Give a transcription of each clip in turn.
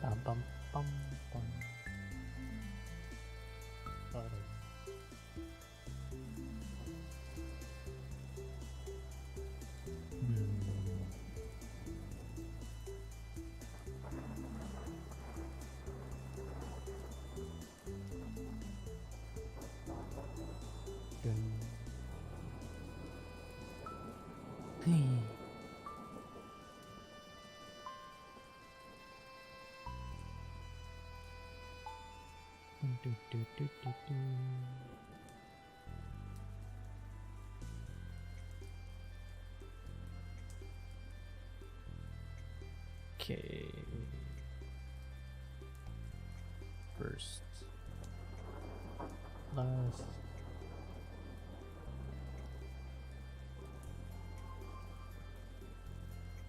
Bum, bum, bum, bum. Okay. First. Last.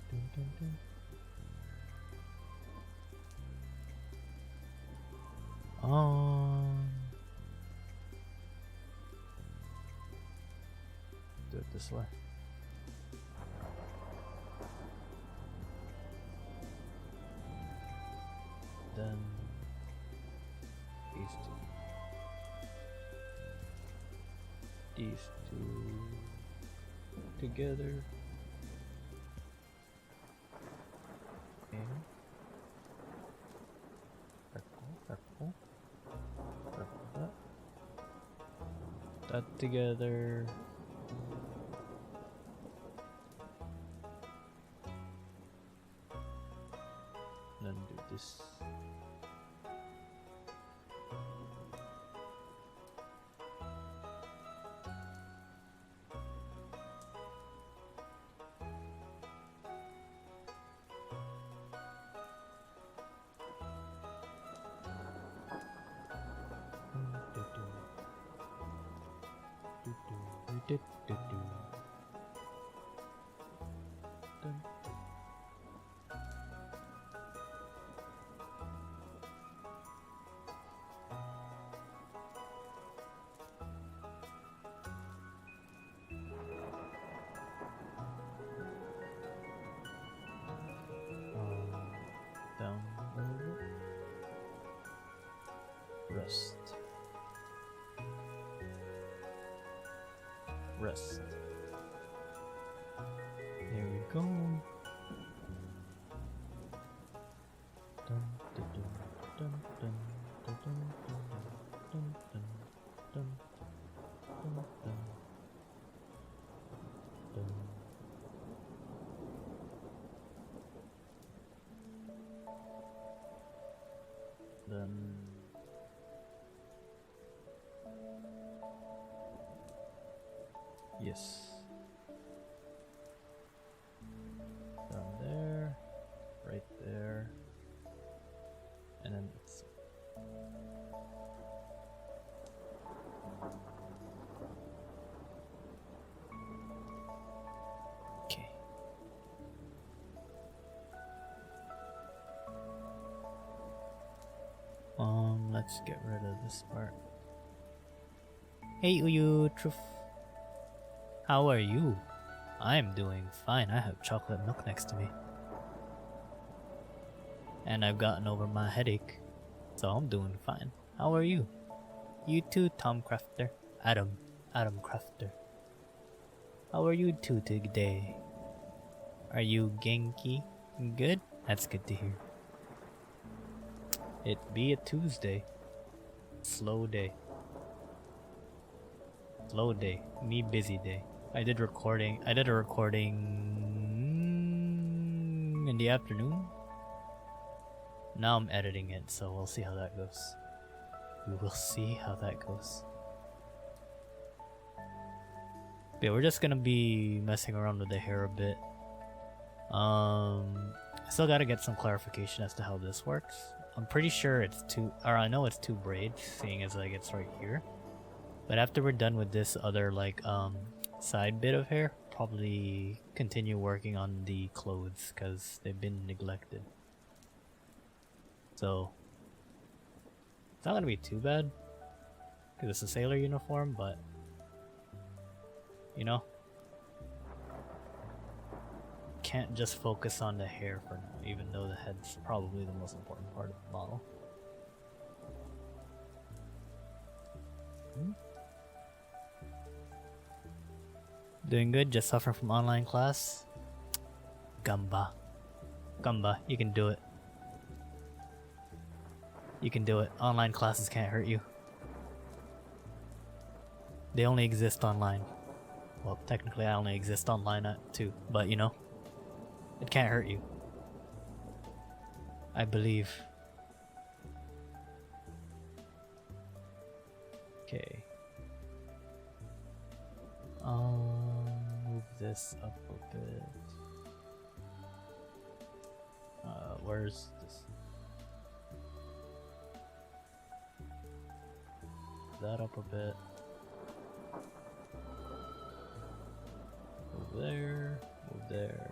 Dun, dun, dun. Do it this way. Then these two. These two together. Okay. Purple. That together. Then do this. Down a little bit. Rest. Rest. There we go. Dun, dun, dun, dun, dun, dun, dun, dun, dun, dun, dun, dun, dun. Then yes. Down there, right there, and then it's okay. Let's get rid of this part. Hey Uyu, Truth. How are you? I'm doing fine. I have chocolate milk next to me. And I've gotten over my headache. So I'm doing fine. How are you? You too, Tom Crafter. Adam Crafter. How are you two today? Are you Genki? Good? That's good to hear. It be a Tuesday. Slow day. Slow day. Me busy day. I did a recording in the afternoon. Now I'm editing it, so we'll see how that goes. We will see how that goes. Yeah, we're just gonna be messing around with the hair a bit. I still gotta get some clarification as to how this works. I'm pretty sure it's two, or I know it's two braids, seeing as like it's right here. But after we're done with this other like side bit of hair, probably continue working on the clothes because they've been neglected. So it's not gonna be too bad because it's a sailor uniform, but you know. can't just focus on the hair for now, even though the head's probably the most important part of the model. Doing good, just suffering from online class. Gamba. Gamba, you can do it. You can do it. Online classes can't hurt you. They only exist online. Well, technically I only exist online too, but you know, it can't hurt you. I believe. Okay. Move this up a bit. Where's this? That up a bit. Move there, move there.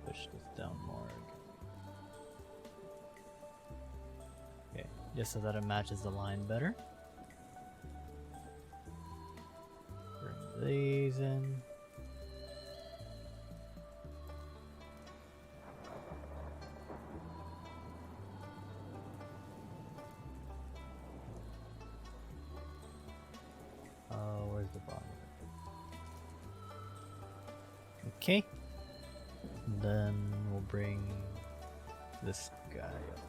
Push this down more. Okay, just so that it matches the line better. Bring these in. Where's the bottom? Okay. Then we'll bring this guy up.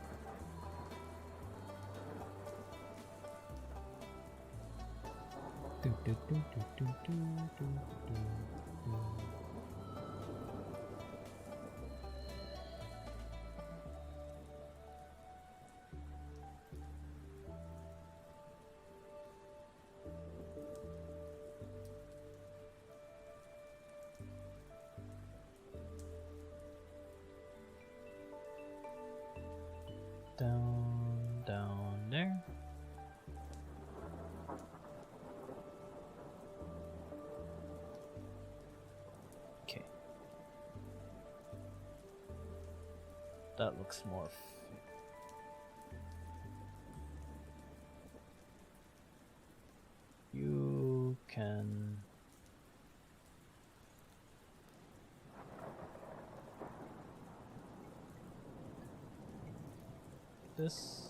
Down there. Okay. That looks more you can this.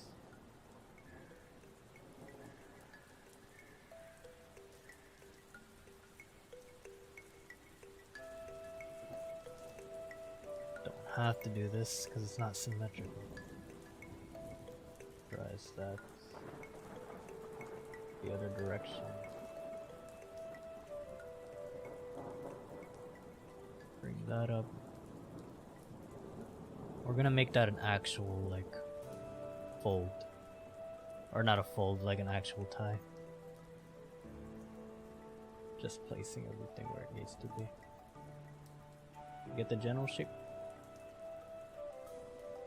Don't have to do this because it's not symmetrical. Rise that the other direction. Bring that up. We're gonna make that an actual like fold, or not a fold, like an actual tie. Just placing everything where it needs to be. Get the general shape.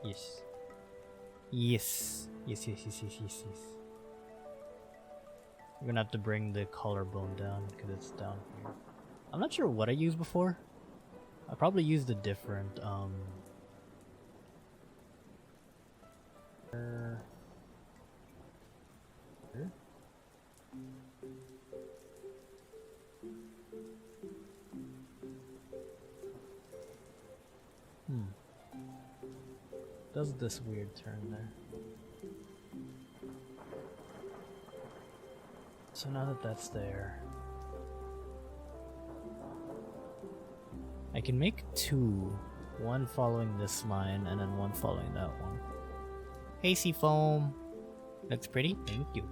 Yes. Yes. Yes, yes, yes, yes, yes, yes. We're gonna have to bring the collarbone down because it's down here. I'm not sure what I used before. I probably used a different does this weird turn there. So now that that's there, I can make two, one following this line and then one following that one. Hey Seafoam, looks pretty, thank you.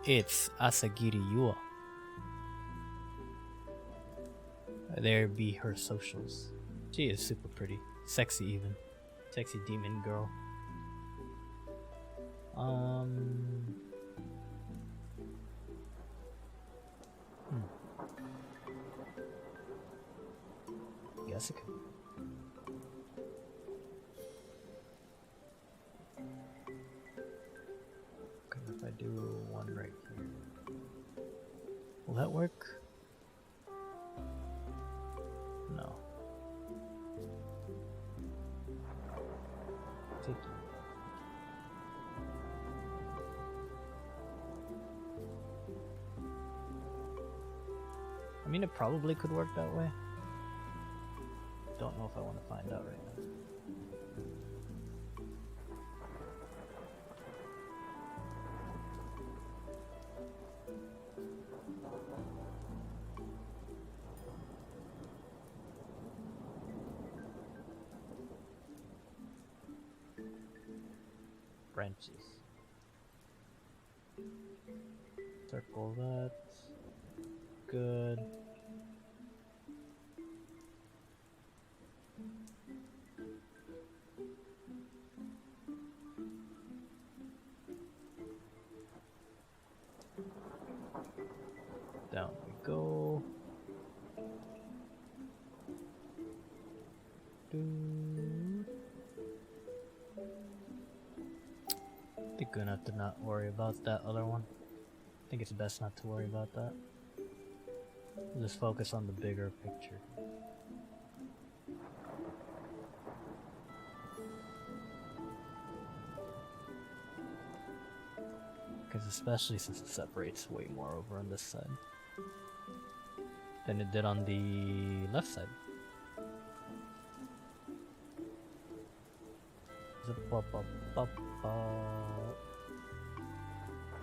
It's Asagiri Yua. There be her socials. She is super pretty, sexy even. Sexy demon girl. Guess it could. Okay, if I do one right here, will that work? No. I mean, it probably could work that way. Don't know if I want to find out right now. Branches. Circle that. Good. Down we go. I think we're gonna have to not worry about that other one. I think it's best not to worry about that. Just focus on the bigger picture. Because especially since it separates way more over on this side than it did on the left side.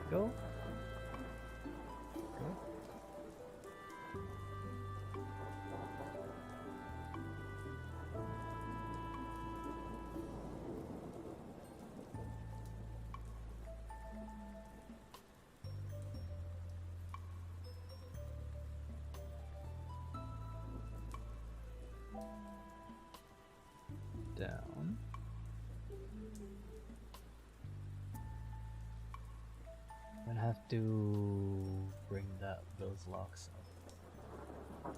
Go. Down. I'm gonna have to bring those locks up.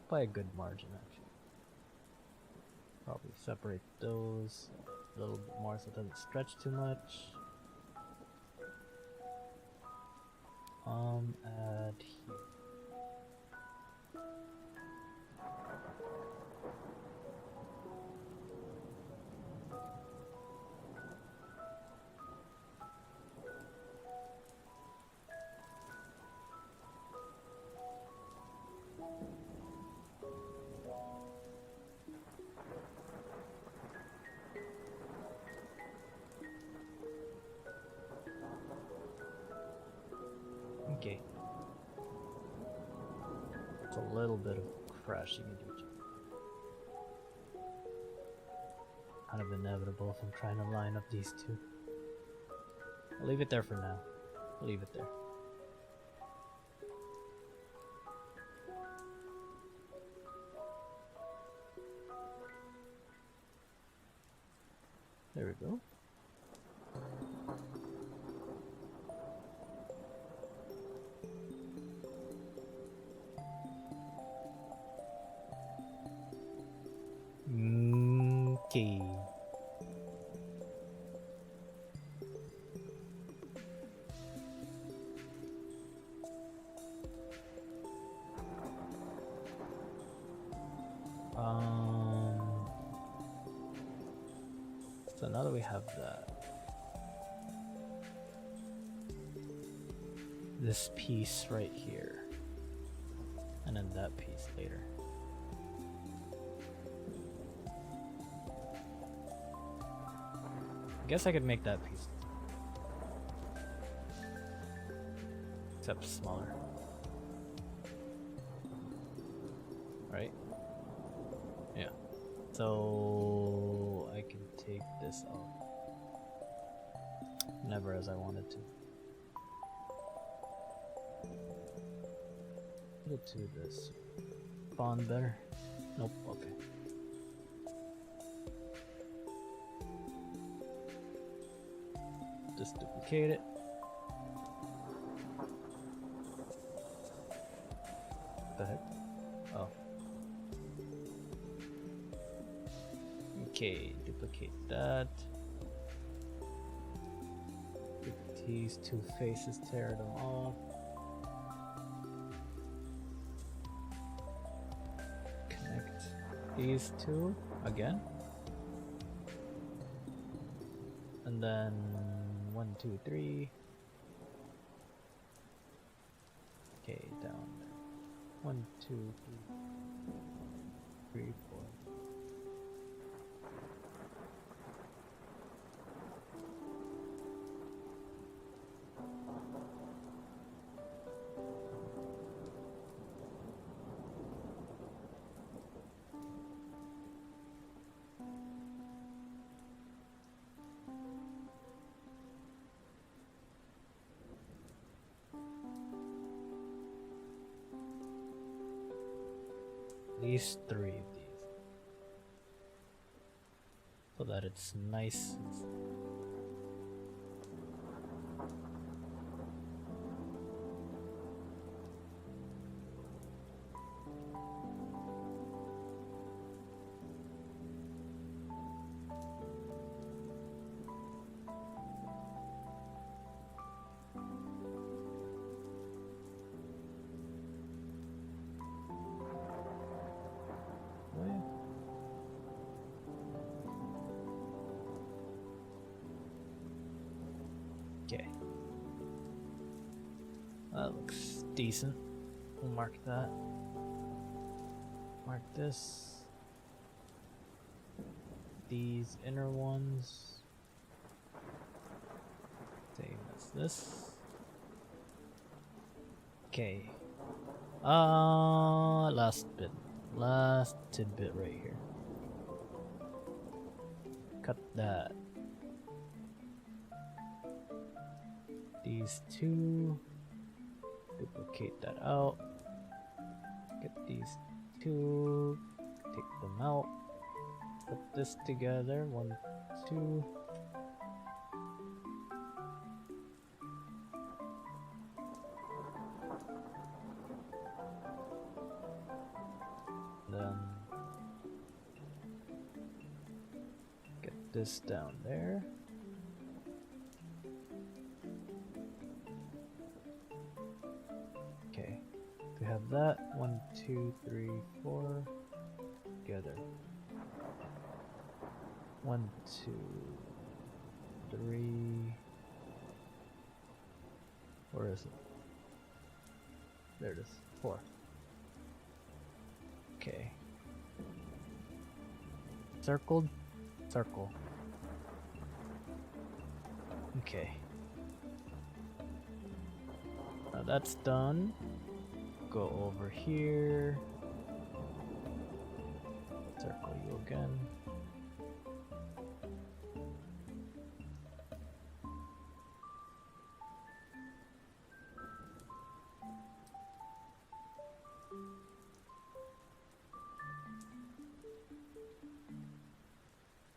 By a good margin, actually. Probably separate those a little bit more so it doesn't stretch too much. Add here. Okay. It's a little bit of crashing into each other. Kind of inevitable if I'm trying to line up these two. I'll leave it there for now. I'll leave it there. There we go. Okay. So now that we have that, this piece right here, and then that piece later. I guess I could make that piece, except smaller, right? Yeah. So I can take this off. Never as I wanted to. Put it to this. Bond better? Nope, okay. Just duplicate it. What the heck? Oh. Okay, duplicate that. Pick these two faces, tear them off. Connect these two again. And then 1, 2, 3. Okay, down. 1, 2, 3, 4. At least 3 of these, so that it's nice. Okay. That looks decent. We'll mark that. Mark this. These inner ones. Same as this. Okay. Last tidbit right here. Cut that. These two, duplicate that out, get these two, take them out, put this together, 1, 2, then get this down there. We have that 1, 2, 3, 4 together. 1, 2, 3. Where is it? There it is. 4. Okay. Circled. Circle. Okay. Now that's done. Go over here, circle you again.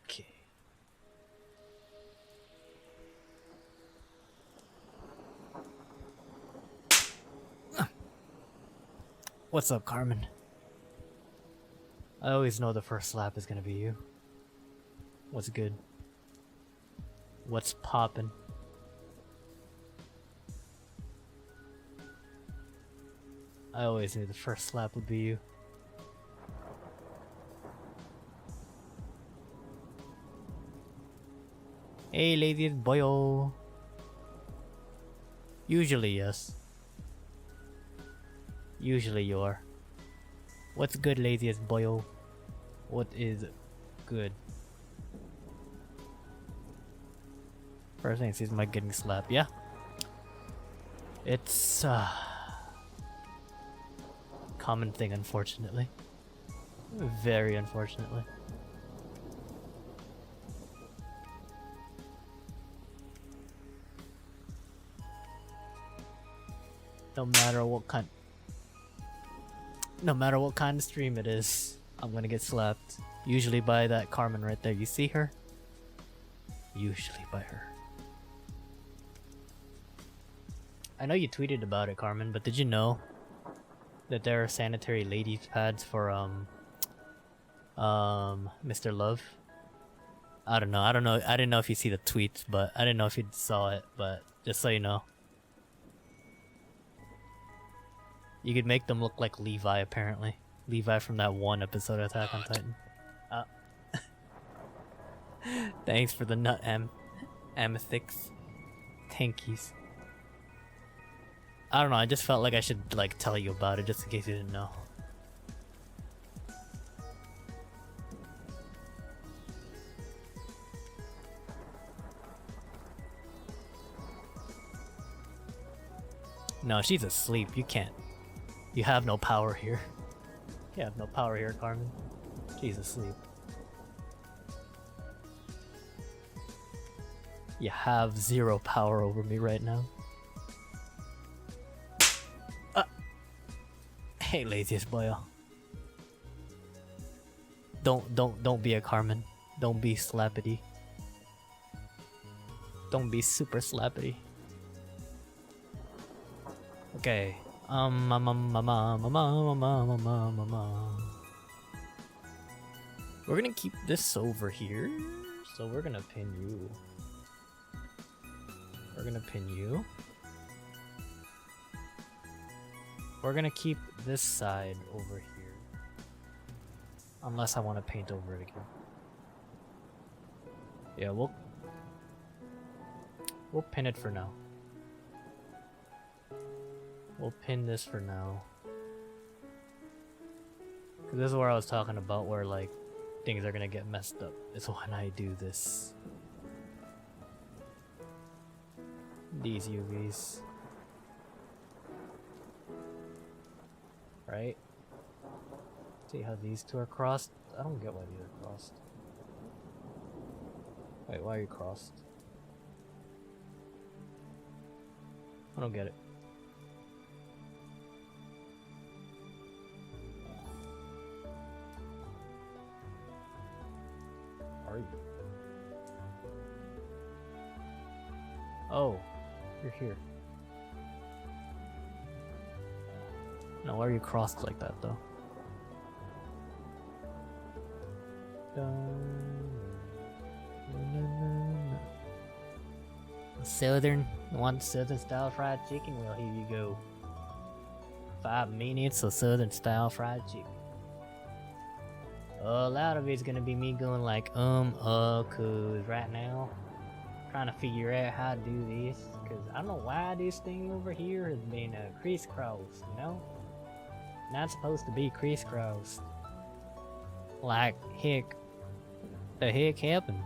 Okay. What's up, Carmen? I always know the first slap is gonna be you. What's good? What's poppin'? I always knew the first slap would be you. Hey, ladies, boyo. Usually, yes. Usually you are. What's good, laziest boyo? What is good? First thing is my getting slapped. Yeah. It's common thing, unfortunately. Very unfortunately. No matter what kind of stream it is, I'm gonna get slapped. Usually by that Carmen right there. You see her? Usually by her. I know you tweeted about it, Carmen, but did you know that there are sanitary ladies pads for Mr. Love? I don't know. I didn't know if you see the tweets, but I didn't know if you saw it, but just so you know. You could make them look like Levi, apparently. Levi from that one episode of Attack on Titan. Thanks for the nut, Amethix. Tankies. I don't know, I just felt like I should like tell you about it just in case you didn't know. No, she's asleep. You can't. You have no power here. You have no power here, Carmen. She's asleep. You have zero power over me right now. Hey, laziest boy. Don't be a Carmen. Don't be slappity. Don't be super slappity. Okay. We're gonna keep this over here. So we're gonna pin you. We're gonna pin you. We're gonna keep this side over here. Unless I want to paint over it again. Yeah, we'll pin it for now. We'll pin this for now. Cause this is where I was talking about where like things are gonna get messed up. Is when I do this. These UVs. Right? See how these two are crossed? I don't get why these are crossed. Wait, why are you crossed? I don't get it. Are you? Oh, you're here. No, why are you crossed like that though? Southern, want southern style fried chicken? Well, here you go. 5 minutes of southern style fried chicken. A lot of it's gonna be me going like, cause right now, trying to figure out how to do this. Cause I don't know why this thing over here has been crisscrossed, you know? Not supposed to be crisscrossed. Like, heck, the heck happened?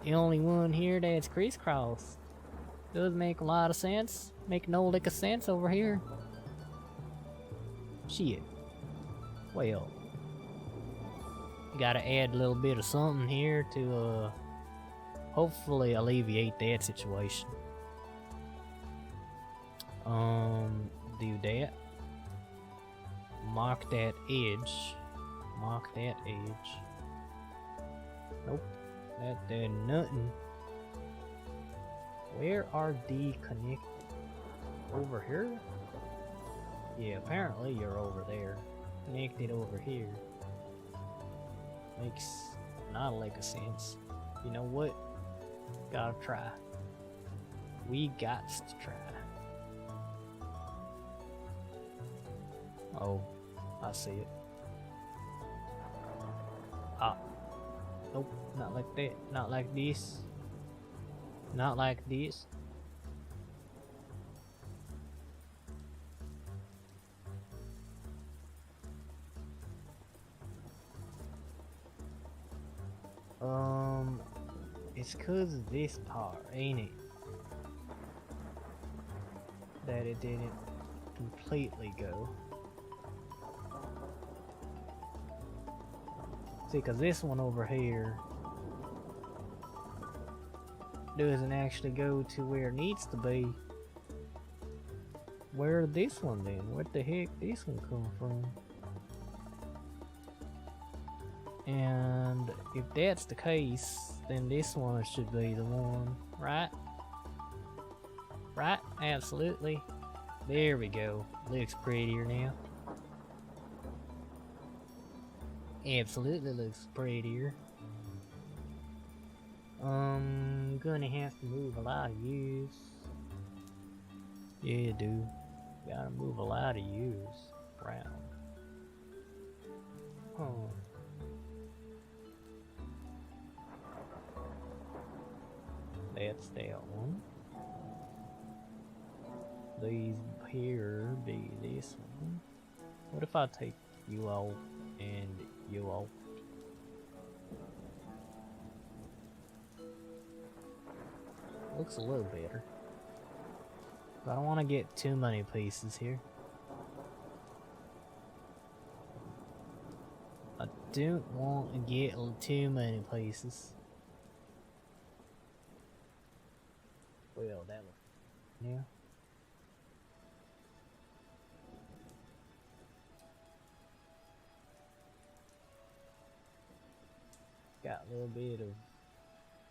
The only one here that's crisscrossed. Does make a lot of sense. Make no lick of sense over here. Shit. Well, you gotta add a little bit of something here to hopefully alleviate that situation. Do that. Mark that edge. Mark that edge. Nope. That did nothing. Where are D connected? Over here? Yeah, apparently you're over there. Connected over here. Makes not a lick of sense. You know what? Gotta try. We got to try. Oh, I see it. Ah. Nope, not like that. Not like this. Not like this. It's cause of this part, ain't it? That it didn't completely go. See, cause this one over here doesn't actually go to where it needs to be. Where this one then? What the heck this one come from? And if that's the case, then this one should be the one, right? Right? Absolutely. There we go. Looks prettier now. Absolutely looks prettier. Gonna have to move a lot of U's. Yeah, you do. Gotta move a lot of U's around. Oh. That's that one. these here be this one? What if I take you out and you out? Looks a little better. But I don't want to get too many pieces here. I don't want to get too many pieces. Well, that one. Yeah. Got a little bit of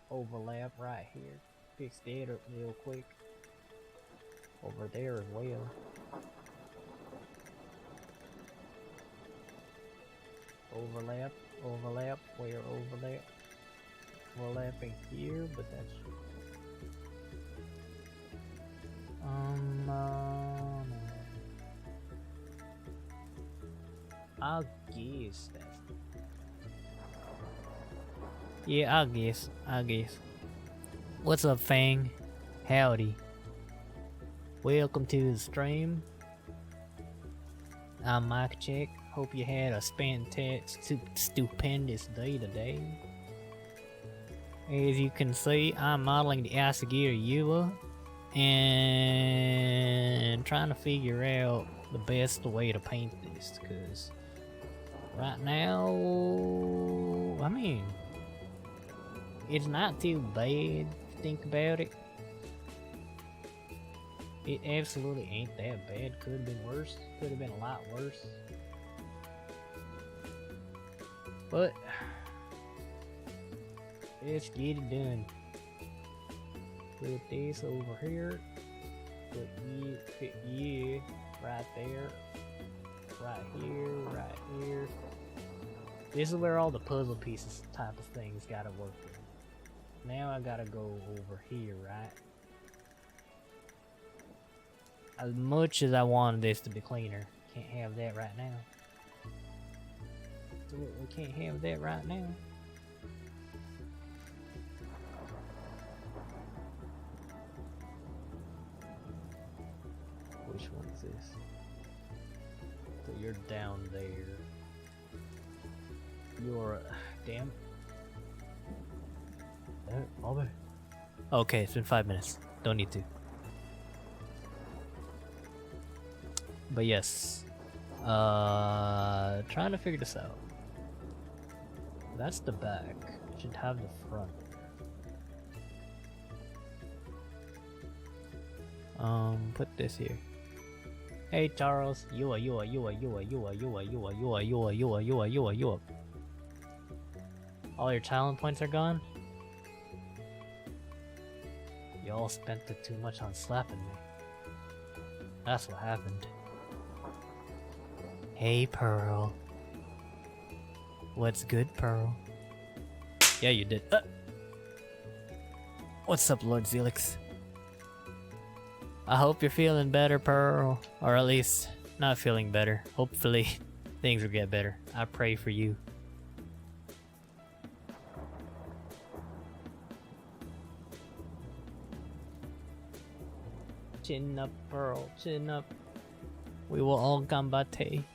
overlap right here. Fix that up real quick. Over there as well. Overlap, overlap, where overlap? Overlapping here, but that's I'll guess that's. Yeah, I'll guess. What's up, Fang? Howdy. Welcome to the stream. I'm Mike Check. Hope you had a stupendous day today. As you can see, I'm modeling the Asagiri Yua and trying to figure out the best way to paint this, because right now, I mean, it's not too bad. Think about it. It absolutely ain't that bad. Could have been worse. Could have been a lot worse. But let's get it done. Put this over here. Put you right there. Right here. Right here. This is where all the puzzle pieces type of things gotta work with. Now I gotta go over here, right? As much as I wanted this to be cleaner, can't have that right now. We can't have that right now. Which one is this? So you're down there. You're damn. Okay, it's been 5 minutes. Don't need to. But yes, trying to figure this out. That's the back. It should have the front. Put this here. Hey Charles, Yua. All your talent points are gone? Y'all spent it too much on slapping me. That's what happened. Hey Pearl. What's good, Pearl? Yeah, you did. What's up, Lord Zelix? I hope you're feeling better, Pearl. Or at least, not feeling better. Hopefully, things will get better. I pray for you. Chin up, Pearl. Chin up. We will all gambate.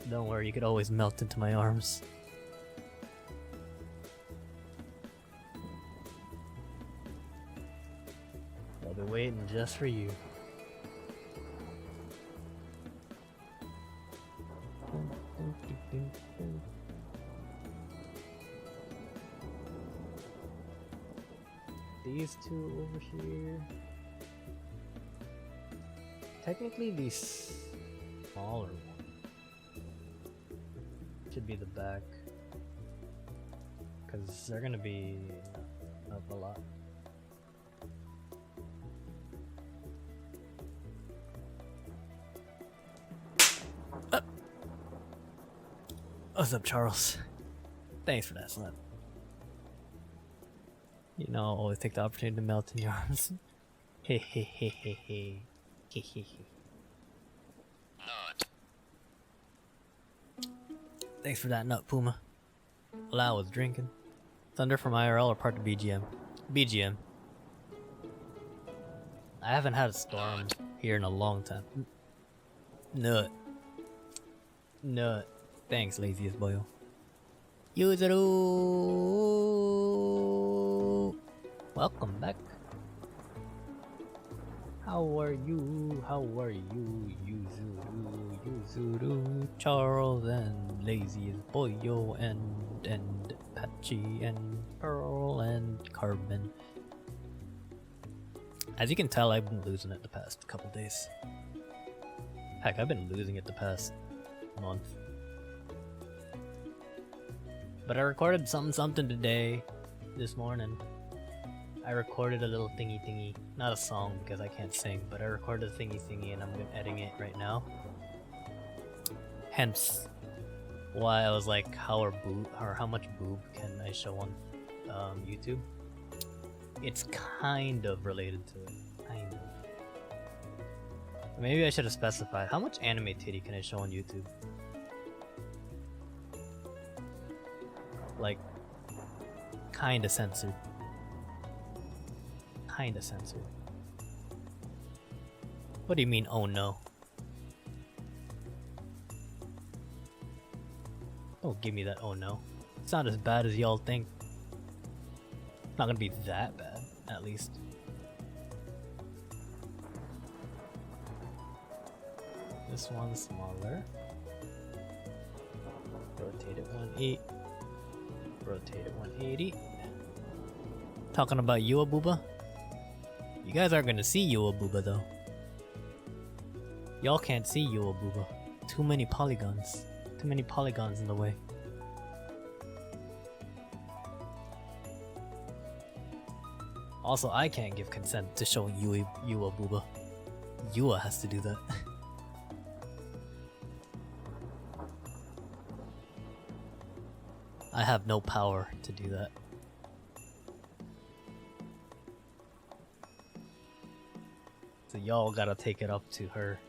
Don't worry, you could always melt into my arms. I'll be waiting just for you. These two over here. Technically, these smaller ones should be the back, because they're gonna be up a lot. What's up, Charles? Thanks for that slap. You know, I'll always take the opportunity to melt in your arms. Hehehehe. Nut. Thanks for that nut, Puma. Well, I was drinking. Thunder from IRL or part of BGM? BGM. I haven't had a storm here in a long time. Nut. Nut. Thanks, laziest boyo. Yuzaru! Welcome back. How are you? How are you? Yuzuru, Charles, and laziest boyo, and Patchy, and Pearl, and Carbon. As you can tell, I've been losing it the past couple days. Heck, I've been losing it the past month. But I recorded something today, this morning. I recorded a little thingy, not a song because I can't sing, but I recorded a thingy and I'm editing it right now. Hence, why I was like, how much boob can I show on YouTube? It's kind of related to it, kind of. Maybe I should have specified how much anime titty can I show on YouTube. Like, kinda censored. Kinda censored. What do you mean, oh no? Don't give me that oh no. It's not as bad as y'all think. It's not gonna be that bad, at least. This one's smaller. Rotate it 180. Rotate it 180. Talking about Yua Booba? You guys aren't gonna see Yua Booba though. Y'all can't see Yua Booba. Too many polygons. Too many polygons in the way. Also, I can't give consent to showing Yua Booba. Yua has to do that. I have no power to do that. So y'all gotta take it up to her.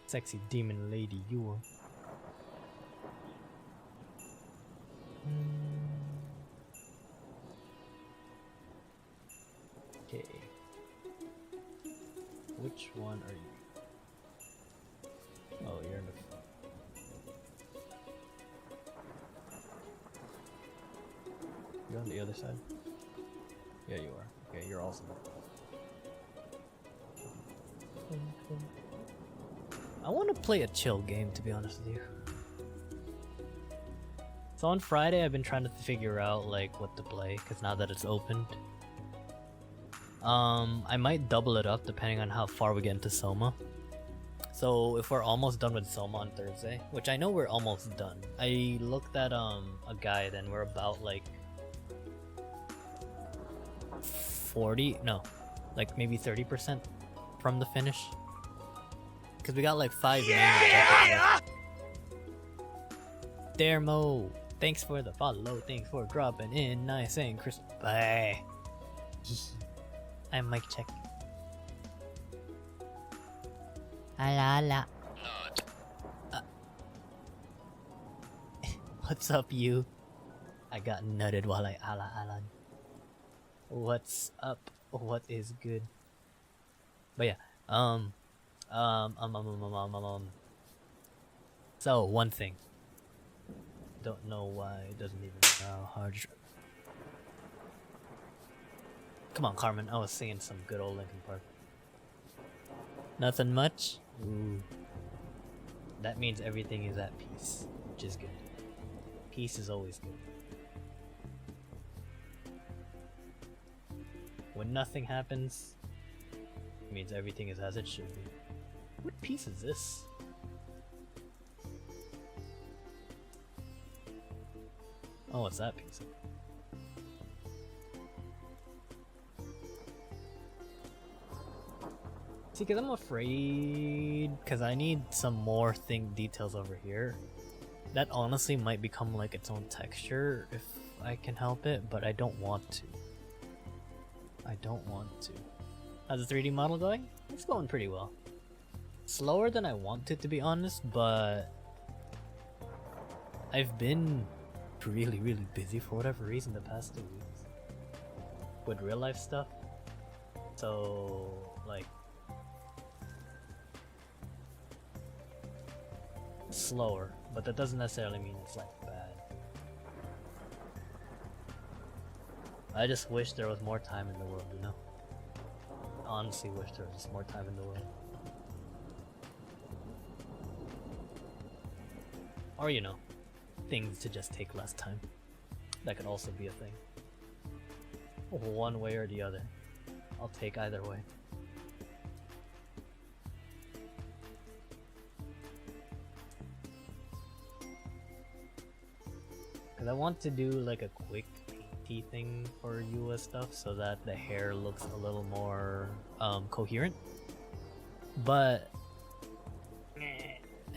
Sexy demon lady Yua. Okay. Which one are you? Oh, you're in the front. You're on the other side? Yeah, you are. Okay, you're awesome. I want to play a chill game, to be honest with you. So on Friday, I've been trying to figure out like what to play, because now that it's opened. I might double it up depending on how far we get into Soma. So if we're almost done with Soma on Thursday, which I know we're almost done. I looked at a guide and we're about like 40, no, like maybe 30% from the finish. Cause we got like 5 main. Dermo, thanks for the follow, thanks for dropping in, nice and crisp. Bye. I'm mic check. Ala ala. What's up, you? I got nutted while I ala ala. What's up? What is good? But yeah, So one thing. Don't know why it doesn't even know how to. Come on, Carmen. I was singing some good old Linkin Park. Nothing much. Ooh. That means everything is at peace, which is good. Peace is always good. When nothing happens, it means everything is as it should be. What piece is this? Oh, what's that piece? See, because I'm afraid, because I need some more details over here. That honestly might become like its own texture if I can help it, but I don't want to. I don't want to. How's the 3D model going? It's going pretty well. Slower than I want it, to be honest, but I've been kept really, really busy for whatever reason the past 2 weeks with real life stuff. So, like, slower, but that doesn't necessarily mean it's like bad. I just wish there was more time in the world, you know? I honestly wish there was just more time in the world. Or, you know, things to just take less time. That could also be a thing. One way or the other. I'll take either way. Cause I want to do like a quick painty thing for Yua stuff so that the hair looks a little more coherent. But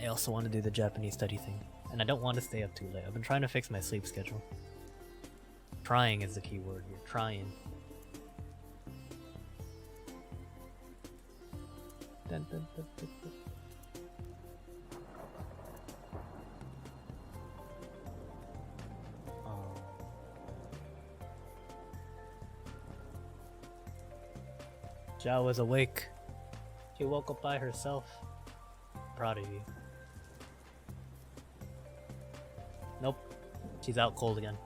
I also want to do the Japanese study thing. And I don't want to stay up too late. I've been trying to fix my sleep schedule. Trying is the key word here. Trying. Dun, dun, dun, dun, dun. Zhao was awake. She woke up by herself. Proud of you. Nope. She's out cold again.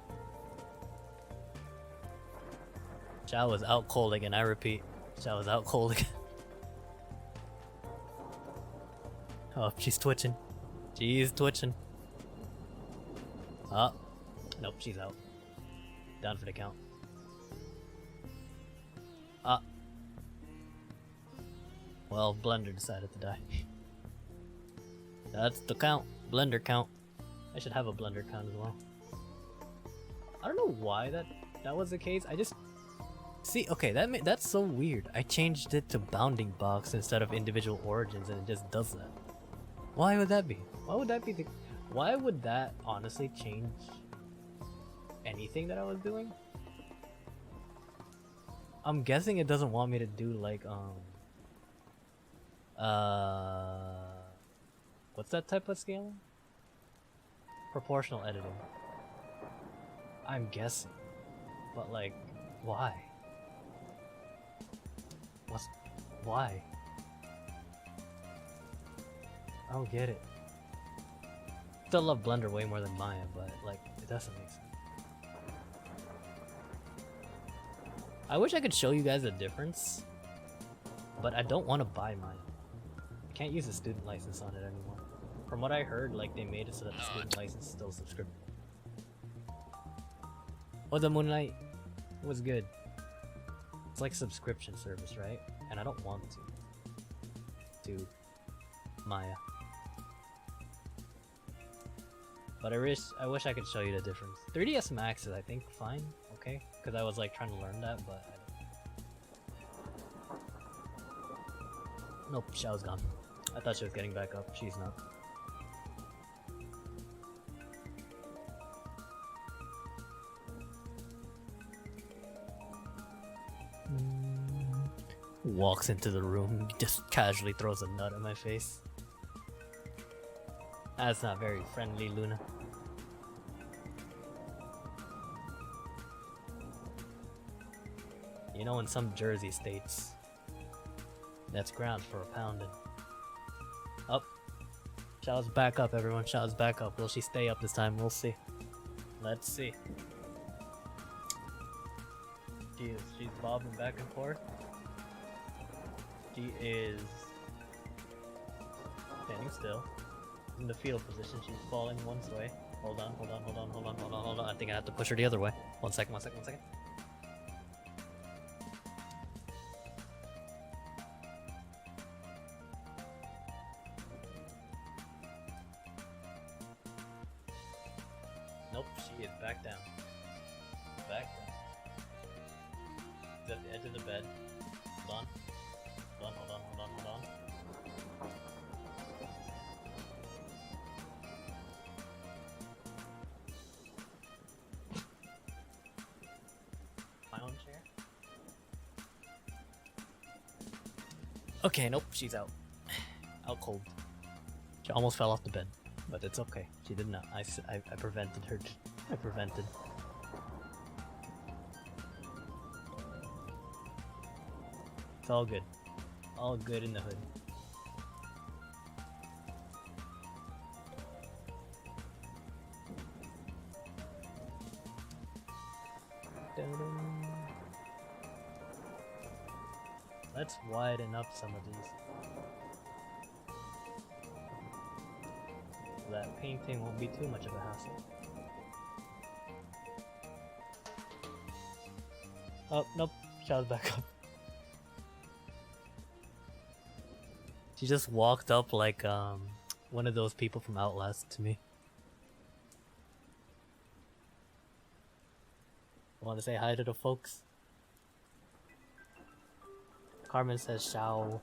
Zhao was out cold again, I repeat. Zhao was out cold again. Oh, she's twitching. She's twitching. Oh. Nope, she's out. Down for the count. Ah. Well, Blender decided to die. That's the count. Blender count. I should have a Blender count as well. I don't know why that was the case. I just... See, okay, that's so weird. I changed it to bounding box instead of individual origins and it just does that. Why would that be? Why would that be the... Why would that honestly change anything that I was doing? I'm guessing it doesn't want me to do like, what's that type of scaling? Proportional editing. I'm guessing. But like, why? Why? I don't get it. Still love Blender way more than Maya, but like, it doesn't make sense. I wish I could show you guys the difference, but I don't want to buy Maya. I can't use a student license on it anymore. From what I heard, like they made it so that the student license is still subscription. Oh, the Moonlight was good. It's like a subscription service, right? And I don't want to Maya. But I wish I could show you the difference. 3ds Max is, I think, fine, okay? Because I was like trying to learn that, but I don't. Nope, Xiao's gone. I thought she was getting back up. She's not. Walks into the room, just casually throws a nut in my face. That's not very friendly, Luna. You know, in some Jersey states, that's grounds for a pounding. Up. Xiao's back up, everyone. Xiao's back up. Will she stay up this time? We'll see. Let's see. She's bobbing back and forth. She is standing still. In the fetal position, she's falling one way. Hold on. I think I have to push her the other way. One second. Nope, she is back down. Back down. She's at the edge of the bed. Hold on. My own chair? Okay, nope, she's out. Out cold. She almost fell off the bed, but it's okay. She did not. I prevented her. I prevented. It's all good. All good in the hood. Dun-dun. Let's widen up some of these. That painting won't be too much of a hassle. Oh, nope. Show's back up. She just walked up like one of those people from Outlast to me. Want to say hi to the folks? Carmen says Shao.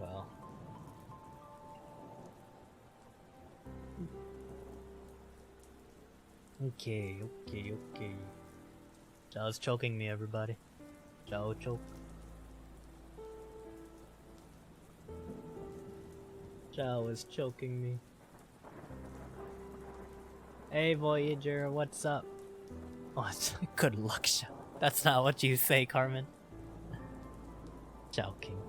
Well. Okay. Zhao's choking me, everybody. Zhao choke. Zhao is choking me. Hey Voyager, what's up? Oh, good luck, Zhao. That's not what you say, Carmen. Zhao King.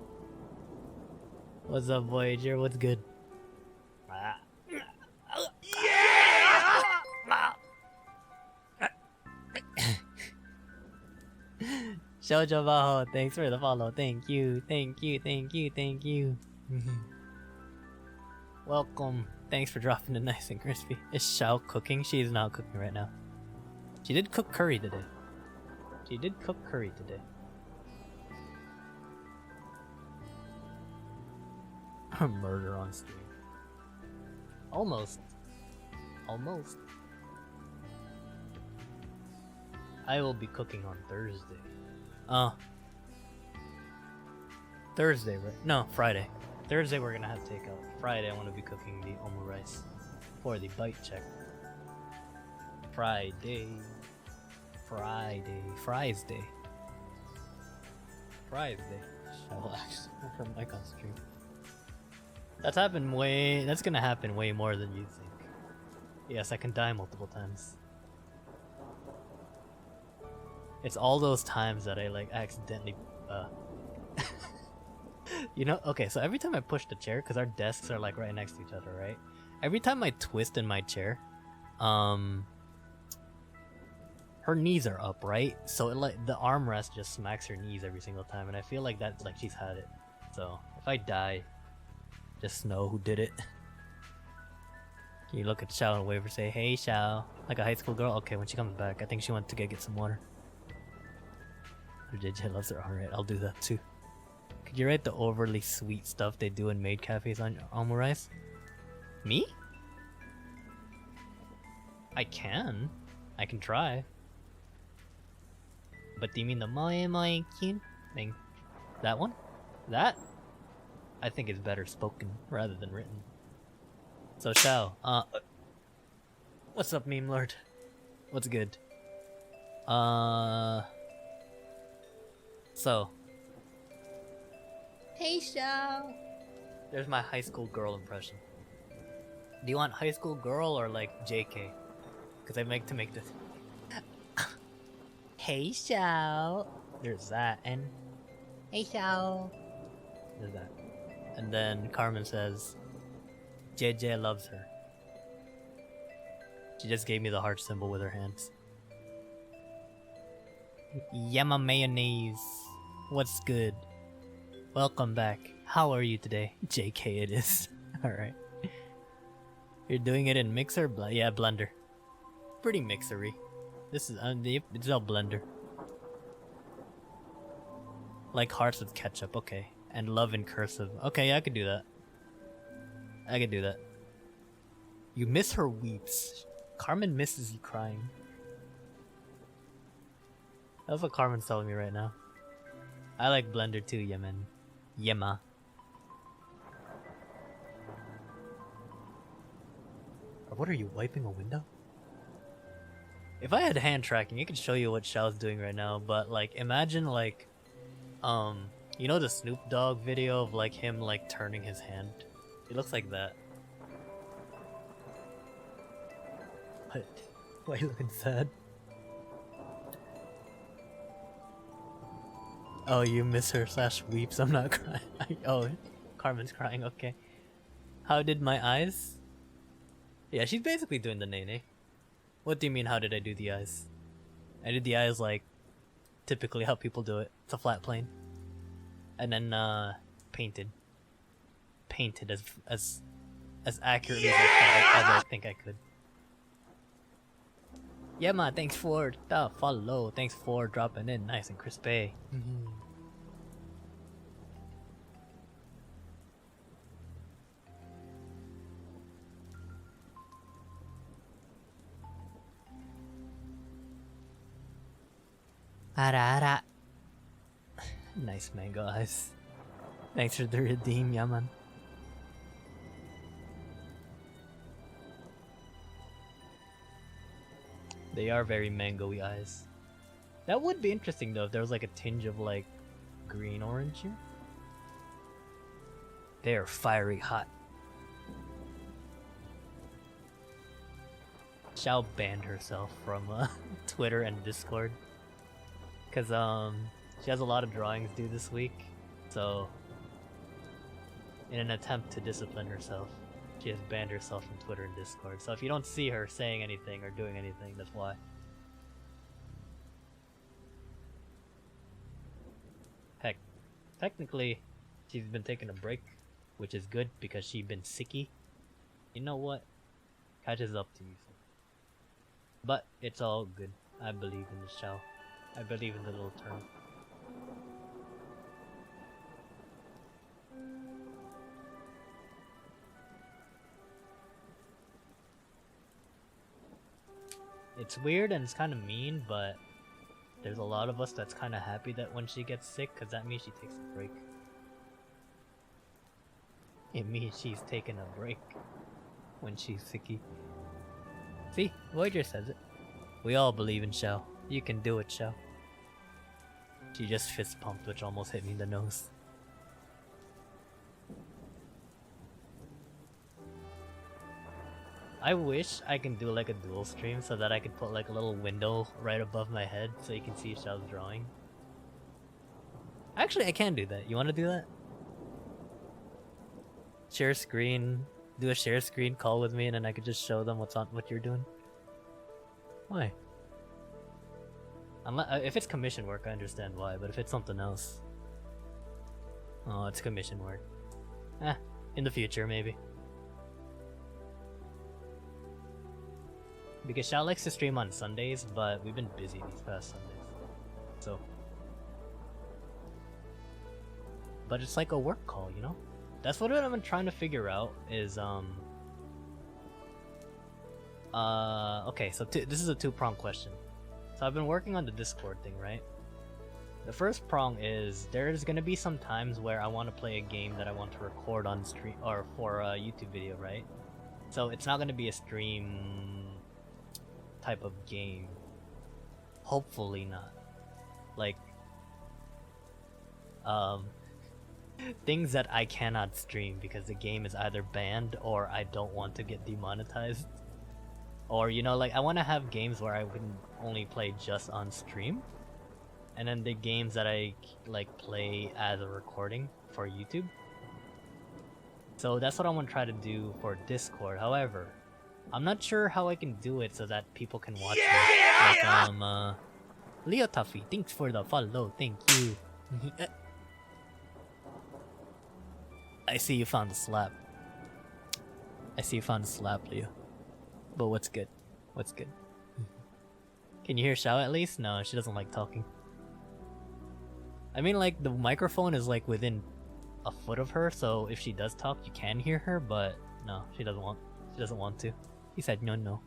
What's up, Voyager? What's good? Shoujo Baho, thanks for the follow. Thank you. Welcome. Thanks for dropping it nice and crispy. Is Xiao cooking? She is not cooking right now. She did cook curry today. Murder on stream. Almost. I will be cooking on Thursday. Thursday, right? No, Friday. Thursday we're gonna have takeout. Friday I want to be cooking the omurice for the bite check. Friday. Fries day. I will actually put my mic on stream. That's gonna happen way more than you think. Yes, I can die multiple times. It's all those times that I like accidentally you know, okay, so every time I push the chair, because our desks are like right next to each other, right? Every time I twist in my chair, her knees are up, right? So it, like the armrest just smacks her knees every single time, and I feel like that's like she's had it. So if I die, just know who did it. Can you look at Xiao and wave or say, "Hey Xiao," like a high school girl? Okay, when she comes back, I think she went to get some water. Or JJ loves her. Alright, I'll do that too. Could you write the overly sweet stuff they do in maid cafes on omurice? Me? I can try. But do you mean the moe cute thing? That one? That? I think it's better spoken rather than written. So Xiao, what's up, meme lord? What's good? So. Hey Xiao! There's my high school girl impression. Do you want high school girl or like JK? Because I make this. Hey Xiao! There's that, and hey Xiao! There's that. And then Carmen says, JJ loves her. She just gave me the heart symbol with her hands. Yama mayonnaise. What's good? Welcome back. How are you today? JK it is. Alright. You're doing it in mixer? Yeah, blender. Pretty mixery. This is it's all blender. Like hearts with ketchup, okay. And love in cursive. Okay, yeah, I could do that. You miss her weeps. Carmen misses you crying. That's what Carmen's telling me right now. I like blender too, yeah man. Yema. Or what are you, wiping a window? If I had hand tracking, I could show you what Xiao's doing right now, but like imagine like you know the Snoop Dogg video of like him like turning his hand? It looks like that. What? Why are you looking sad? Oh, you miss her / weeps. I'm not crying. Oh, Carmen's crying. Okay. How did my eyes? Yeah, she's basically doing the nene. What do you mean, how did I do the eyes? I did the eyes like typically how people do it. It's a flat plane. And then painted. Painted as accurately as I think I could. Yeah, man, thanks for the follow. Thanks for dropping in nice and crispy. Ara. Nice mango eyes. Thanks for the redeem, Yaman. They are very mango-y eyes. That would be interesting though if there was like a tinge of like green orange here. They are fiery hot. Xiao banned herself from Twitter and Discord. Cause she has a lot of drawings due this week, so in an attempt to discipline herself, she has banned herself from Twitter and Discord. So if you don't see her saying anything or doing anything, that's why. Heck, technically, she's been taking a break, which is good because she's been sicky. You know what? Catches up to you. But it's all good. I believe in the show. I believe in the little term. It's weird and it's kind of mean, but there's a lot of us that's kind of happy that when she gets sick, because that means she takes a break. It means she's taking a break when she's sicky. See, Voyager says it. We all believe in Shell. You can do it, Shell. She just fist pumped, which almost hit me in the nose. I wish I can do like a dual stream so that I could put like a little window right above my head so you can see Shell's drawing. Actually, I can do that. You want to do that? Share screen, do a share screen call with me, and then I could just show them what you're doing. Why? If it's commission work, I understand why, but if it's something else... Oh, it's commission work. In the future, maybe. Because Shao likes to stream on Sundays, but we've been busy these past Sundays. So... But it's like a work call, you know? That's what I've been trying to figure out, is, okay, so this is a two-pronged question. So I've been working on the Discord thing, right? The first prong is there's gonna be some times where I want to play a game that I want to record on stream or for a YouTube video, right? So it's not gonna be a stream type of game. Hopefully not. Like, things that I cannot stream because the game is either banned or I don't want to get demonetized. Or, you know, like, I want to have games where I can only play just on stream. And then the games that I, like, play as a recording for YouTube. So that's what I want to try to do for Discord. However, I'm not sure how I can do it so that people can watch me. Like, Leo Tuffy, thanks for the follow. Thank you. I see you found the slap. I see you found the slap, Leo. But what's good? What's good? Can you hear Xiao at least? No, she doesn't like talking. I mean, like, the microphone is like within a foot of her, so if she does talk, you can hear her, but no, she doesn't want to. He said no. No.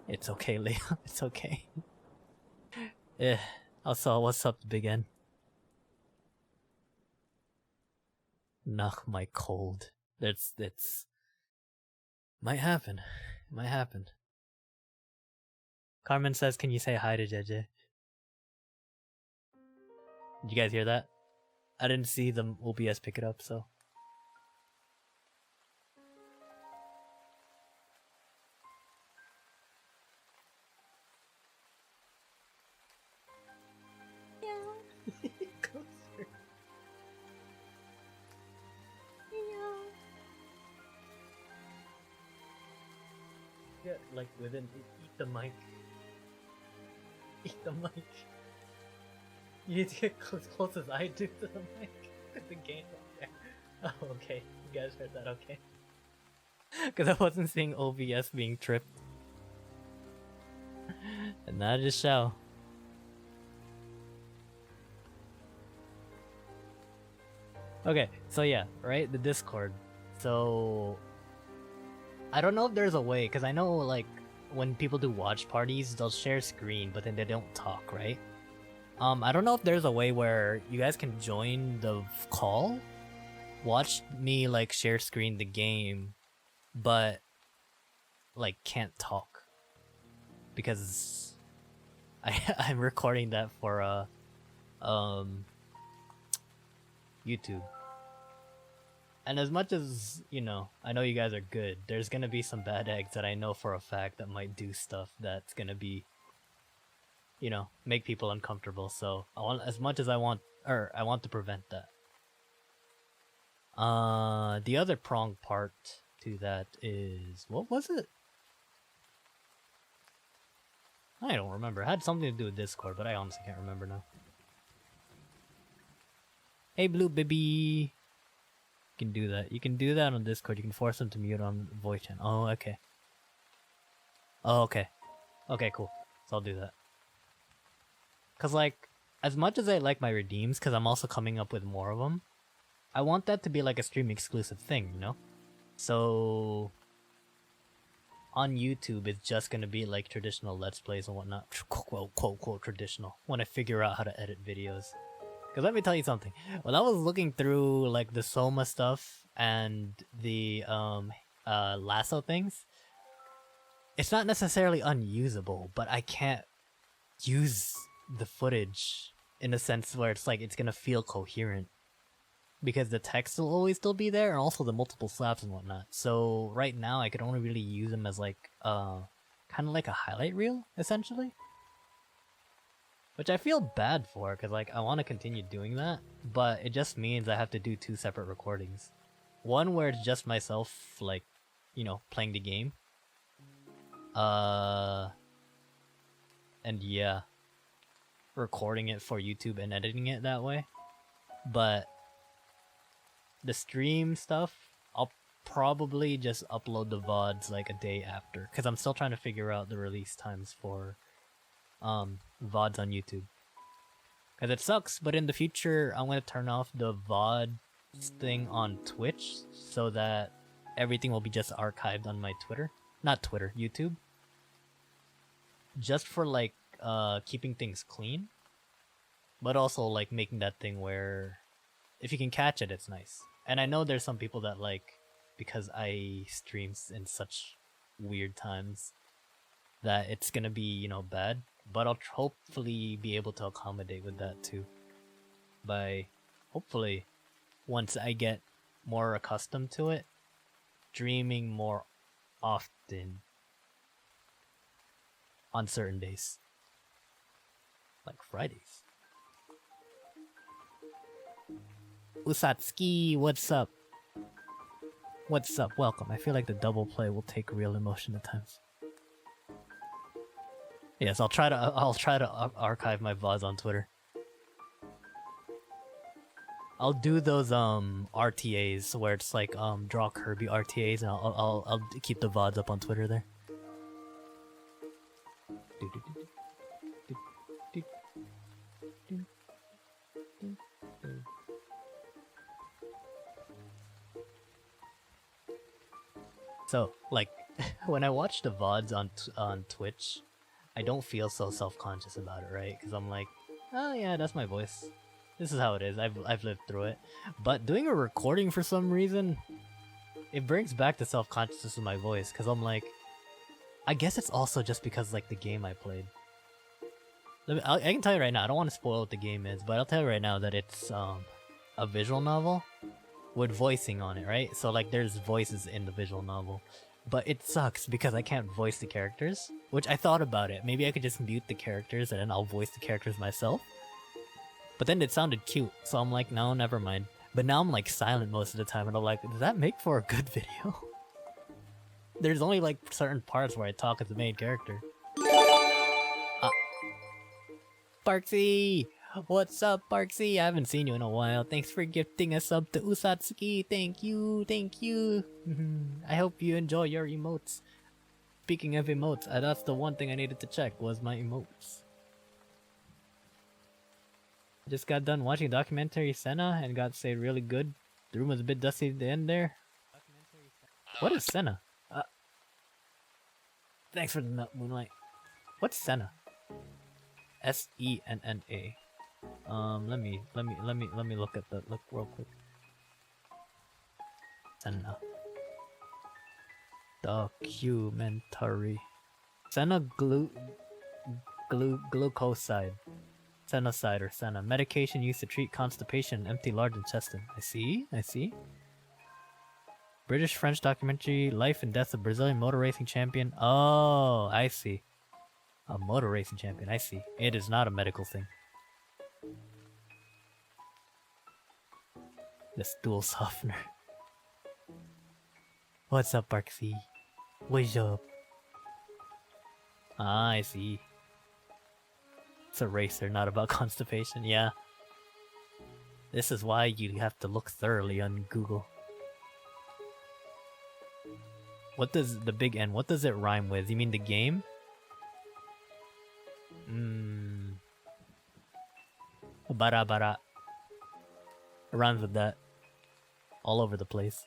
It's okay, Leo. It's okay. Eh. Also, what's up, Big N? Knock my cold. It's might happen. Might happen. Carmen says, "Can you say hi to JJ?" Did you guys hear that? I didn't see the OBS pick it up, so. Yeah, like within eat the mic. Eat the mic. You need to get close as I do to the mic. The game right there. Oh, okay. You guys heard that, okay? Because I wasn't seeing OBS being tripped. And that is shall. Okay, so yeah, right? The Discord. So I don't know if there's a way, because I know like when people do watch parties, they'll share screen, but then they don't talk, right? I don't know if there's a way where you guys can join the call, watch me like share screen the game, but like can't talk because I'm recording that for YouTube. And as much as, you know, I know you guys are good, there's gonna be some bad eggs that I know for a fact that might do stuff that's gonna be, you know, make people uncomfortable. So I want, as much as I want to prevent that. The other prong part to that is, what was it? I don't remember. It had something to do with Discord, but I honestly can't remember now. Hey, Blue Baby. You can do that. You can do that on Discord. You can force them to mute on voice channel. Oh, okay. Oh, okay. Okay, cool. So I'll do that. Cause like, as much as I like my redeems, cause I'm also coming up with more of them, I want that to be like a stream exclusive thing, you know? So on YouTube, it's just gonna be like traditional Let's Plays and whatnot. Quote, traditional. When I figure out how to edit videos. Cause let me tell you something. When I was looking through like the Soma stuff and the lasso things, it's not necessarily unusable, but I can't use the footage in a sense where it's like it's gonna feel coherent. Because the text will always still be there, and also the multiple slaps and whatnot. So right now I could only really use them as like kind of like a highlight reel, essentially. Which I feel bad for, because like I want to continue doing that, but it just means I have to do 2 separate recordings. One where it's just myself, like, you know, playing the game. And yeah, recording it for YouTube and editing it that way. But the stream stuff, I'll probably just upload the VODs like a day after, because I'm still trying to figure out the release times for VODs on YouTube. Because it sucks, but in the future, I'm going to turn off the VOD thing on Twitch so that everything will be just archived on my Twitter. Not Twitter, YouTube. Just for like keeping things clean. But also like making that thing where if you can catch it, it's nice. And I know there's some people that like, because I stream in such weird times, that it's gonna be, you know, bad. But I'll hopefully be able to accommodate with that too. By, hopefully, once I get more accustomed to it, streaming more often on certain days. Like Fridays. Usatsuki, what's up? What's up? Welcome. I feel like the double play will take real emotion at times. Yes, I'll try to archive my VODs on Twitter. I'll do those RTAs where it's like draw Kirby RTAs, and I'll keep the VODs up on Twitter there. So, like, when I watch the VODs on Twitch, I don't feel so self-conscious about it, right? Because I'm like, oh yeah, that's my voice. This is how it is. I've lived through it. But doing a recording for some reason, it brings back the self-consciousness of my voice. Because I'm like, I guess it's also just because like the game I played. I can tell you right now, I don't want to spoil what the game is, but I'll tell you right now that it's a visual novel with voicing on it, right? So like there's voices in the visual novel. But it sucks because I can't voice the characters, which I thought about it. Maybe I could just mute the characters and then I'll voice the characters myself. But then it sounded cute, so I'm like, no, never mind. But now I'm like silent most of the time and I'm like, does that make for a good video? There's only like certain parts where I talk as the main character. Barksy! What's up, Barksy? I haven't seen you in a while. Thanks for gifting a sub to Usatsuki. Thank you, thank you. I hope you enjoy your emotes. Speaking of emotes, that's the one thing I needed to check was my emotes. Just got done watching documentary Senna and got to say really good. The room was a bit dusty at the end there. What is Senna? Thanks for the moonlight. What's Senna? S-E-N-N-A. Let me look at the real quick. Senna. Documentary. Senna glucoside. Senocide or Senna. Medication used to treat constipation and empty large intestine. I see. British-French documentary, Life and Death of Brazilian motor racing champion. Oh, I see. A motor racing champion, I see. It is not a medical thing. The stool softener. What's up, Barksy? What's up? Ah, I see. It's a racer, not about constipation, yeah. This is why you have to look thoroughly on Google. What does the big N, what does it rhyme with? You mean the game? Bara bara. It rhymes with that. All over the place.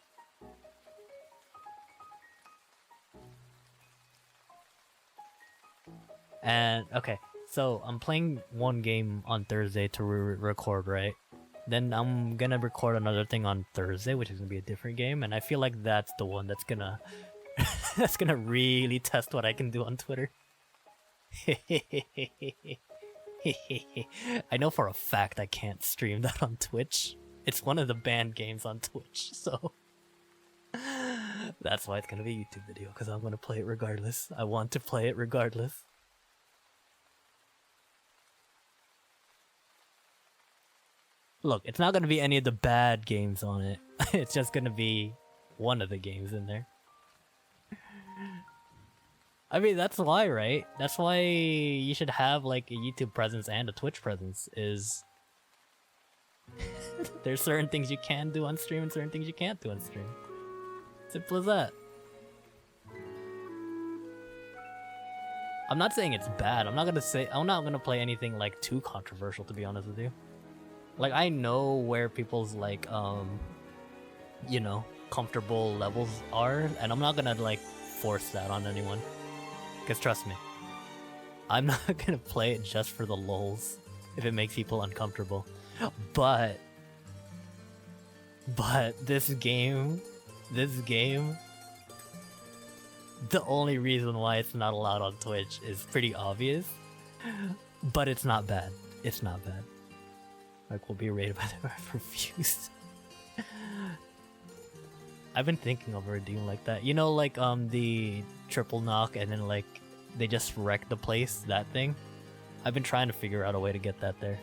And, okay. So, I'm playing one game on Thursday to record, right? Then I'm gonna record another thing on Thursday, which is gonna be a different game, and I feel like that's the one that's gonna... that's gonna really test what I can do on Twitter. I know for a fact I can't stream that on Twitch. It's one of the banned games on Twitch, so... that's why it's gonna be a YouTube video, because I'm gonna play it regardless. I want to play it regardless. Look, it's not gonna be any of the bad games on it. It's just gonna be one of the games in there. I mean, that's why, right? That's why you should have like a YouTube presence and a Twitch presence, is... there's certain things you can do on stream and certain things you can't do on stream. Simple as that. I'm not saying it's bad. I'm not gonna play anything like too controversial, to be honest with you. Like, I know where people's like you know, comfortable levels are, and I'm not gonna like force that on anyone. Because trust me, I'm not gonna play it just for the lulz if it makes people uncomfortable. But this game, the only reason why it's not allowed on Twitch is pretty obvious. But it's not bad. It's not bad. Like, we'll be rated by the reviews. I've been thinking of a redeem like that. You know, like the triple knock and then like they just wreck the place, that thing? I've been trying to figure out a way to get that there.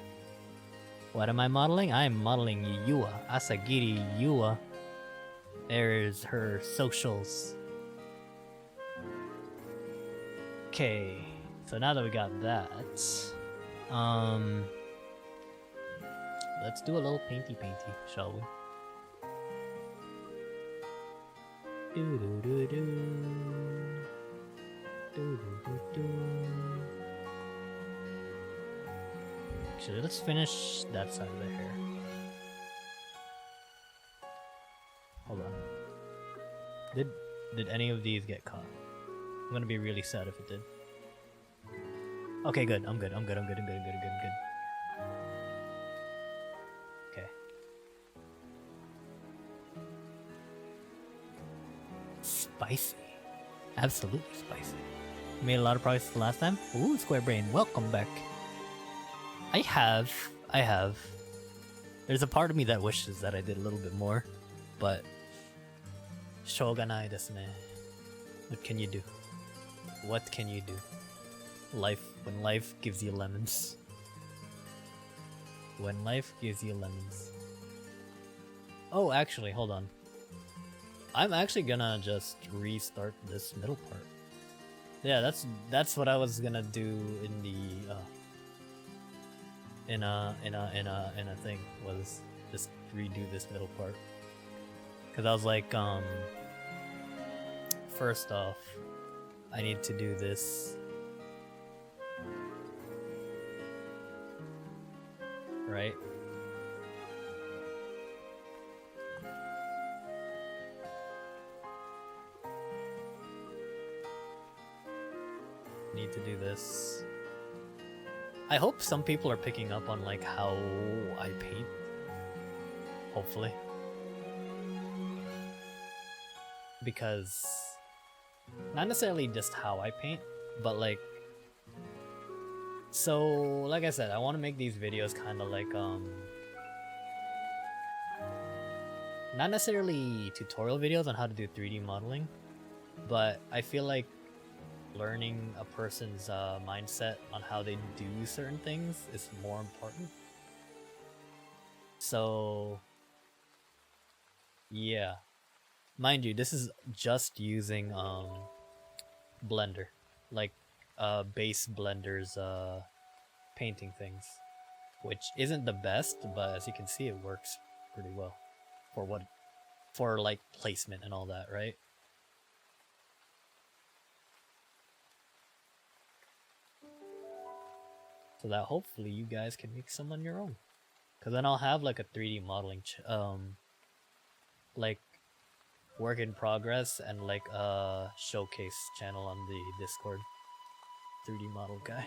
What am I modeling? I'm modeling Yua, Asagiri Yua. There's her socials. Okay, so now that we got that, let's do a little painty, shall we? Actually, let's finish that side of the hair. Hold on. Did any of these get caught? I'm gonna be really sad if it did. Okay, good. I'm good. Okay. Spicy. Absolutely spicy. Made a lot of progress last time. Ooh, Square Brain, welcome back. I have. There's a part of me that wishes that I did a little bit more, but shoganai desu ne. What can you do? What can you do? When life gives you lemons. When life gives you lemons. Oh, actually, hold on. I'm actually gonna just restart this middle part. Yeah, that's what I was gonna do in the in a thing, was just redo this middle part. Cause I was like, first off, I need to do this. Right? Need to do this. I hope some people are picking up on like how I paint. Hopefully. Because not necessarily just how I paint, but like, so like I said, I want to make these videos kind of like not necessarily tutorial videos on how to do 3D modeling, but I feel like learning a person's mindset on how they do certain things is more important. So yeah, mind you, this is just using Blender, like base Blender's painting things, which isn't the best, but as you can see, it works pretty well for like placement and all that, right? So that hopefully you guys can make some on your own, because then I'll have like a 3D modeling like work in progress and like a showcase channel on the Discord. 3D model guy.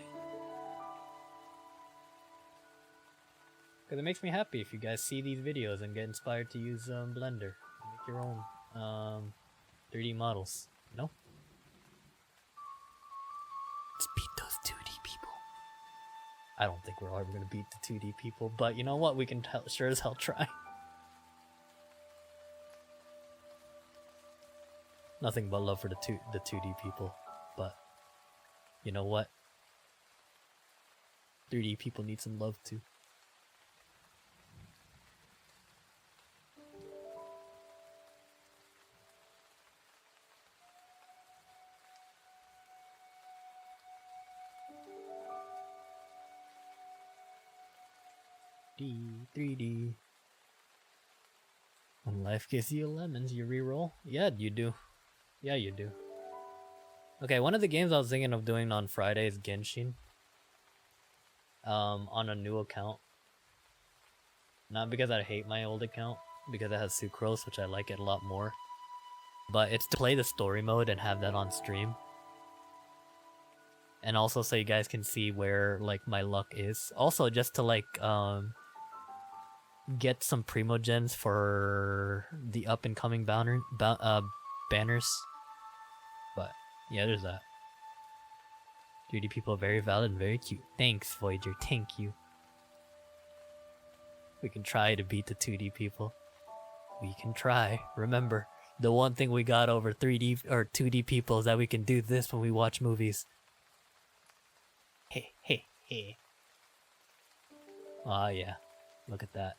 Because it makes me happy if you guys see these videos and get inspired to use Blender. Make your own 3D models, you know? Let's beat those 2D people. I don't think we're ever going to beat the 2D people, but you know what? We can sure as hell try. Nothing but love for the 2D people, but you know what? 3D people need some love too. D 3D. When life gives you lemons, you reroll? Yeah, you do. Yeah, you do. Okay, one of the games I was thinking of doing on Friday is Genshin. On a new account. Not because I hate my old account, because it has Sucrose, which I like it a lot more. But it's to play the story mode and have that on stream. And also so you guys can see where like my luck is. Also just to like get some primogens for the up and coming banners. But yeah, there's that. 3D people are very valid and very cute. Thanks, Voyager. Thank you. We can try to beat the 2D people. We can try. Remember, the one thing we got over 3D or 2D people is that we can do this when we watch movies. Hey, hey, hey. Aw, yeah. Look at that.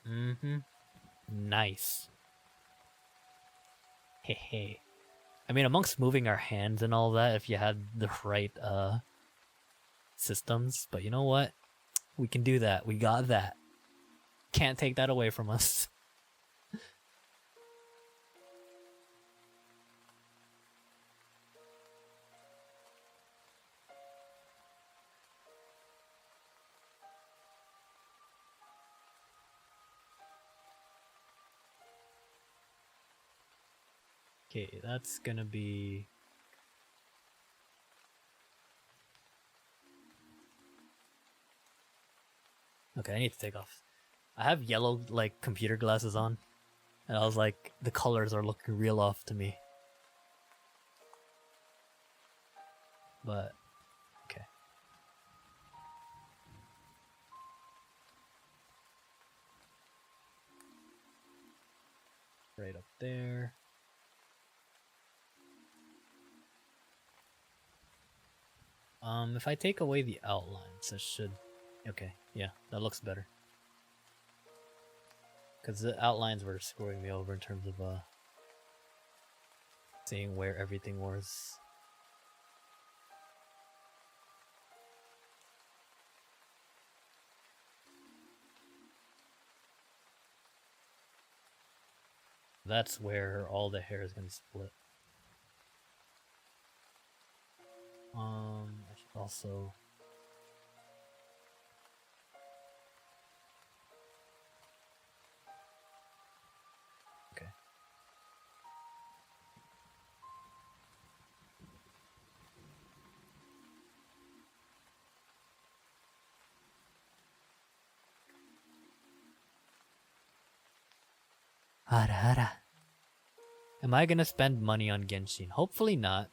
Mm-hmm. Nice. Hey, hey. I mean, amongst moving our hands and all that, if you had the right systems, but you know what? We can do that. We got that. Can't take that away from us. Okay, that's gonna be... Okay, I need to take off. I have yellow, like, computer glasses on. And I was like, the colors are looking real off to me. But, okay. Right up there. If I take away the outlines, it should... Okay, yeah, that looks better. Because the outlines were screwing me over in terms of, seeing where everything was. That's where all the hair is gonna split. I should also... Okay. Hara hara. Am I gonna spend money on Genshin? Hopefully not.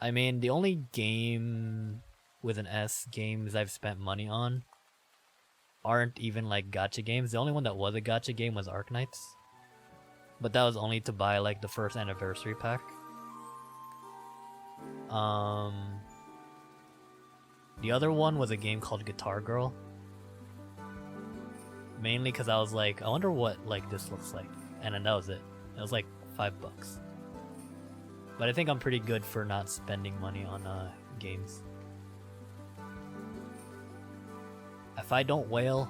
I mean, the only game with an S games I've spent money on aren't even like gacha games. The only one that was a gacha game was Arknights. But that was only to buy like the first anniversary pack. The other one was a game called Guitar Girl. Mainly because I was like, I wonder what like this looks like. And then that was it. It was like $5. But I think I'm pretty good for not spending money on games. If I don't whale,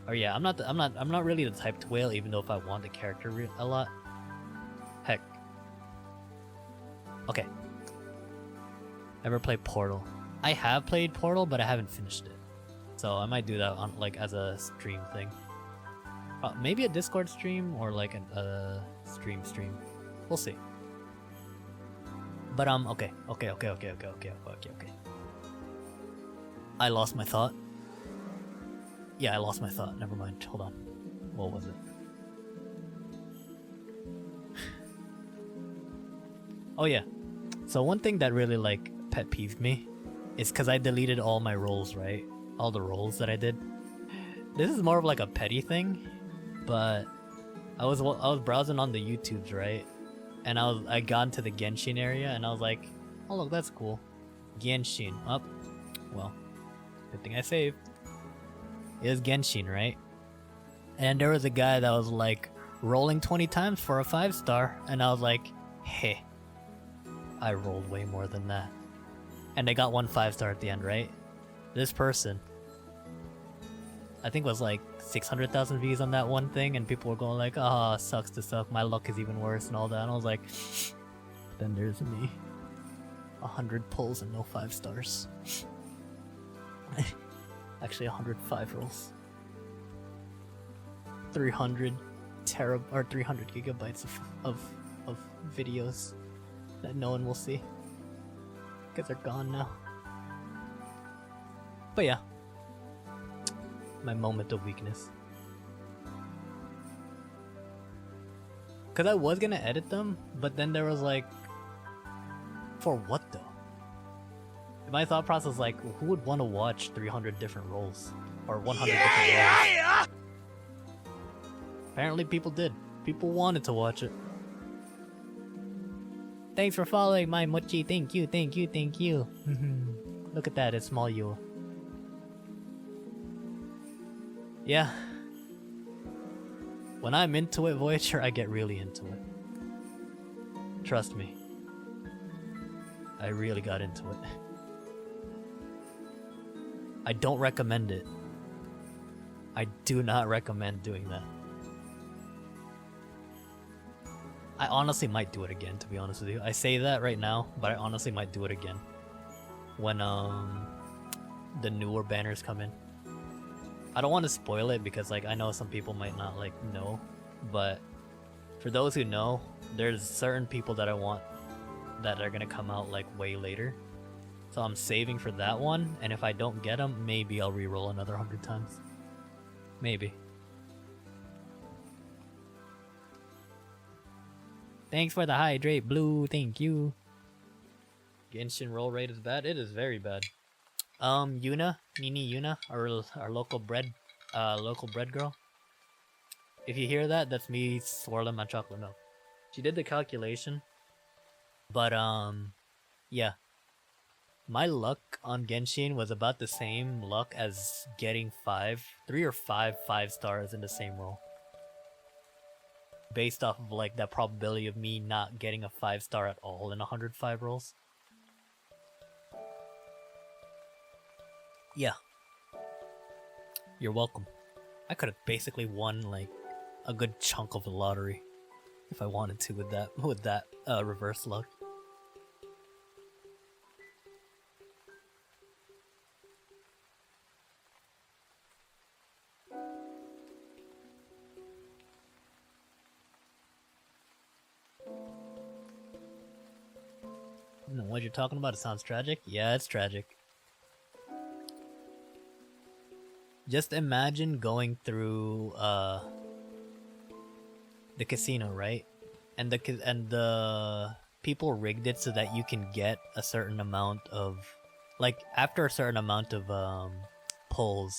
or yeah, I'm not really the type to whale, even though if I want the character a lot. Heck. Okay. Ever play Portal? I have played Portal, but I haven't finished it. So I might do that on like as a stream thing. Maybe a Discord stream or like a stream. We'll see. But okay. I lost my thought. Yeah, I lost my thought. Never mind. Hold on. What was it? Oh yeah. So one thing that really like pet peeved me is because I deleted all my roles, right? All the roles that I did. This is more of like a petty thing, but I was browsing on the YouTubes, right? And I got into the Genshin area, and I was like, oh look, that's cool. Genshin. Up. Well, good thing I saved. It was Genshin, right? And there was a guy that was like rolling 20 times for a 5-star, and I was like, hey, I rolled way more than that. And I got one 5-star at the end, right? This person, I think was like 600,000 views on that one thing, and people were going like, ah, sucks to suck, my luck is even worse and all that. And I was like, then there's me. 100 pulls and no 5 stars. Actually 105 rolls. 300 gigabytes of videos that no one will see. Because they're gone now. But yeah. My moment of weakness. Because I was gonna edit them, but then there was like... For what though? My thought process was like, who would want to watch 300 different roles? Or 100 different roles? Apparently people did. People wanted to watch it. Thanks for following my mochi. Thank you. Look at that, it's small you. Yeah. When I'm into it, Voyager, I get really into it. Trust me. I really got into it. I don't recommend it. I do not recommend doing that. I honestly might do it again, to be honest with you. I say that right now, but I honestly might do it again. When the newer banners come in. I don't want to spoil it because like I know some people might not like know, but For those who know, there's certain people that I want that are gonna come out like way later. So I'm saving for that one, and if I don't get them, maybe I'll reroll another 100 times. Maybe. Thanks for the hydrate, Blue. Thank you. Genshin roll rate is bad. It is very bad. Yuna, Nini Yuna, our local bread girl. If you hear that, that's me swirling my chocolate milk. She did the calculation, but yeah. My luck on Genshin was about the same luck as getting 3 or 5 stars in the same roll. Based off of like that probability of me not getting a 5-star at all in 105 rolls. Yeah. You're welcome. I could have basically won like a good chunk of the lottery if I wanted to with that reverse luck. What you're talking about? It sounds tragic. Yeah, it's tragic. Just imagine going through the casino, right? And the people rigged it so that you can get a certain amount of, like, after a certain amount of pulls,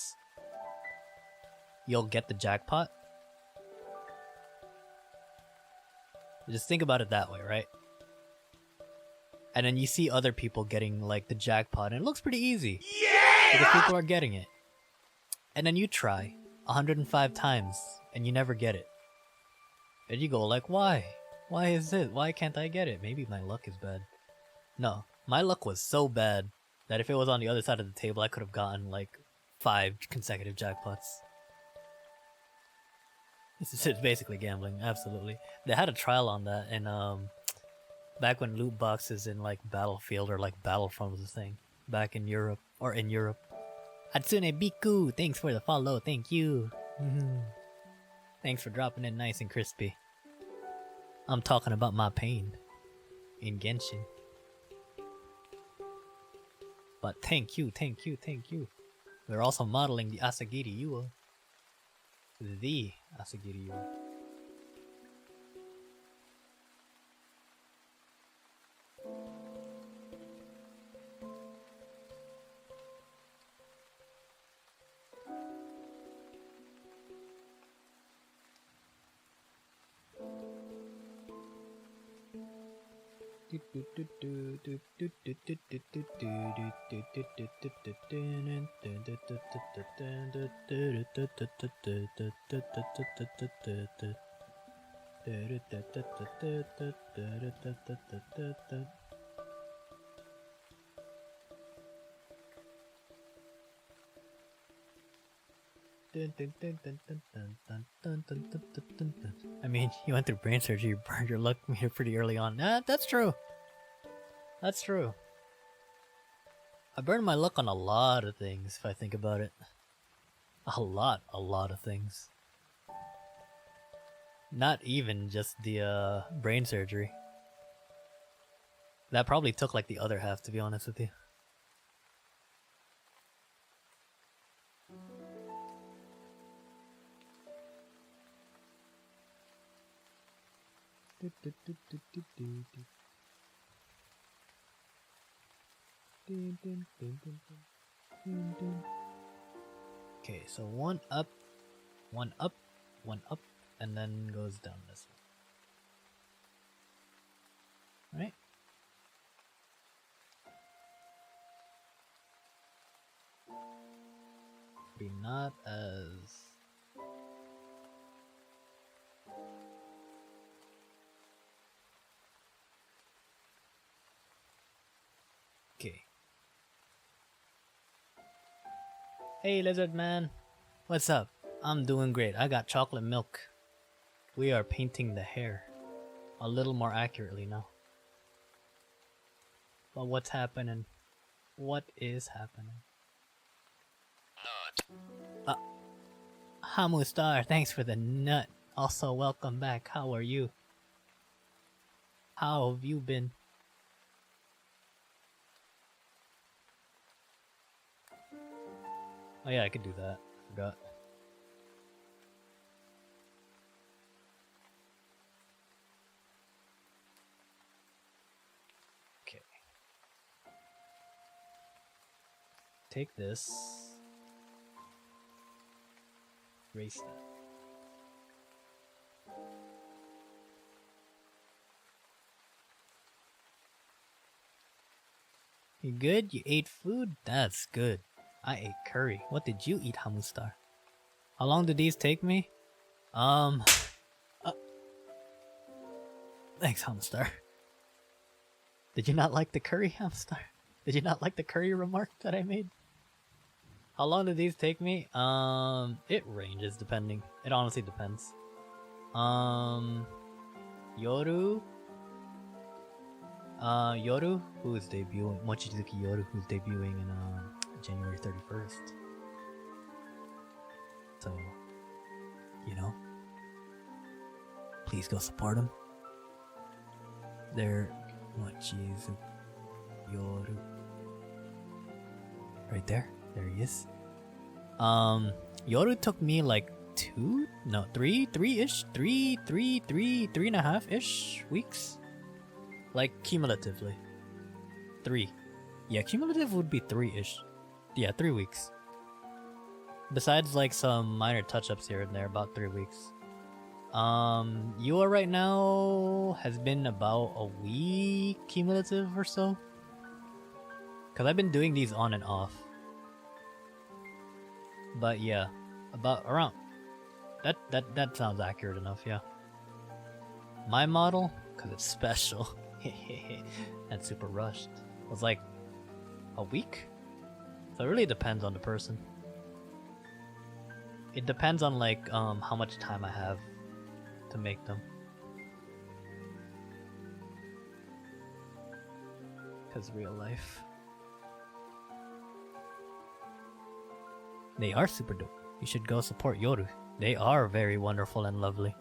you'll get the jackpot. Just think about it that way, right? And then you see other people getting like the jackpot, and it looks pretty easy. Yeah! Because people are getting it. And then you try 105 times, and you never get it. And you go like, why? Why is it? Why can't I get it? Maybe my luck is bad. No, my luck was so bad that if it was on the other side of the table, I could have gotten like 5 consecutive jackpots. It's basically gambling, absolutely. They had a trial on that, and back when loot boxes in like Battlefield or like Battlefront was a thing, back in Europe. Hatsune Biku, thanks for the follow, thank you. Thanks for dropping in nice and crispy. I'm talking about my pain in Genshin. But thank you. We're also modeling the Asagiri Yua. The Asagiri Yua. I mean, you went through brain surgery, you burned your luck meter pretty early on. That's true. That's true. I burned my luck on a lot of things, if I think about it. A lot of things. Not even just the brain surgery. That probably took like the other half, to be honest with you. Okay, so one up, and then goes down this one. Right? Be not as... Okay. Hey, Lizard Man. What's up? I'm doing great. I got chocolate milk. We are painting the hair a little more accurately now. But what's happening? What is happening? Hamu Star, thanks for the nut. Also, welcome back. How are you? How have you been? Oh yeah, I could do that. Forgot. Okay. Take this. Erase that. You good? You ate food? That's good. I ate curry. What did you eat, Hamustar? How long did these take me? Thanks, Hamustar. Did you not like the curry, Hamustar? Did you not like the curry remark that I made? How long did these take me? It ranges depending. It honestly depends. Yoru? Yoru, who is debuting, Mochizuki Yoru, who's debuting in January 31st. So, you know, please go support him. They're Mochizuki Yoru. Right there. There he is. Yoru took me like 3-ish, 3.5-ish weeks. Like, cumulatively. 3. Yeah, cumulative would be 3-ish. Yeah, 3 weeks. Besides, like, some minor touch-ups here and there, about 3 weeks. Yua right now has been about a week cumulative or so. Because I've been doing these on and off. But yeah, about around... That sounds accurate enough, yeah. My model, because it's special... and super rushed. It was like a week? So it really depends on the person. It depends on like how much time I have to make them. Cause real life. They are super dope. You should go support Yoru. They are very wonderful and lovely.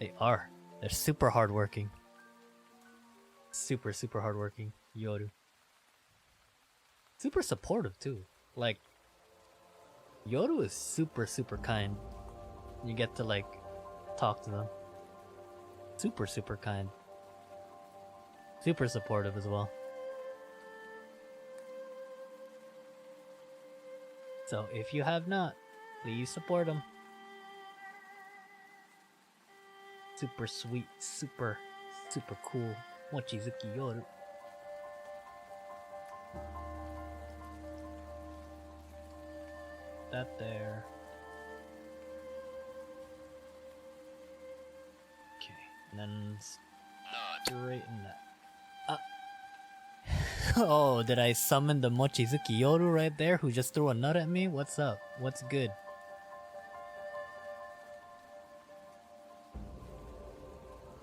They are. They're super hardworking. Super hardworking, Yoru. Super supportive too. Like, Yoru is super kind. You get to like talk to them. Super kind. Super supportive as well. So if you have not, please support them. Super sweet, super cool. Mochizuki Yoru. That there. Okay, and then straighten that. Oh, did I summon the Mochizuki Yoru right there who just threw a nut at me? What's up? What's good?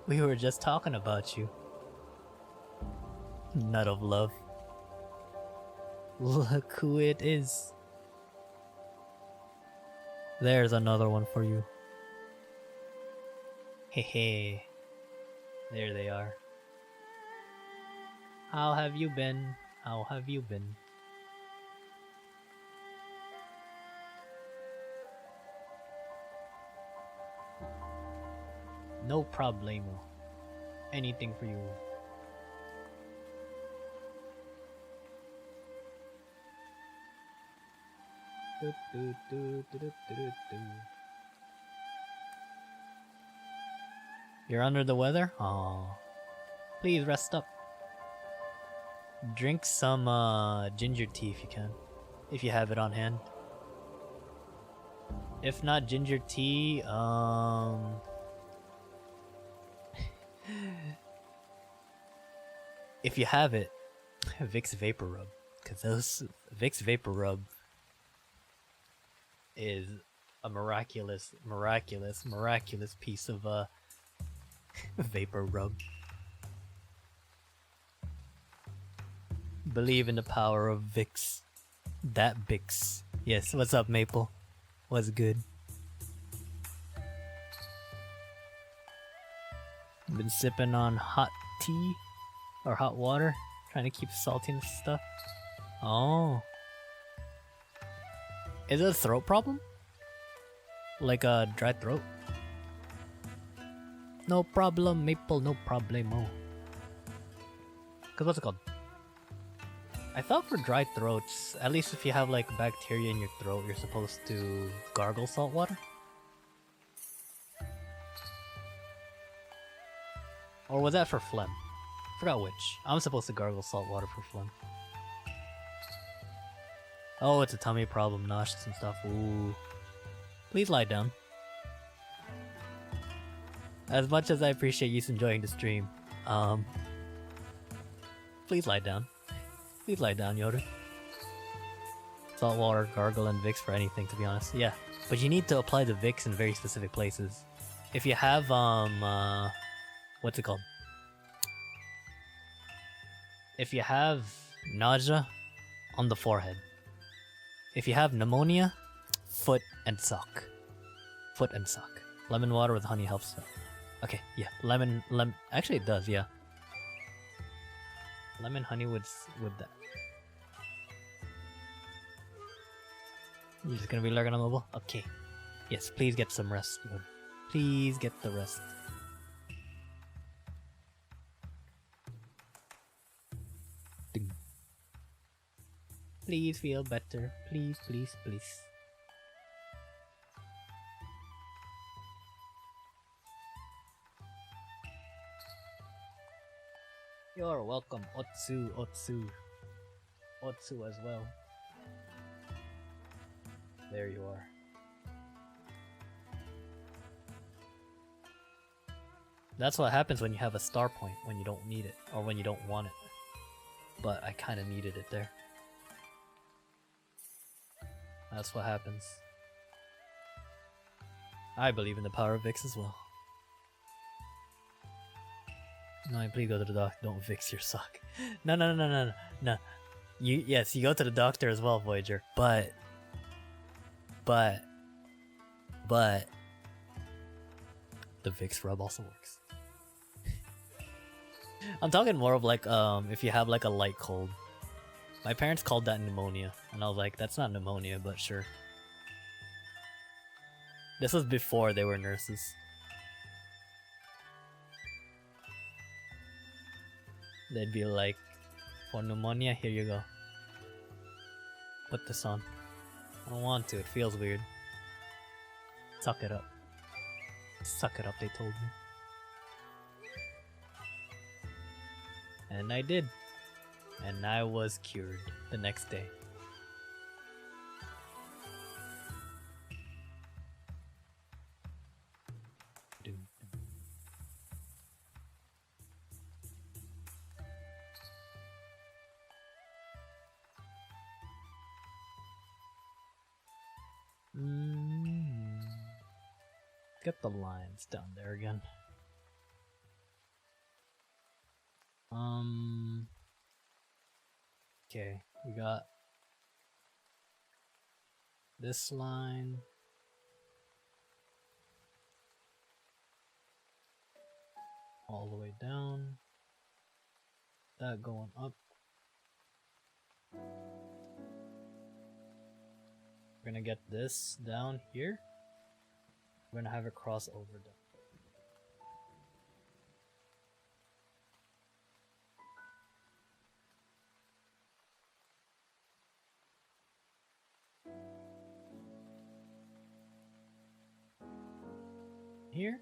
We were just talking about you. Nut of love. Look who it is. There's another one for you. Hehe. There they are. How have you been? How have you been? No problemo. Anything for you. You're under the weather? Oh, please rest up. Drink some ginger tea if you can, if you have it on hand. If not ginger tea, if you have it, Vicks Vapor Rub, because those Vicks Vapor Rub is a miraculous piece of vapor rub. Believe in the power of Vicks. That Vicks. Yes, what's up, Maple? What's good? Been sipping on hot tea or hot water, trying to keep salty and stuff. Oh. Is it a throat problem? Like a dry throat? No problem, Maple, no problemo. Cause what's it called? I thought for dry throats, at least if you have like bacteria in your throat, you're supposed to gargle salt water. Or was that for phlegm? Forgot which. I'm supposed to gargle salt water for phlegm. Oh, it's a tummy problem, nauseous and stuff. Ooh. Please lie down. As much as I appreciate you enjoying the stream, please lie down. Please lie down, Yoda. Salt water, gargle, and Vicks for anything, to be honest. Yeah, but you need to apply the Vicks in very specific places. If you have, what's it called? If you have nausea, on the forehead. If you have pneumonia, foot and sock. Foot and sock. Lemon water with honey helps. Okay, yeah, lemon. Actually, it does, yeah. Lemon honey with that. You're just gonna be lurking on mobile? Okay. Yes, please get some rest. Please get the rest. Ding. Please feel better. Please, please, please. You're welcome, Otsu as well. There you are. That's what happens when you have a star point, when you don't need it, or when you don't want it. But I kinda needed it there. That's what happens. I believe in the power of Vicks as well. No, please go to the doctor. Don't fix your sock. No. Yes, you go to the doctor as well, Voyager. But the Vicks rub also works. I'm talking more of like if you have like a light cold. My parents called that pneumonia, and I was like, that's not pneumonia, but sure. This was before they were nurses. They'd be like, for pneumonia, here you go. Put this on. I don't want to, it feels weird. Suck it up. Suck it up, they told me. And I did. And I was cured the next day. Get the lines down there again. Okay, we got this line. All the way down. That going up. We're gonna get this down here. We're gonna have it cross over down. Here.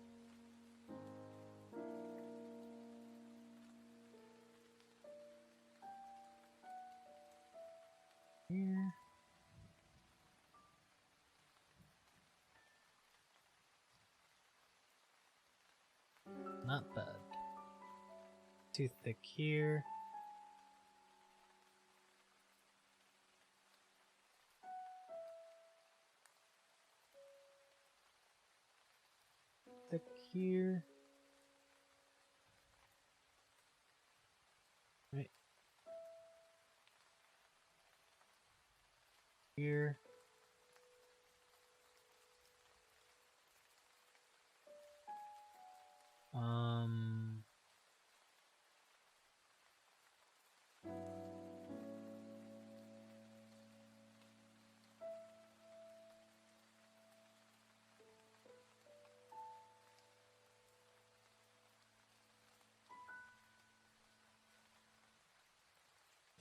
Here. Not bad. Too thick here. Thick here. Right. Here.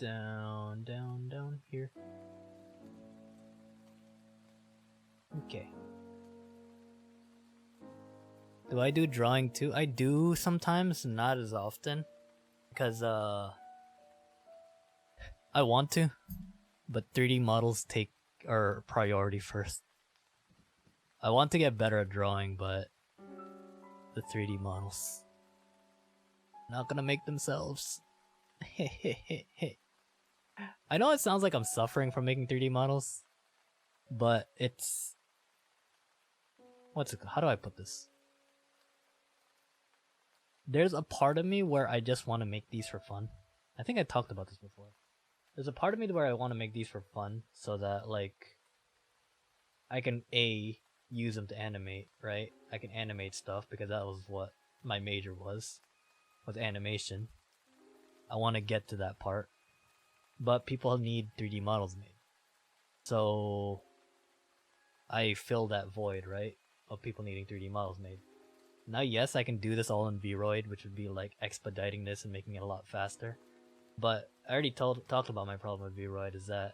down, down, down here. Okay. Do I do drawing too? I do sometimes, not as often. Because, I want to. But 3D models are priority first. I want to get better at drawing, but the 3D models not gonna make themselves. I know it sounds like I'm suffering from making 3D models, but it's how do I put this? There's a part of me where I just want to make these for fun. I think I talked about this before. There's a part of me where I want to make these for fun so that like I can use them to animate, right? I can animate stuff because that was what my major was animation. I want to get to that part. But people need 3D models made. So I fill that void, right? Of people needing 3D models made. Now, yes, I can do this all in Vroid, which would be like expediting this and making it a lot faster. But I already talked about my problem with Vroid is that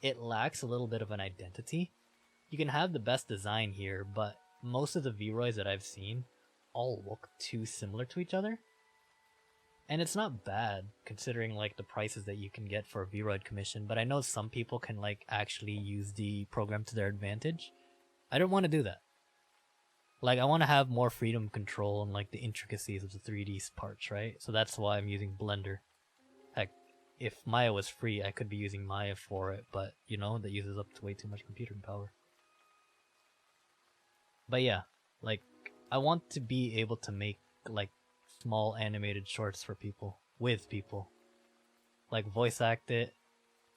it lacks a little bit of an identity. You can have the best design here, but most of the Vroids that I've seen all look too similar to each other. And it's not bad considering like the prices that you can get for a Vroid commission, but I know some people can like actually use the program to their advantage. I don't want to do that. Like I want to have more freedom control and like the intricacies of the 3D parts, right? So that's why I'm using Blender. Heck, if Maya was free, I could be using Maya for it, but you know, that uses up to way too much computing power. But yeah, like I want to be able to make like small animated shorts for people, with people. Like voice act it,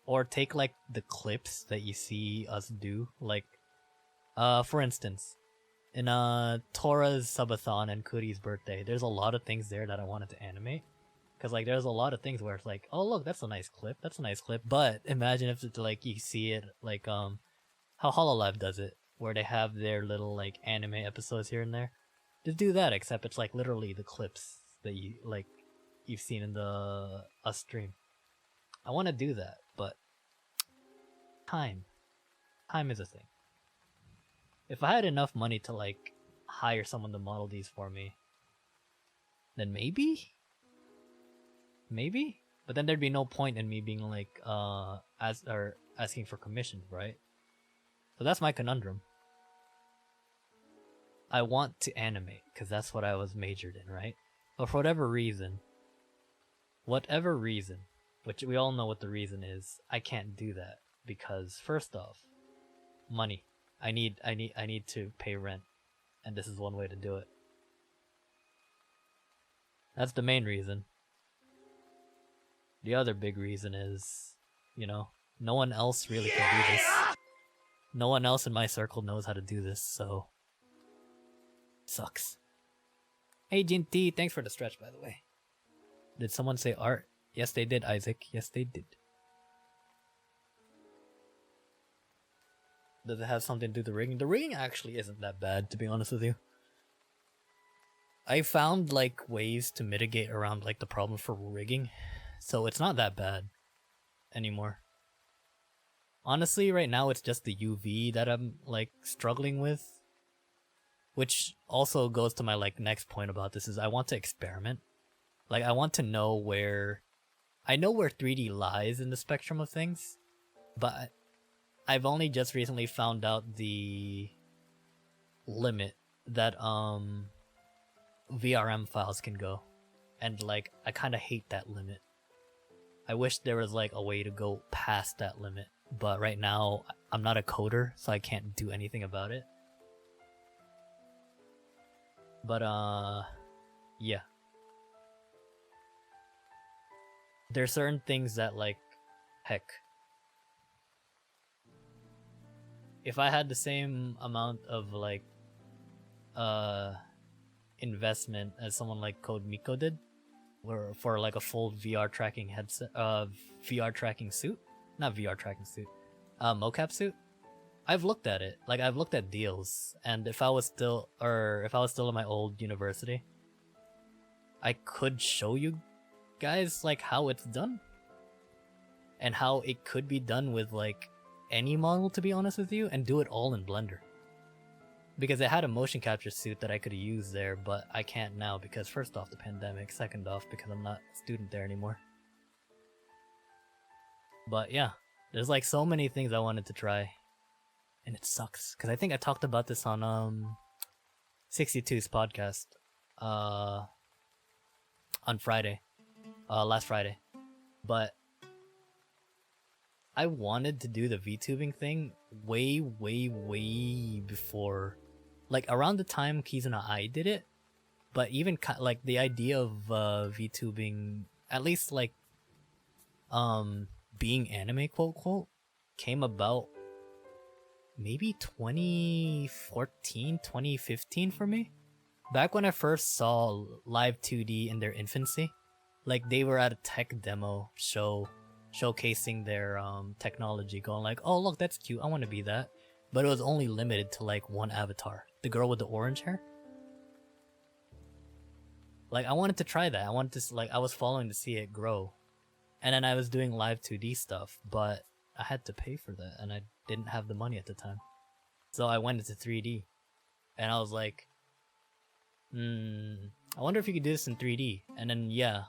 or take like the clips that you see us do, like for instance, in Tora's subathon and Kuri's birthday, there's a lot of things there that I wanted to animate. Cause like there's a lot of things where it's like, oh look, that's a nice clip, but imagine if it's like you see it like how Hololive does it, where they have their little like anime episodes here and there. Just do that, except it's like literally the clips that you've seen in the stream. I want to do that, but time is a thing. If I had enough money to like hire someone to model these for me, then maybe, but then there'd be no point in me being like asking for commissions, right? So that's my conundrum. I want to animate because that's what I was majored in, right? But for whatever reason, which we all know what the reason is, I can't do that because first off, money. I need to pay rent, and this is one way to do it. That's the main reason. The other big reason is, you know, no one else really can do this. No one else in my circle knows how to do this, so sucks. Hey Jinty, thanks for the stretch, by the way. Did someone say art? Yes, they did, Isaac. Yes, they did. Does it have something to do with the rigging? The rigging actually isn't that bad, to be honest with you. I found like ways to mitigate around like the problem for rigging, so it's not that bad anymore. Honestly, right now it's just the UV that I'm like struggling with. Which also goes to my like next point about this is I want to experiment. Like I want to know where 3D lies in the spectrum of things, but I've only just recently found out the limit that VRM files can go. And like I kind of hate that limit. I wish there was like a way to go past that limit, but right now I'm not a coder, so I can't do anything about it. But yeah. There's certain things that like, heck, if I had the same amount of like investment as someone like Code Miko did, or for like a full VR tracking headset, VR tracking suit, not VR tracking suit, mocap suit, I've looked at it. Like I've looked at deals, and if I was still in my old university, I could show you guys like how it's done. and how it could be done with like any model, to be honest with you, and do it all in Blender. Because it had a motion capture suit that I could use there, but I can't now because first off the pandemic, second off because I'm not a student there anymore. But yeah, there's like so many things I wanted to try, and it sucks because I think I talked about this on 62's podcast on Friday, last Friday. But I wanted to do the VTubing thing way before, like around the time Keys and I did it. But even like the idea of VTubing, at least like being anime quote quote, came about maybe 2014, 2015 for me. Back when I first saw Live 2D in their infancy, like they were at a tech demo show showcasing their technology, going like, oh look, that's cute, I want to be that. But it was only limited to like one avatar, the girl with the orange hair. Like I wanted to try that. I wanted to, like, I was following to see it grow. And then I was doing live 2D stuff, but I had to pay for that and I didn't have the money at the time. So I went into 3D and I was like, I wonder if you could do this in 3D. And then yeah,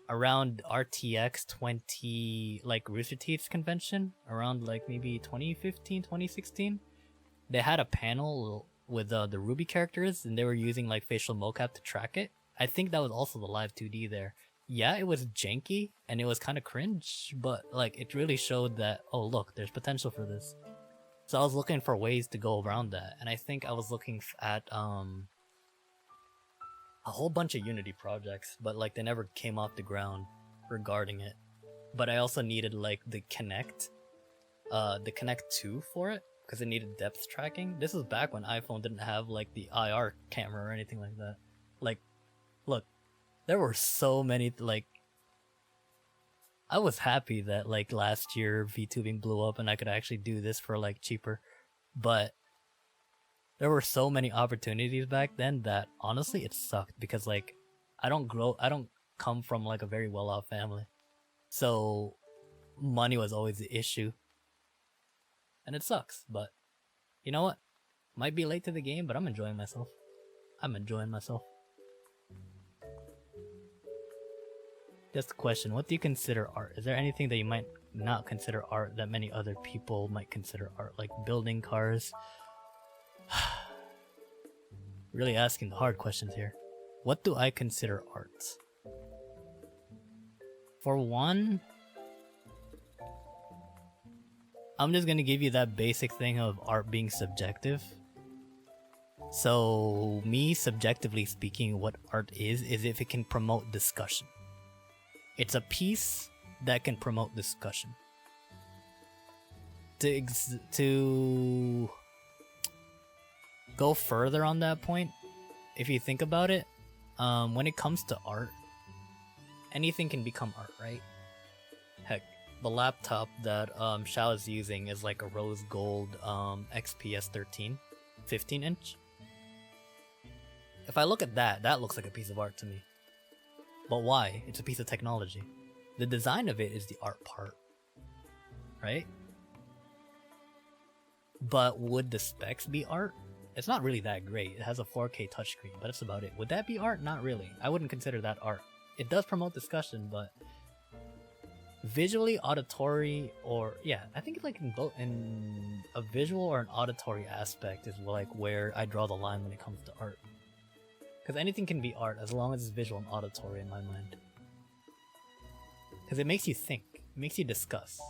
around RTX 20, like Rooster Teeth's convention, around like maybe 2015, 2016, they had a panel with the Ruby characters and they were using like facial mocap to track it. I think that was also the live 2D there. Yeah, it was janky and it was kind of cringe, but like it really showed that, oh look, there's potential for this. So I was looking for ways to go around that, and I think I was looking at a whole bunch of Unity projects, but like they never came off the ground regarding it. But I also needed like the Kinect 2 for it, because it needed depth tracking. This was back when iPhone didn't have like the IR camera or anything like that. Like, look, there were so many, like, I was happy that like last year VTubing blew up and I could actually do this for like cheaper, but there were so many opportunities back then that honestly it sucked, because like I don't come from like a very well-off family, so money was always the issue, and it sucks. But you know what, might be late to the game, but I'm enjoying myself. Just a question, what do you consider art? Is there anything that you might not consider art that many other people might consider art, like building cars? Really asking the hard questions here. What do I consider art? For one, I'm just gonna give you that basic thing of art being subjective. So me subjectively speaking, what art is if it can promote discussion. It's a piece that can promote discussion. To go further on that point, if you think about it, when it comes to art, anything can become art, right? Heck, the laptop that Xiao is using is like a rose gold XPS 13, 15-inch. If I look at that, that looks like a piece of art to me. But why? It's a piece of technology. The design of it is the art part, right? But would the specs be art? It's not really that great. It has a 4K touchscreen, but that's about it. Would that be art? Not really. I wouldn't consider that art. It does promote discussion, but visually, auditory, or yeah, I think like in both, in a visual or an auditory aspect is like where I draw the line when it comes to art. Because anything can be art as long as it's visual and auditory in my mind. Because it makes you think, it makes you discuss.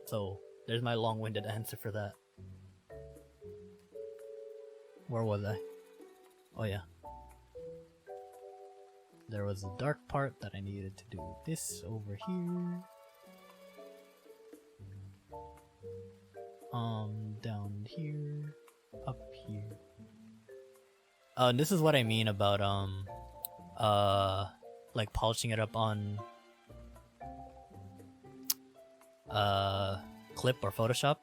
So there's my long-winded answer for that. Where was I? Oh yeah. There was a dark part that I needed to do this over here. Down here, up here. This is what I mean about like polishing it up on Clip or Photoshop.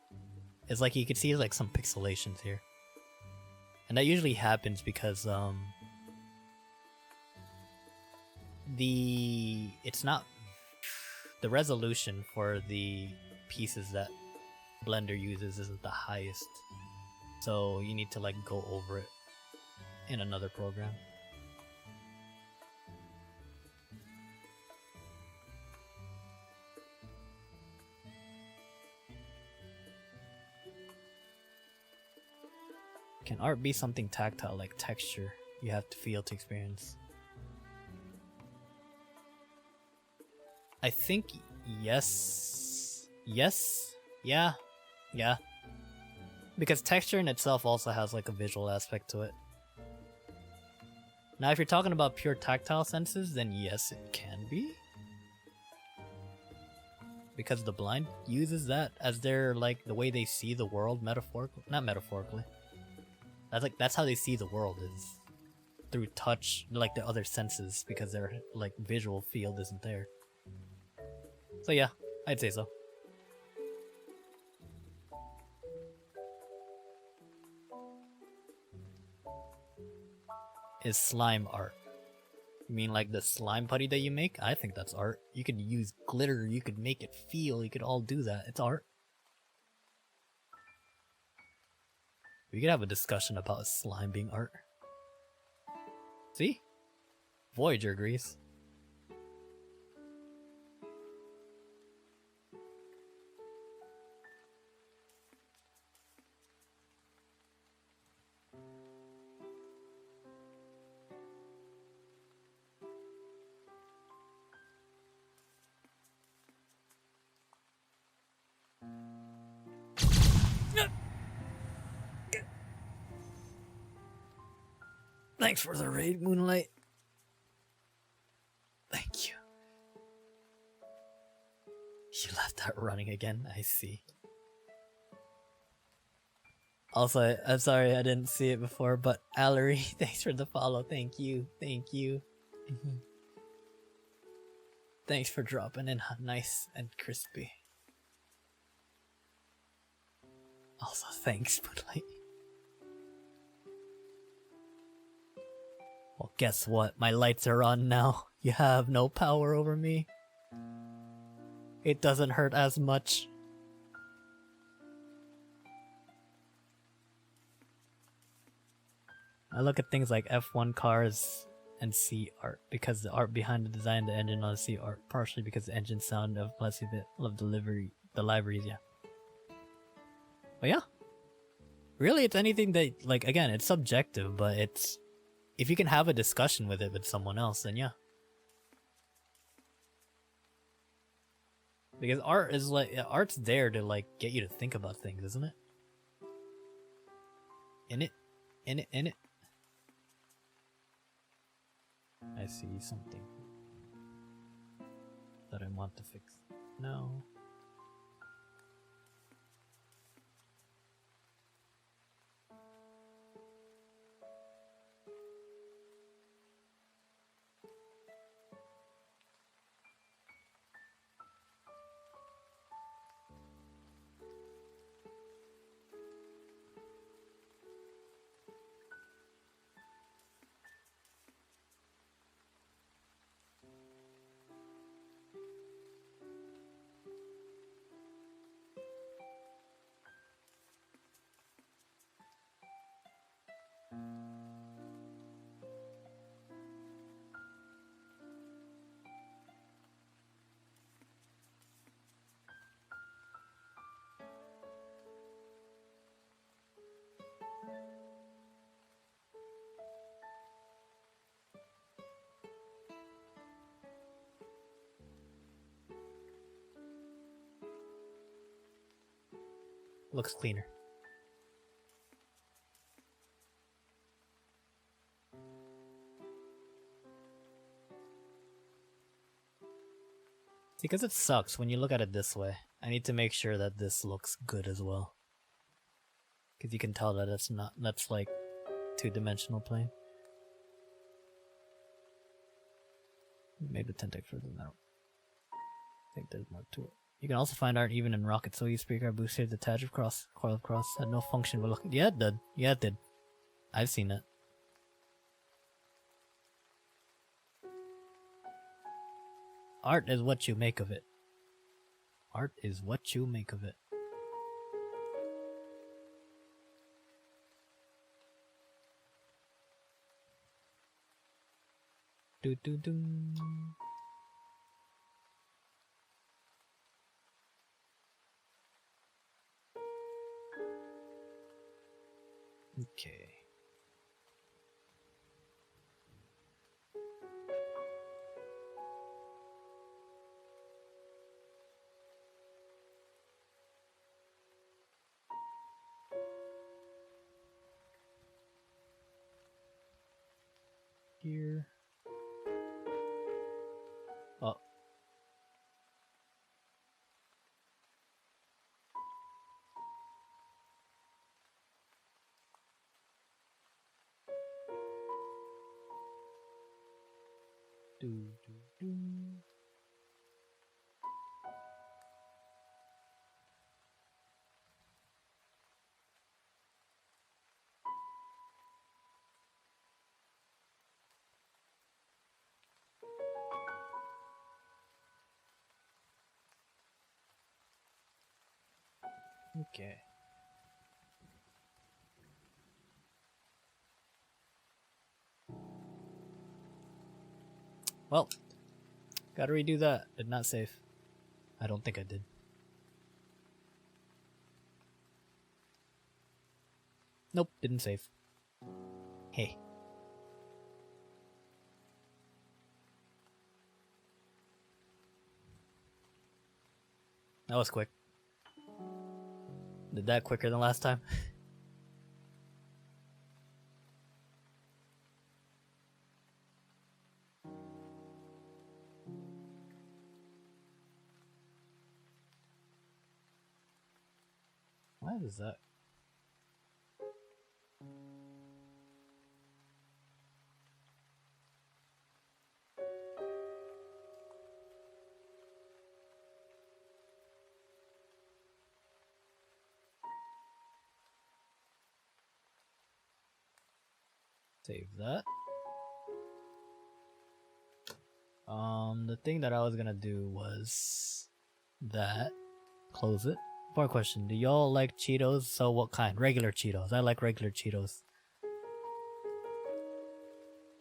It's like you can see like some pixelations here, and that usually happens because it's not the resolution for the pieces that Blender uses isn't the highest, so you need to like go over it in another program. Can art be something tactile like texture you have to feel to experience? I think yes. Yes? Yeah. Yeah. Because texture in itself also has like a visual aspect to it. Now if you're talking about pure tactile senses, then yes, it can be. Because the blind uses that as their like the way they see the world metaphorically. Not metaphorically. That's how they see the world, is through touch, like the other senses, because their like visual field isn't there. So yeah, I'd say so. Is slime art? You mean like the slime putty that you make? I think that's art. You could use glitter, you could make it feel, you could all do that. It's art. We could have a discussion about slime being art. See? Voyager agrees. Thanks for the raid, Moonlight. Thank you. You left that running again, I see. Also, I'm sorry I didn't see it before, but Allery, thanks for the follow. Thank you. Thank you. Thanks for dropping in nice and crispy. Also, thanks, Moonlight. Well, guess what? My lights are on now. You have no power over me. It doesn't hurt as much. I look at things like F1 cars and see art because the art behind the design, the engine on see art, partially because the engine sound of delivery, the libraries, yeah. But yeah, really, it's anything that, like, again, it's subjective, but it's, if you can have a discussion with it with someone else, then yeah. Because art is like, art's there to like get you to think about things, isn't it? In it. I see something that I want to fix. No. Looks cleaner. Because it sucks when you look at it this way. I need to make sure that this looks good as well. Because you can tell that it's not, that's like two-dimensional plane. Maybe the Tentex further than that. I think there's more to it. You can also find art even in Rocket, so you speaker boosted the attach of cross, coil of cross, had no function but look. Yeah, it did. Yeah, it did. I've seen it. Art is what you make of it. Art is what you make of it. Do do do. Okay. Here. Oh. Do do do. Okay. Well, gotta redo that. Did not save. I don't think I did. Nope, didn't save. Hey. That was quick. Did that quicker than last time? Why is that? Save that. The thing that I was gonna do was that. Close it. More question. Do y'all like Cheetos? So what kind? Regular Cheetos. I like regular Cheetos.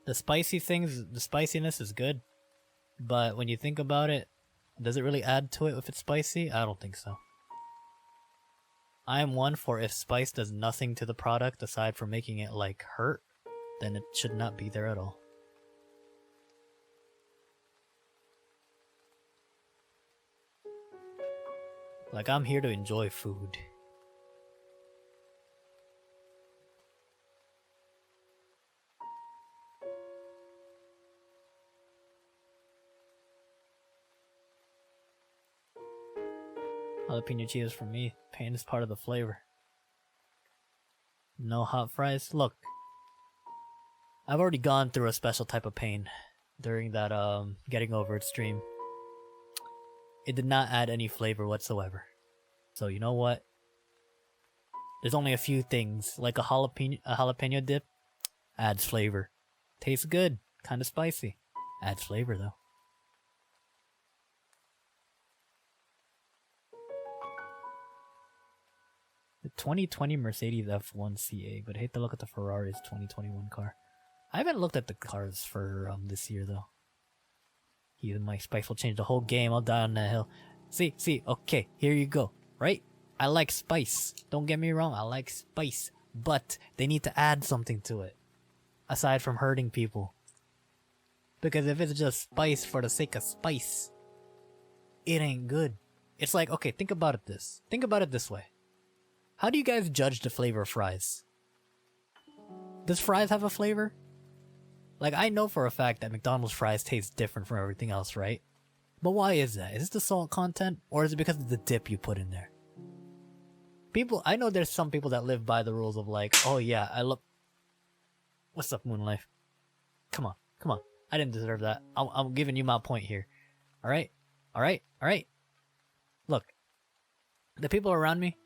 The spicy things, the spiciness is good. But when you think about it, does it really add to it if it's spicy? I don't think so. I am one for if spice does nothing to the product aside from making it like hurt, then it should not be there at all. Like, I'm here to enjoy food. Jalapeno Cheetos for me. Pain is part of the flavor. No hot fries? Look. I've already gone through a special type of pain during that getting over it stream. It did not add any flavor whatsoever. So you know what? There's only a few things, like a jalapeno dip adds flavor. Tastes good, kind of spicy. Adds flavor though. The 2020 Mercedes F1 CA, but I hate to look at the Ferrari's 2021 car. I haven't looked at the cars for this year though. Even my spice will change the whole game. I'll die on that hill. See, okay, here you go. Right? I like spice. Don't get me wrong, I like spice. But they need to add something to it. Aside from hurting people. Because if it's just spice for the sake of spice, it ain't good. It's like, okay, think about it this way. How do you guys judge the flavor of fries? Does fries have a flavor? Like, I know for a fact that McDonald's fries taste different from everything else, right? But why is that? Is it the salt content? Or is it because of the dip you put in there? I know there's some people that live by the rules of like, oh yeah, I love... What's up, Moonlife? Come on. I didn't deserve that. I'm giving you my point here. Alright? Look. The people around me,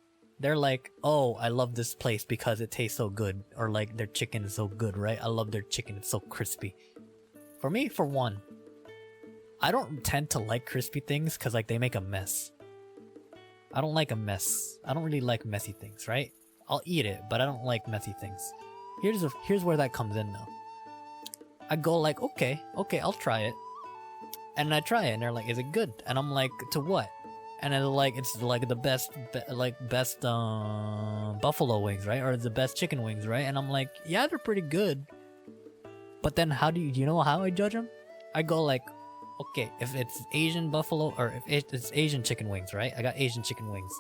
they're like, oh, I love this place because it tastes so good. Or like, their chicken is so good, right? I love their chicken, it's so crispy. For me, for one, I don't tend to like crispy things because like they make a mess. I don't like a mess. I don't really like messy things, right? I'll eat it, but I don't like messy things. Here's where that comes in though. I go like, okay, I'll try it. And I try it, and they're like, is it good? And I'm like, to what? And they're like, it's like the best buffalo wings, right? Or the best chicken wings, right? And I'm like, yeah, they're pretty good. But then how do you know how I judge them? I go like, okay, if it's Asian buffalo, or if it's Asian chicken wings, right? I got Asian chicken wings.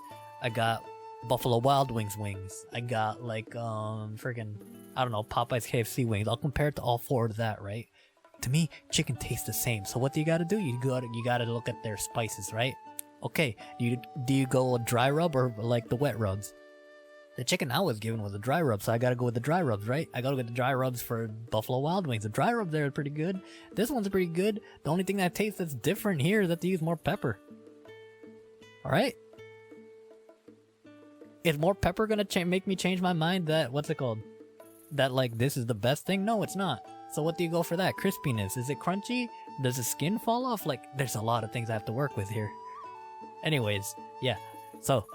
I got Buffalo Wild Wings wings. I got like, freaking, I don't know, Popeye's KFC wings. I'll compare it to all four of that, right? To me, chicken tastes the same. So what do you gotta do? You gotta look at their spices, right? Okay, do you go with dry rub or like the wet rubs? The chicken I was given was a dry rub, so I gotta go with the dry rubs, right? I gotta get the dry rubs for Buffalo Wild Wings. The dry rubs there are pretty good. This one's pretty good. The only thing that tastes that's different here is that they use more pepper. Alright? Is more pepper gonna make me change my mind that, what's it called? That like, this is the best thing? No, it's not. So what do you go for that? Crispiness. Is it crunchy? Does the skin fall off? Like, there's a lot of things I have to work with here. Anyways, yeah. So,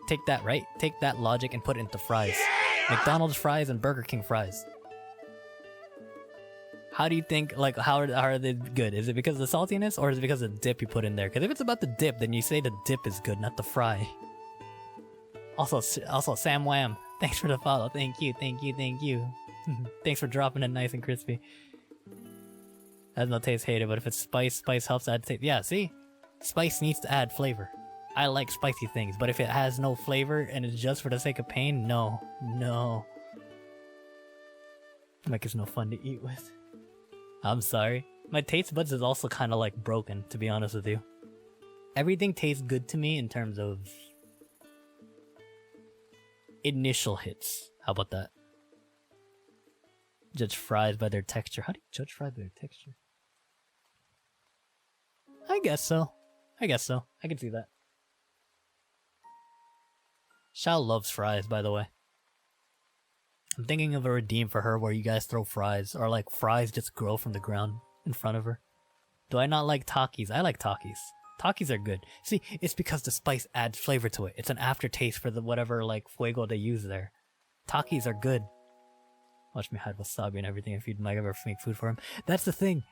take that, right? Take that logic and put it into fries. McDonald's fries and Burger King fries. How do you think, like, how are they good? Is it because of the saltiness, or is it because of the dip you put in there? Because if it's about the dip, then you say the dip is good, not the fry. Also, Sam Wham, thanks for the follow. Thank you. Thanks for dropping it nice and crispy. Has no taste, hate it, but if it's spice helps add taste. Yeah, see? Spice needs to add flavor. I like spicy things, but if it has no flavor and it's just for the sake of pain, no. Like it's no fun to eat with. I'm sorry. My taste buds is also kind of like broken, to be honest with you. Everything tastes good to me in terms of initial hits. How about that? Judge fries by their texture. How do you judge fries by their texture? I guess so. I can see that. Shao loves fries, by the way. I'm thinking of a redeem for her where you guys throw fries, or like fries just grow from the ground in front of her. Do I not like Takis? I like Takis. Takis are good. See, it's because the spice adds flavor to it. It's an aftertaste for the whatever like fuego they use there. Takis are good. Watch me hide wasabi and everything if you'd ever make food for him. That's the thing.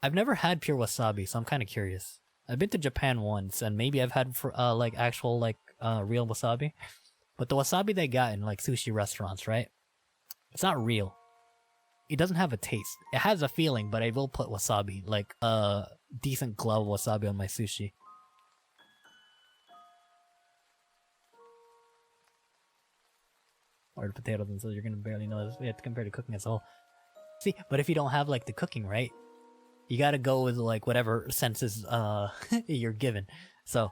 I've never had pure wasabi, so I'm kind of curious. I've been to Japan once, and maybe I've had like actual like real wasabi. But the wasabi they got in like sushi restaurants, right? It's not real. It doesn't have a taste. It has a feeling, but I will put wasabi, like a decent glove wasabi on my sushi. Or the potatoes, and so you're gonna barely know this. We have to compare to cooking as a whole. See, but if you don't have like the cooking, right? You gotta go with like whatever senses you're given. So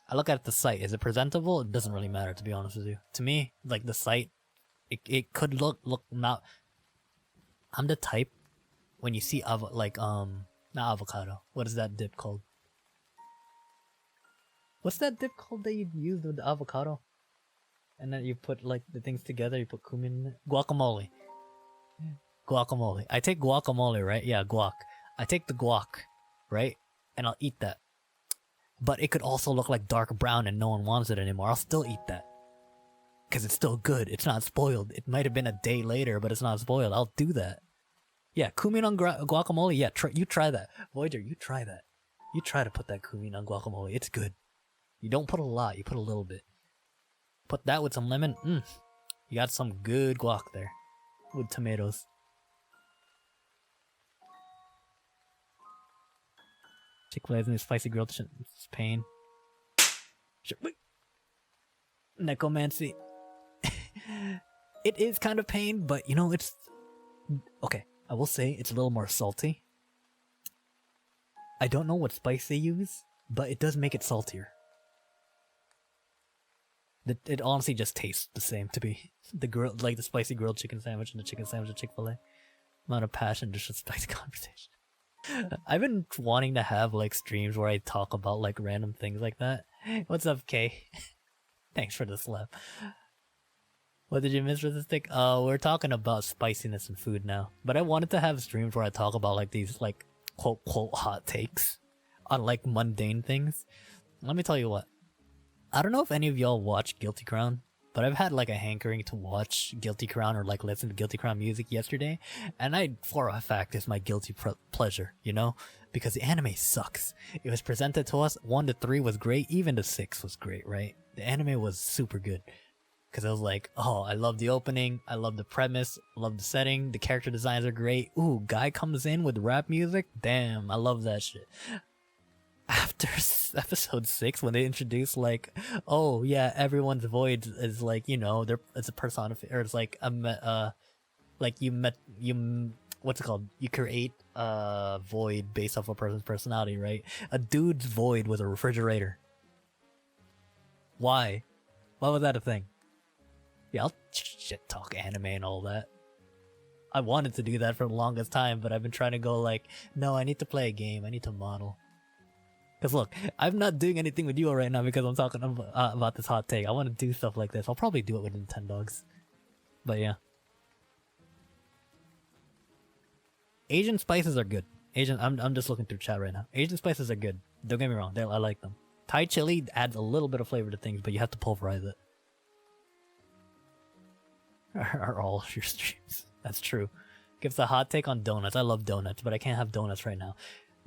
I look at the site. Is it presentable? It doesn't really matter, to be honest with you. To me, like the site, it could look not. I'm the type when you see not avocado. What is that dip called? What's that dip called that you used with the avocado? And then you put like the things together. You put cumin in it. Guacamole. Guacamole. I take guacamole, right? Yeah, guac. I take the guac, right? And I'll eat that. But it could also look like dark brown and no one wants it anymore. I'll still eat that. Because it's still good. It's not spoiled. It might have been a day later, but it's not spoiled. I'll do that. Yeah, cumin on guacamole. Yeah, you try that. Voyager, you try that. You try to put that cumin on guacamole. It's good. You don't put a lot. You put a little bit. Put that with some lemon. You got some good guac there. With tomatoes. Chick-fil-A's new spicy grilled chicken. It's pain. Necromancy. It is kind of pain, but you know, it's... Okay, I will say it's a little more salty. I don't know what spice they use, but it does make it saltier. It honestly just tastes the same to me. The spicy grilled chicken sandwich and the chicken sandwich at Chick-fil-A. Amount of passion, just a spicy conversation. I've been wanting to have like streams where I talk about like random things like that. What's up, Kay? Thanks for the slap. What did you miss for the stick? We're talking about spiciness in food now. But I wanted to have streams where I talk about like these like quote hot takes on like mundane things. Let me tell you what. I don't know if any of y'all watch Guilty Crown, but I've had like a hankering to watch Guilty Crown or like listen to Guilty Crown music yesterday, and I, for a fact, it's my guilty pleasure, you know, because the anime sucks. It was presented to us. 1 to 3 was great, even to 6 was great, right? The anime was super good. Because I was like, oh, I love the opening, I love the premise, love the setting, the character designs are great. Ooh, guy comes in with rap music? Damn, I love that shit. After episode 6, when they introduce like, oh yeah, everyone's void is like, you know, it's a personification, or it's like like what's it called? You create a void based off a person's personality, right? A dude's void was a refrigerator. Why? Why was that a thing? Yeah, I'll shit talk anime and all that. I wanted to do that for the longest time, but I've been trying to go like, no, I need to play a game. I need to model. Because look, I'm not doing anything with you right now because I'm talking about this hot take. I want to do stuff like this. I'll probably do it with Nintendogs. But yeah. Asian spices are good. I'm just looking through chat right now. Asian spices are good. Don't get me wrong. I like them. Thai chili adds a little bit of flavor to things, but you have to pulverize it. Are all your streams. That's true. Gives a hot take on donuts. I love donuts, but I can't have donuts right now.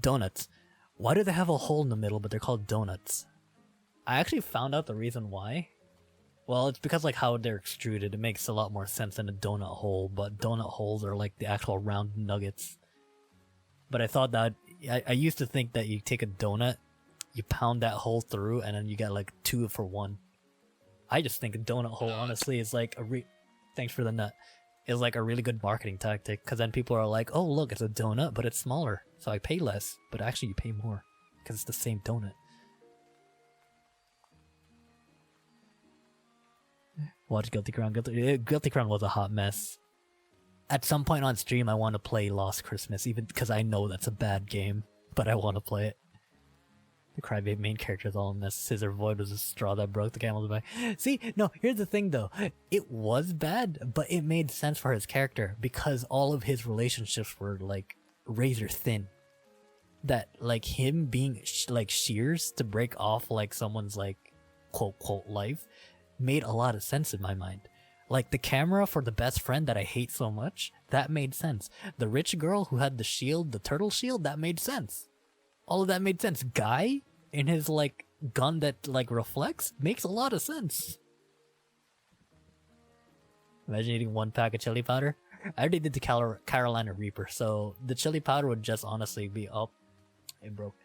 Donuts. Why do they have a hole in the middle, but they're called donuts? I actually found out the reason why. Well, it's because like how they're extruded. It makes a lot more sense than a donut hole, but donut holes are like the actual round nuggets. But I thought that... I used to think that you take a donut, you pound that hole through, and then you get like 2 for 1. I just think a donut hole, honestly, is like a thanks for the nut. Is like a really good marketing tactic, because then people are like, oh look, it's a donut, but it's smaller, so I pay less. But actually you pay more, because it's the same donut. Watch Guilty Crown. Guilty Crown was a hot mess. At some point on stream I want to play Lost Christmas, even because I know that's a bad game, but I want to play it. The crybaby main character is all in this. Scissor Void was a straw that broke the camel's back. See, no, here's the thing though. It was bad, but it made sense for his character because all of his relationships were like razor thin. That like him being like shears to break off like someone's like quote life made a lot of sense in my mind. Like the camera for the best friend that I hate so much, that made sense. The rich girl who had the shield, the turtle shield, that made sense. All of that made sense. Guy in his like gun that like reflects makes a lot of sense. Imagine eating 1 pack of chili powder. I already did the Carolina Reaper, so the chili powder would just honestly be up. It broke.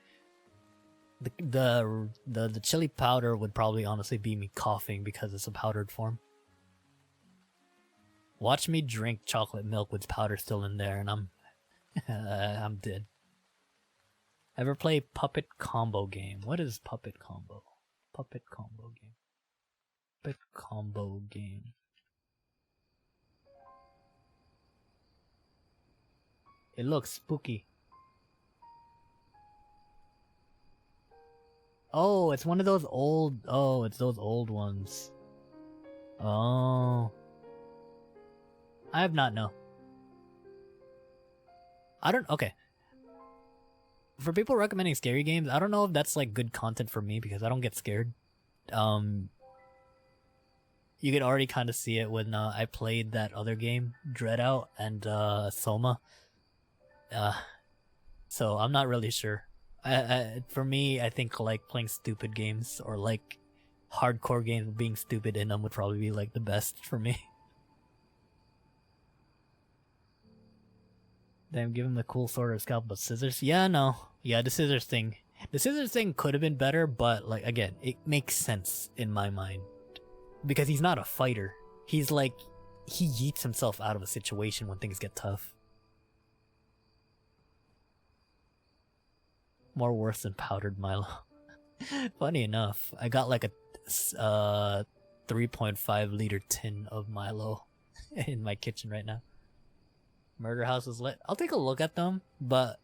The chili powder would probably honestly be me coughing because it's a powdered form. Watch me drink chocolate milk with powder still in there, and I'm dead. Ever play Puppet Combo Game? What is Puppet Combo? Puppet Combo Game. Puppet Combo Game. It looks spooky. Oh, it's one of those old... Oh, it's those old ones. Oh. I have not know. I don't... Okay. For people recommending scary games, I don't know if that's like good content for me because I don't get scared. You could already kind of see it when I played that other game, Dread Out and Soma. So I'm not really sure. For me, I think like playing stupid games or like hardcore games with being stupid in them would probably be like the best for me. Damn, give him the cool sword or scalpel, but scissors? Yeah, no. Yeah, the scissors thing. The scissors thing could have been better, but like again, it makes sense in my mind. Because he's not a fighter. He's like, he yeets himself out of a situation when things get tough. More worse than powdered Milo. Funny enough, I got like a 3.5 liter tin of Milo in my kitchen right now. Murder House is lit. I'll take a look at them, but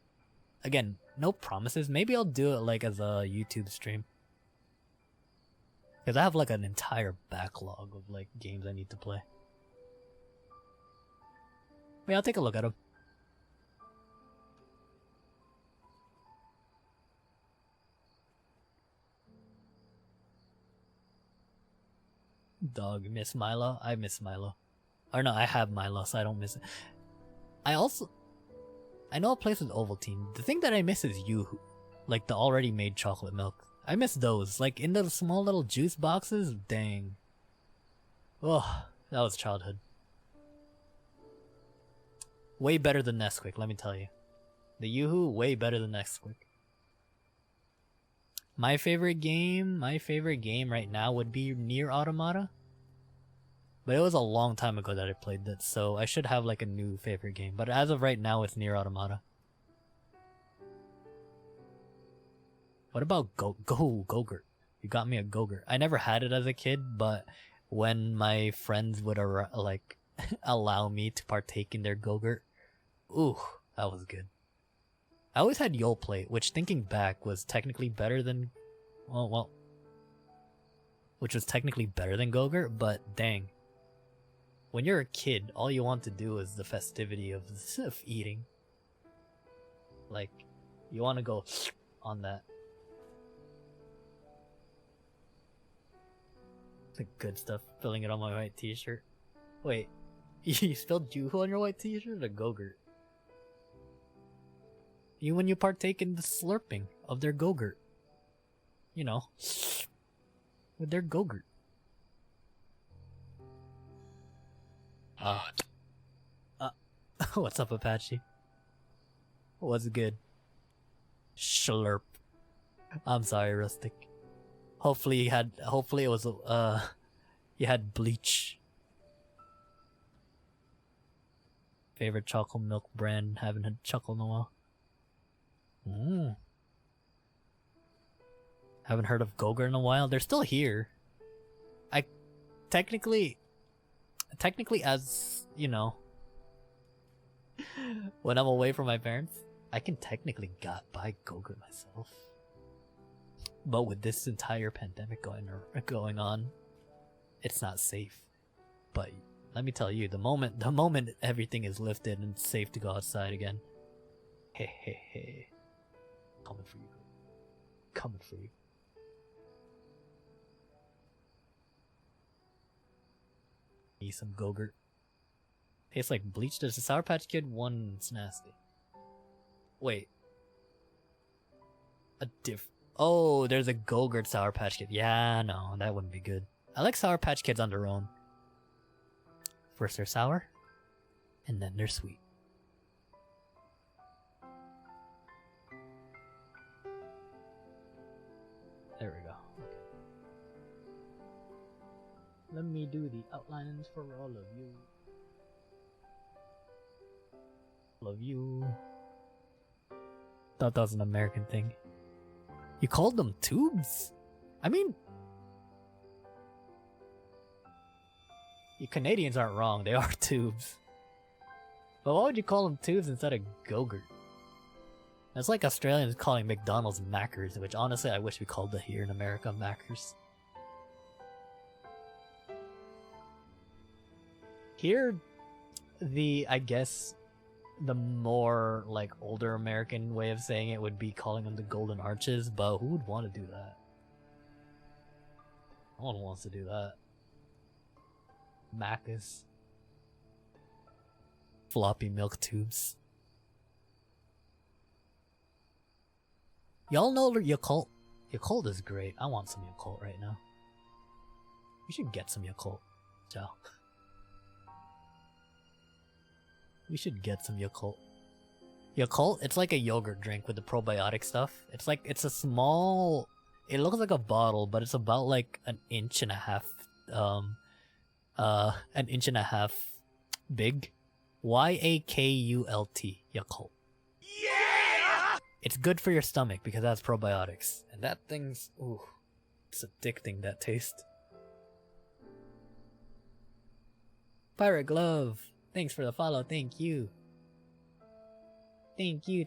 again, no promises. Maybe I'll do it like as a YouTube stream. Because I have like an entire backlog of like games I need to play. But yeah, I'll take a look at them. Dog, miss Milo? I miss Milo. Or no, I have Milo, so I don't miss it. I know a place with Ovaltine. The thing that I miss is Yoo-hoo. Like the already made chocolate milk. I miss those. Like in the small little juice boxes, dang. Oh, that was childhood. Way better than Nesquik, let me tell you. The Yoo-hoo, way better than Nesquik. My favorite game right now would be Nier Automata. But it was a long time ago that I played that, so I should have like a new favorite game. But as of right now, it's Nier Automata. What about Go-Gurt? You got me a Go-Gurt. I never had it as a kid, but when my friends would like allow me to partake in their Go-Gurt, ooh, that was good. I always had Yole Plate, which thinking back was technically better than, which was technically better than Go-Gurt, but dang. When you're a kid, all you want to do is the festivity of eating. Like, you want to go on that. The good stuff, filling it on my white t-shirt. Wait, you spelled Yoo-hoo on your white t-shirt or Go-Gurt? When you partake in the slurping of their Go-Gurt. You know, with their Go-Gurt. What's up, Apache? What's good? Slurp. I'm sorry, Rustic. Hopefully it was you had bleach. Favorite chocolate milk brand, haven't had chocolate in a while. Haven't heard of Go-Gurt in a while. They're still here. I technically as, you know, when I'm away from my parents, I can technically buy Go-Gurt myself. But with this entire pandemic going on, it's not safe. But let me tell you, the moment everything is lifted and it's safe to go outside again, hey, coming for you. Coming for you. Need some Go-Gurt. Tastes like bleach. There's a Sour Patch Kid one. It's nasty. Wait. Oh, there's a Go-Gurt Sour Patch Kid. Yeah, no, that wouldn't be good. I like Sour Patch Kids on their own. First they're sour, and then they're sweet. There we go. Okay. Let me do the outlines for all of you. All of you. Thought that was an American thing. You called them tubes? I mean, you Canadians aren't wrong, they are tubes. But why would you call them tubes instead of Go-Gurt? That's like Australians calling McDonald's Maccers, which honestly I wish we called it here in America Maccers. Here, I guess, the more like older American way of saying it would be calling them the Golden Arches, but who would want to do that? No one wants to do that. Macca's. Floppy milk tubes. Y'all know Yakult? Yakult is great. I want some Yakult right now. We should get some Yakult. Ciao. We should get some Yakult. Yakult, it's like a yogurt drink with the probiotic stuff. It's a small, it looks like a bottle, but it's about like an inch and a half big. Yakult. Yakult. Yeah! It's good for your stomach because it has probiotics. And that thing's, ooh, it's addicting, that taste. Pirate Glove. Thanks for the follow, thank you. Thank you.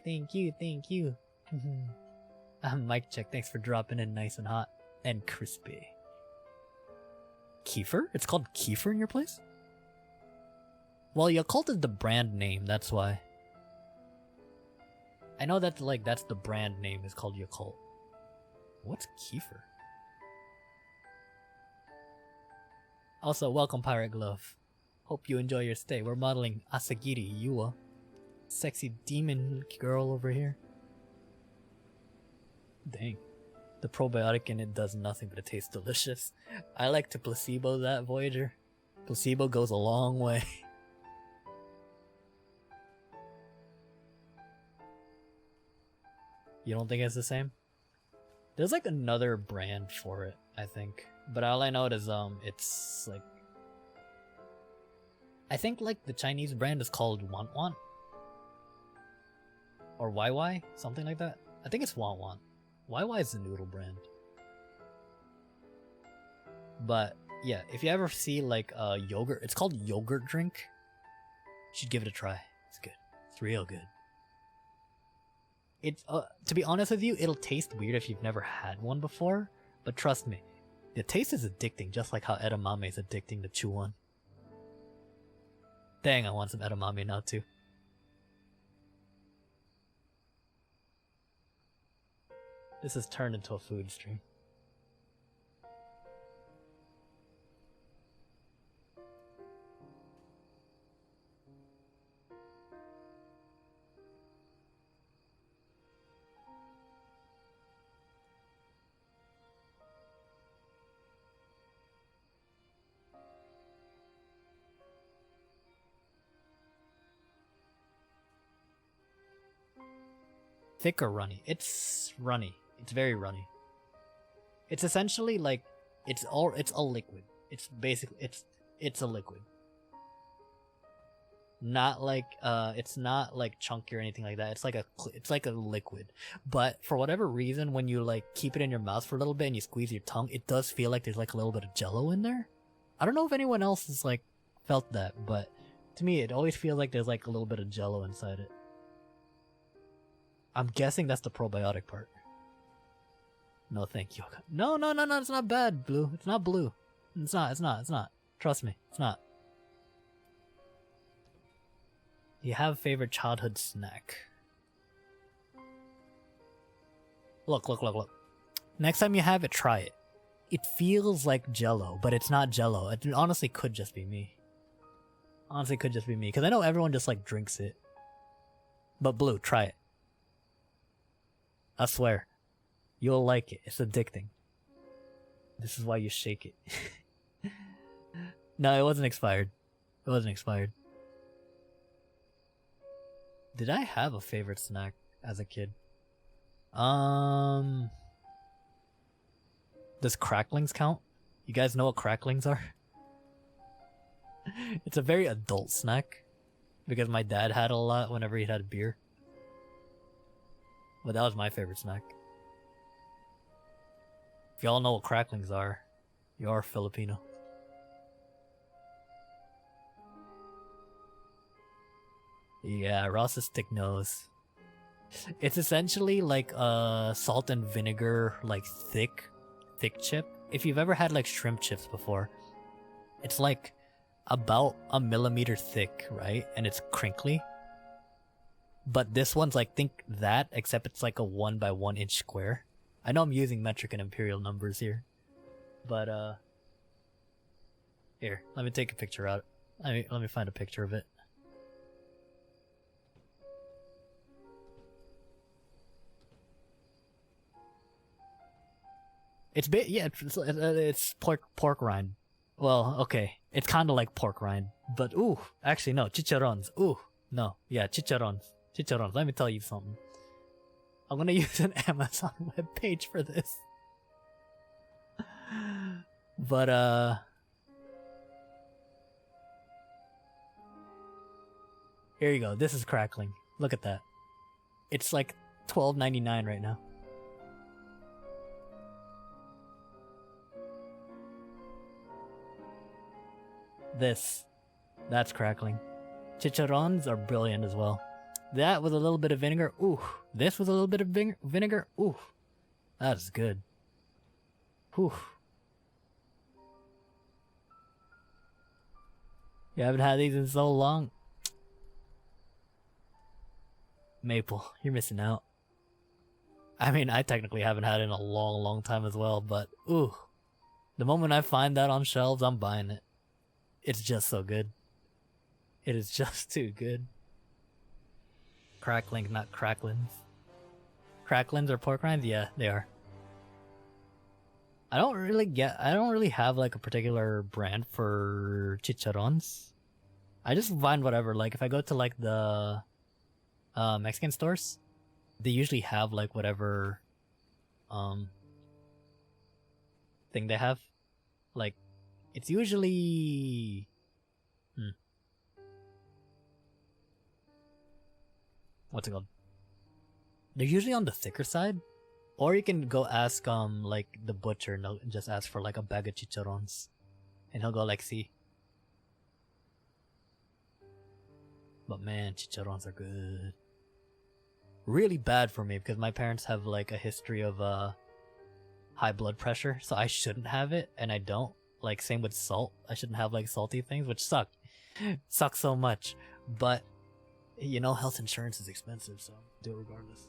Mic check, thanks for dropping in nice and hot and crispy. Kefir? It's called Kefir in your place? Well, Yakult is the brand name, that's why. I know that that's the brand name is called Yakult. What's Kefir? Also, welcome Pirate Glove. Hope you enjoy your stay. We're modeling Asagiri Yua. Sexy demon girl over here. Dang. The probiotic in it does nothing but it tastes delicious. I like to placebo that, Voyager. Placebo goes a long way. You don't think it's the same? There's like another brand for it, I think. But all I know is it's like, I think like the Chinese brand is called Want Want or YY, something like that. I think it's Want Want. YY is the noodle brand. But yeah, if you ever see like a yogurt, it's called yogurt drink. You should give it a try. It's good. It's real good. It's to be honest with you, it'll taste weird if you've never had one before. But trust me, the taste is addicting, just like how edamame is addicting to chew on. Dang, I want some edamame now too. This has turned into a food stream. Thick or runny? It's runny. It's very runny. It's essentially like it's a liquid. It's basically it's a liquid. Not like it's not like chunky or anything like that. It's like a liquid. But for whatever reason, when you like keep it in your mouth for a little bit and you squeeze your tongue, it does feel like there's like a little bit of jello in there. I don't know if anyone else has like felt that, but to me it always feels like there's like a little bit of jello inside it. I'm guessing that's the probiotic part. No, thank you. No, it's not bad, Blue. It's not blue. It's not. Trust me, it's not. You have a favorite childhood snack? Look. Next time you have it, try it. It feels like Jello, but it's not Jello. It honestly could just be me. Because I know everyone just like drinks it. But Blue, try it. I swear. You'll like it. It's addicting. This is why you shake it. No, it wasn't expired. Did I have a favorite snack as a kid? Does cracklings count? You guys know what cracklings are? It's a very adult snack. Because my dad had a lot whenever he had beer. But that was my favorite snack. If y'all know what cracklings are, you are Filipino. Yeah, Ross's thick nose. It's essentially like a salt and vinegar, like thick chip. If you've ever had like shrimp chips before, it's like about a millimeter thick, right? And it's crinkly. But this one's like, think that, except it's like a 1 by 1 inch square. I know I'm using metric and imperial numbers here. But, here, let me take a picture out. Let me find a picture of it. It's pork rind. Well, okay. It's kind of like pork rind. But, ooh, actually no, chicharrones. Ooh, no, yeah, chicharrones. Let me tell you something. I'm gonna use an Amazon webpage for this. But, here you go. This is crackling. Look at that. It's like $12.99 right now. That's crackling. Chicharrones are brilliant as well. That with a little bit of vinegar. Ooh. This with a little bit of vinegar. Ooh. That is good. Whew. You haven't had these in so long. Maple, you're missing out. I mean, I technically haven't had it in a long time as well, but ooh. The moment I find that on shelves, I'm buying it. It's just so good. It is just too good. Cracklings, not cracklins. Cracklins are pork rinds? Yeah, they are. I don't really have like a particular brand for chicharrones. I just find whatever. Like if I go to like the Mexican stores, they usually have like whatever thing they have. Like it's usually what's it called? They're usually on the thicker side. Or you can go ask like the butcher and just ask for like a bag of chicharrones. And he'll go like, see. But man, chicharrones are good. Really bad for me because my parents have like a history of high blood pressure, so I shouldn't have it, and I don't. Like same with salt. I shouldn't have like salty things, which suck. Sucks so much. But you know, health insurance is expensive, so do it regardless.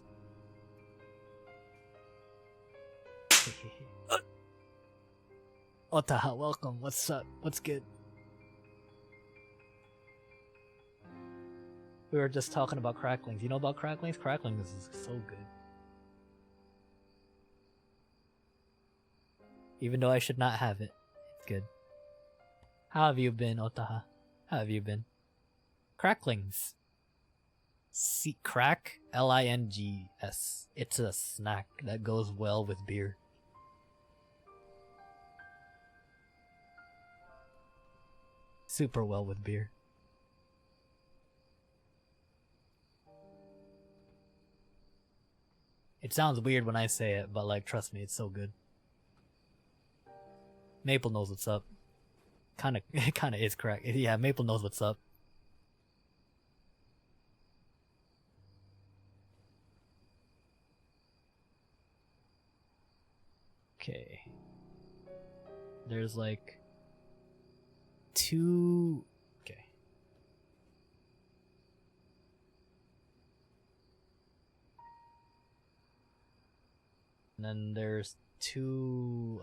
Otaha, welcome. What's up? What's good? We were just talking about cracklings. You know about cracklings? Cracklings is so good. Even though I should not have it, it's good. How have you been, Otaha? How have you been? Cracklings. See, crack? L-I-N-G-S. It's a snack that goes well with beer. Super well with beer. It sounds weird when I say it, but like, trust me, it's so good. Maple knows what's up. It kinda is correct. Yeah, Maple knows what's up. Okay. There's like 2... Okay. And then there's 2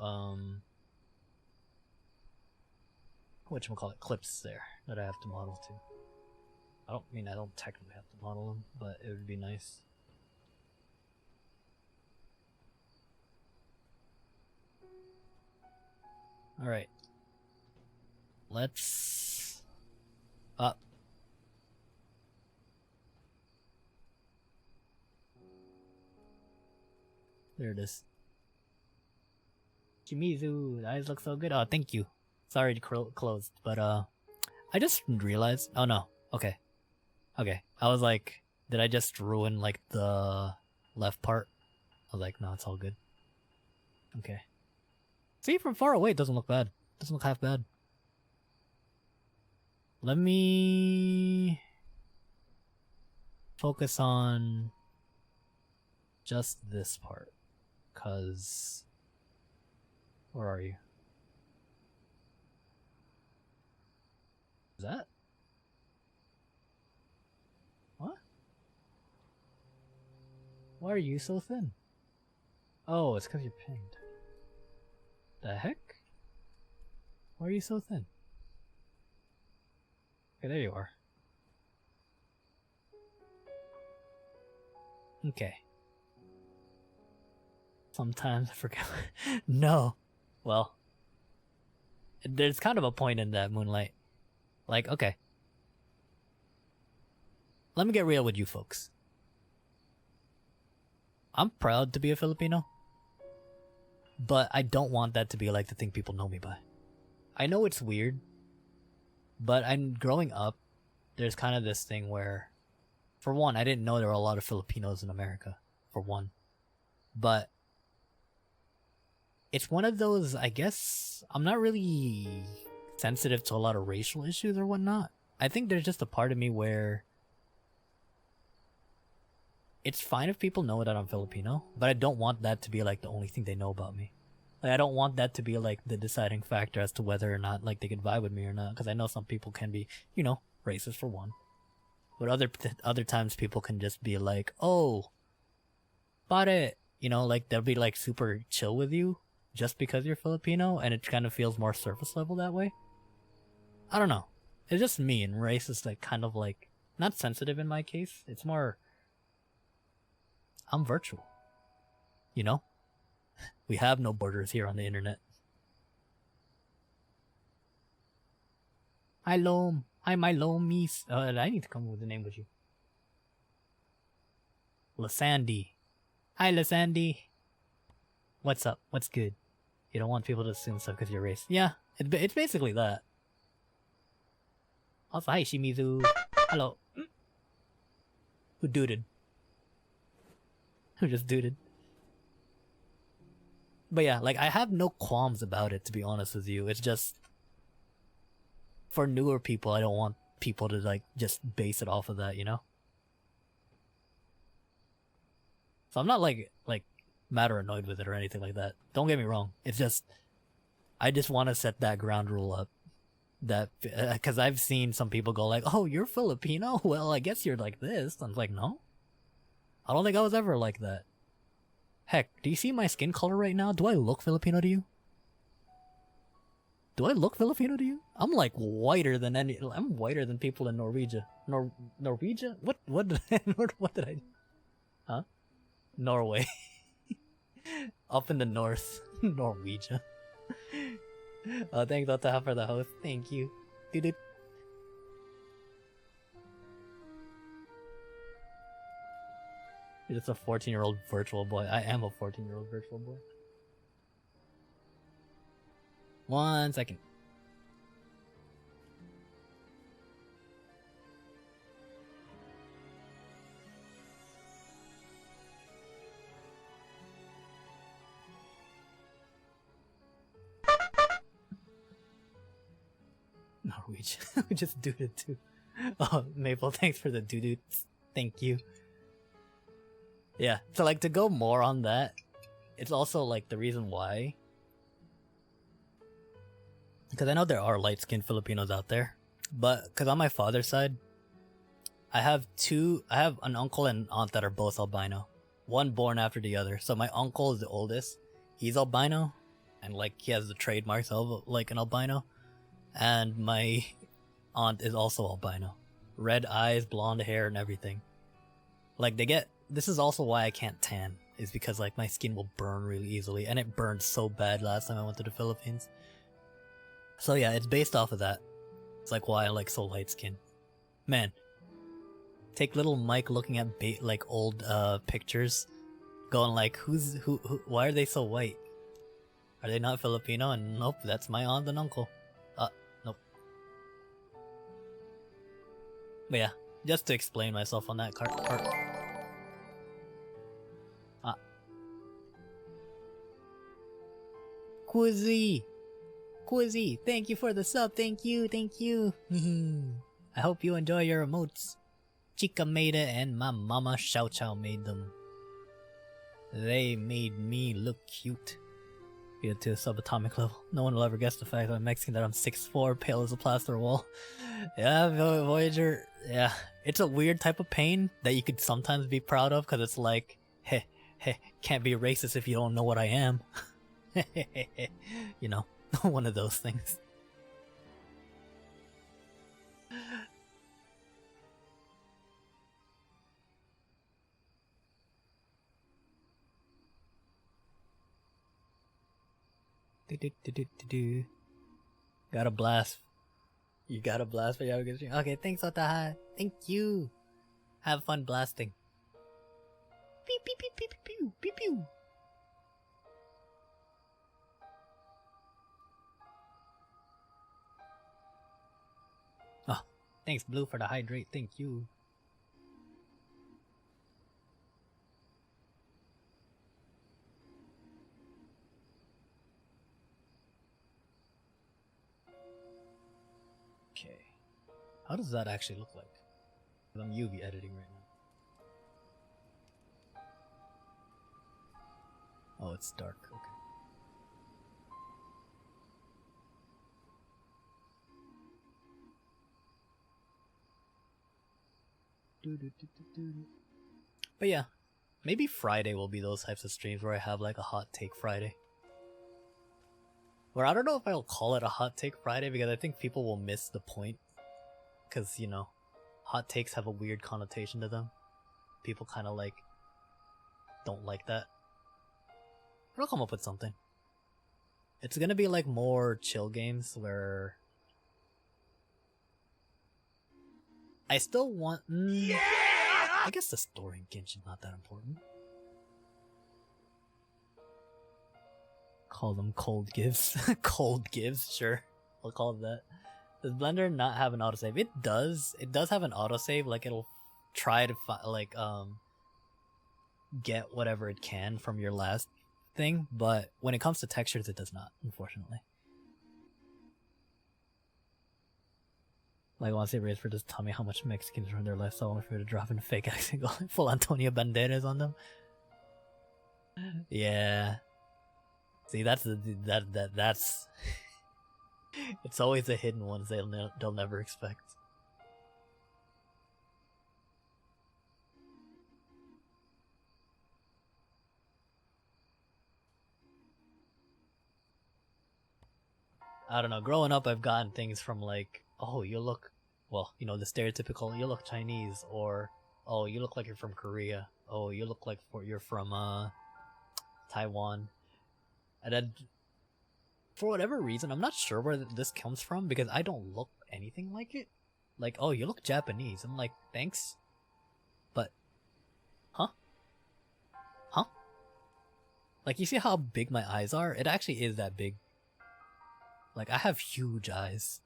whatchamacallit, clips there that I have to model to. I don't technically have to model them, but it would be nice. Alright. Let's... up. There it is. Shimizu, the eyes look so good. Oh, thank you. Sorry to closed, but I just realized. Oh no. Okay. Okay. I was like, did I just ruin like the left part? I was like, no, it's all good. Okay. See, from far away, it doesn't look bad. It doesn't look half bad. Let me focus on just this part, cause where are you? Is that? What? Why are you so thin? Oh, it's because you're pinned. The heck? Why are you so thin? Okay, there you are. Okay. Sometimes I forget. No. Well, there's kind of a point in that, Moonlight. Like, okay. Let me get real with you folks. I'm proud to be a Filipino. But I don't want that to be like the thing people know me by. I know it's weird. But I'm growing up, there's kind of this thing where, for one, I didn't know there were a lot of Filipinos in America, for one. But it's one of those, I guess, I'm not really sensitive to a lot of racial issues or whatnot. I think there's just a part of me where it's fine if people know that I'm Filipino, but I don't want that to be like the only thing they know about me. Like, I don't want that to be like the deciding factor as to whether or not like they could vibe with me or not, because I know some people can be, you know, racist for one. But other times people can just be like, oh, pare, you know, like they'll be like super chill with you just because you're Filipino, and it kind of feels more surface level that way. I don't know. It's just me, and race is like kind of like not sensitive in my case. It's more I'm virtual. You know? We have no borders here on the internet. Hi Loam. Hi my Loamies. I need to come up with a name with you. Lasandy. Hi Lasandy. What's up? What's good? You don't want people to assume stuff because you're race. Yeah, it's basically that. Also, hi Shimizu. Hello. Who duded? Who just duded? But yeah, like, I have no qualms about it, to be honest with you. It's just, for newer people, I don't want people to, like, just base it off of that, you know? So I'm not, like, mad or annoyed with it or anything like that. Don't get me wrong. It's just, I just want to set that ground rule up. That, because I've seen some people go like, oh, you're Filipino? Well, I guess you're like this. I'm like, no. I don't think I was ever like that. Heck, do you see my skin color right now? Do I look Filipino to you? Do I look Filipino to you? I'm like whiter than I'm whiter than people in Norwegia. Norwegia? What did I do? Huh? Norway. Up in the north. Norwegia. Thanks Otaha for the host. Thank you. Dude. You're just a 14-year-old virtual boy. I am a 14-year-old virtual boy. 1 second. Norwegian. We just do it too. Oh, Maple, thanks for the doo-doots. Thank you. Yeah, so like to go more on that, it's also like the reason why. Because I know there are light-skinned Filipinos out there, but because on my father's side, I have an uncle and aunt that are both albino. One born after the other. So my uncle is the oldest. He's albino, and like he has the trademarks of like an albino. And my aunt is also albino. Red eyes, blonde hair, and everything. Like this is also why I can't tan, is because like my skin will burn really easily, and it burned so bad last time I went to the Philippines. So yeah, it's based off of that. It's like why I like so light skin. Man, take little Mike looking at like old pictures, going like, who? Why are they so white? Are they not Filipino? And nope, that's my aunt and uncle. Nope. But yeah, just to explain myself on that part. Quizzy, thank you for the sub, thank you. I hope you enjoy your emotes. Chica made it and my mama Xiao Chow made them. They made me look cute. Get to a subatomic level. No one will ever guess the fact that I'm Mexican, that I'm 6'4", pale as a plaster wall. Yeah, Voyager, yeah. It's a weird type of pain that you could sometimes be proud of, because it's like, hey, can't be racist if you don't know what I am. You know, one of those things. Got a blast. You got a blast for your stream. Okay, thanks Otaha. Thank you. Have fun blasting. Pew pew pew pew pew pew pew. Oh, thanks Blue for the hydrate. Thank you. Okay. How does that actually look like? I'm UV editing right now. Oh, it's dark. Okay. But yeah, maybe Friday will be those types of streams where I have like a hot take Friday. Or I don't know if I'll call it a hot take Friday because I think people will miss the point. Because, you know, hot takes have a weird connotation to them. People kind of like don't like that. But I'll come up with something. It's gonna be like more chill games where I still want. Yeah! I guess the story in Genshin's not that important. Call them cold gives. Cold gives, sure. I'll call it that. Does Blender not have an autosave? It does. It does have an autosave. Like it'll try to get whatever it can from your last thing, but when it comes to textures, it does not, unfortunately. Like, I want to say raise for just tell me how much Mexicans run their lifestyle only for to drop in a fake accent, go full Antonio Banderas on them. Yeah. See, that's it's always the hidden ones they'll never expect. I don't know, growing up I've gotten things from like, oh, you look, well, you know, the stereotypical, you look Chinese, or, oh, you look like you're from Korea, oh, you look like you're from, Taiwan. And then, for whatever reason, I'm not sure where this comes from, because I don't look anything like it. Like, oh, you look Japanese. I'm like, thanks. But, huh? Huh? Like, you see how big my eyes are? It actually is that big. Like, I have huge eyes.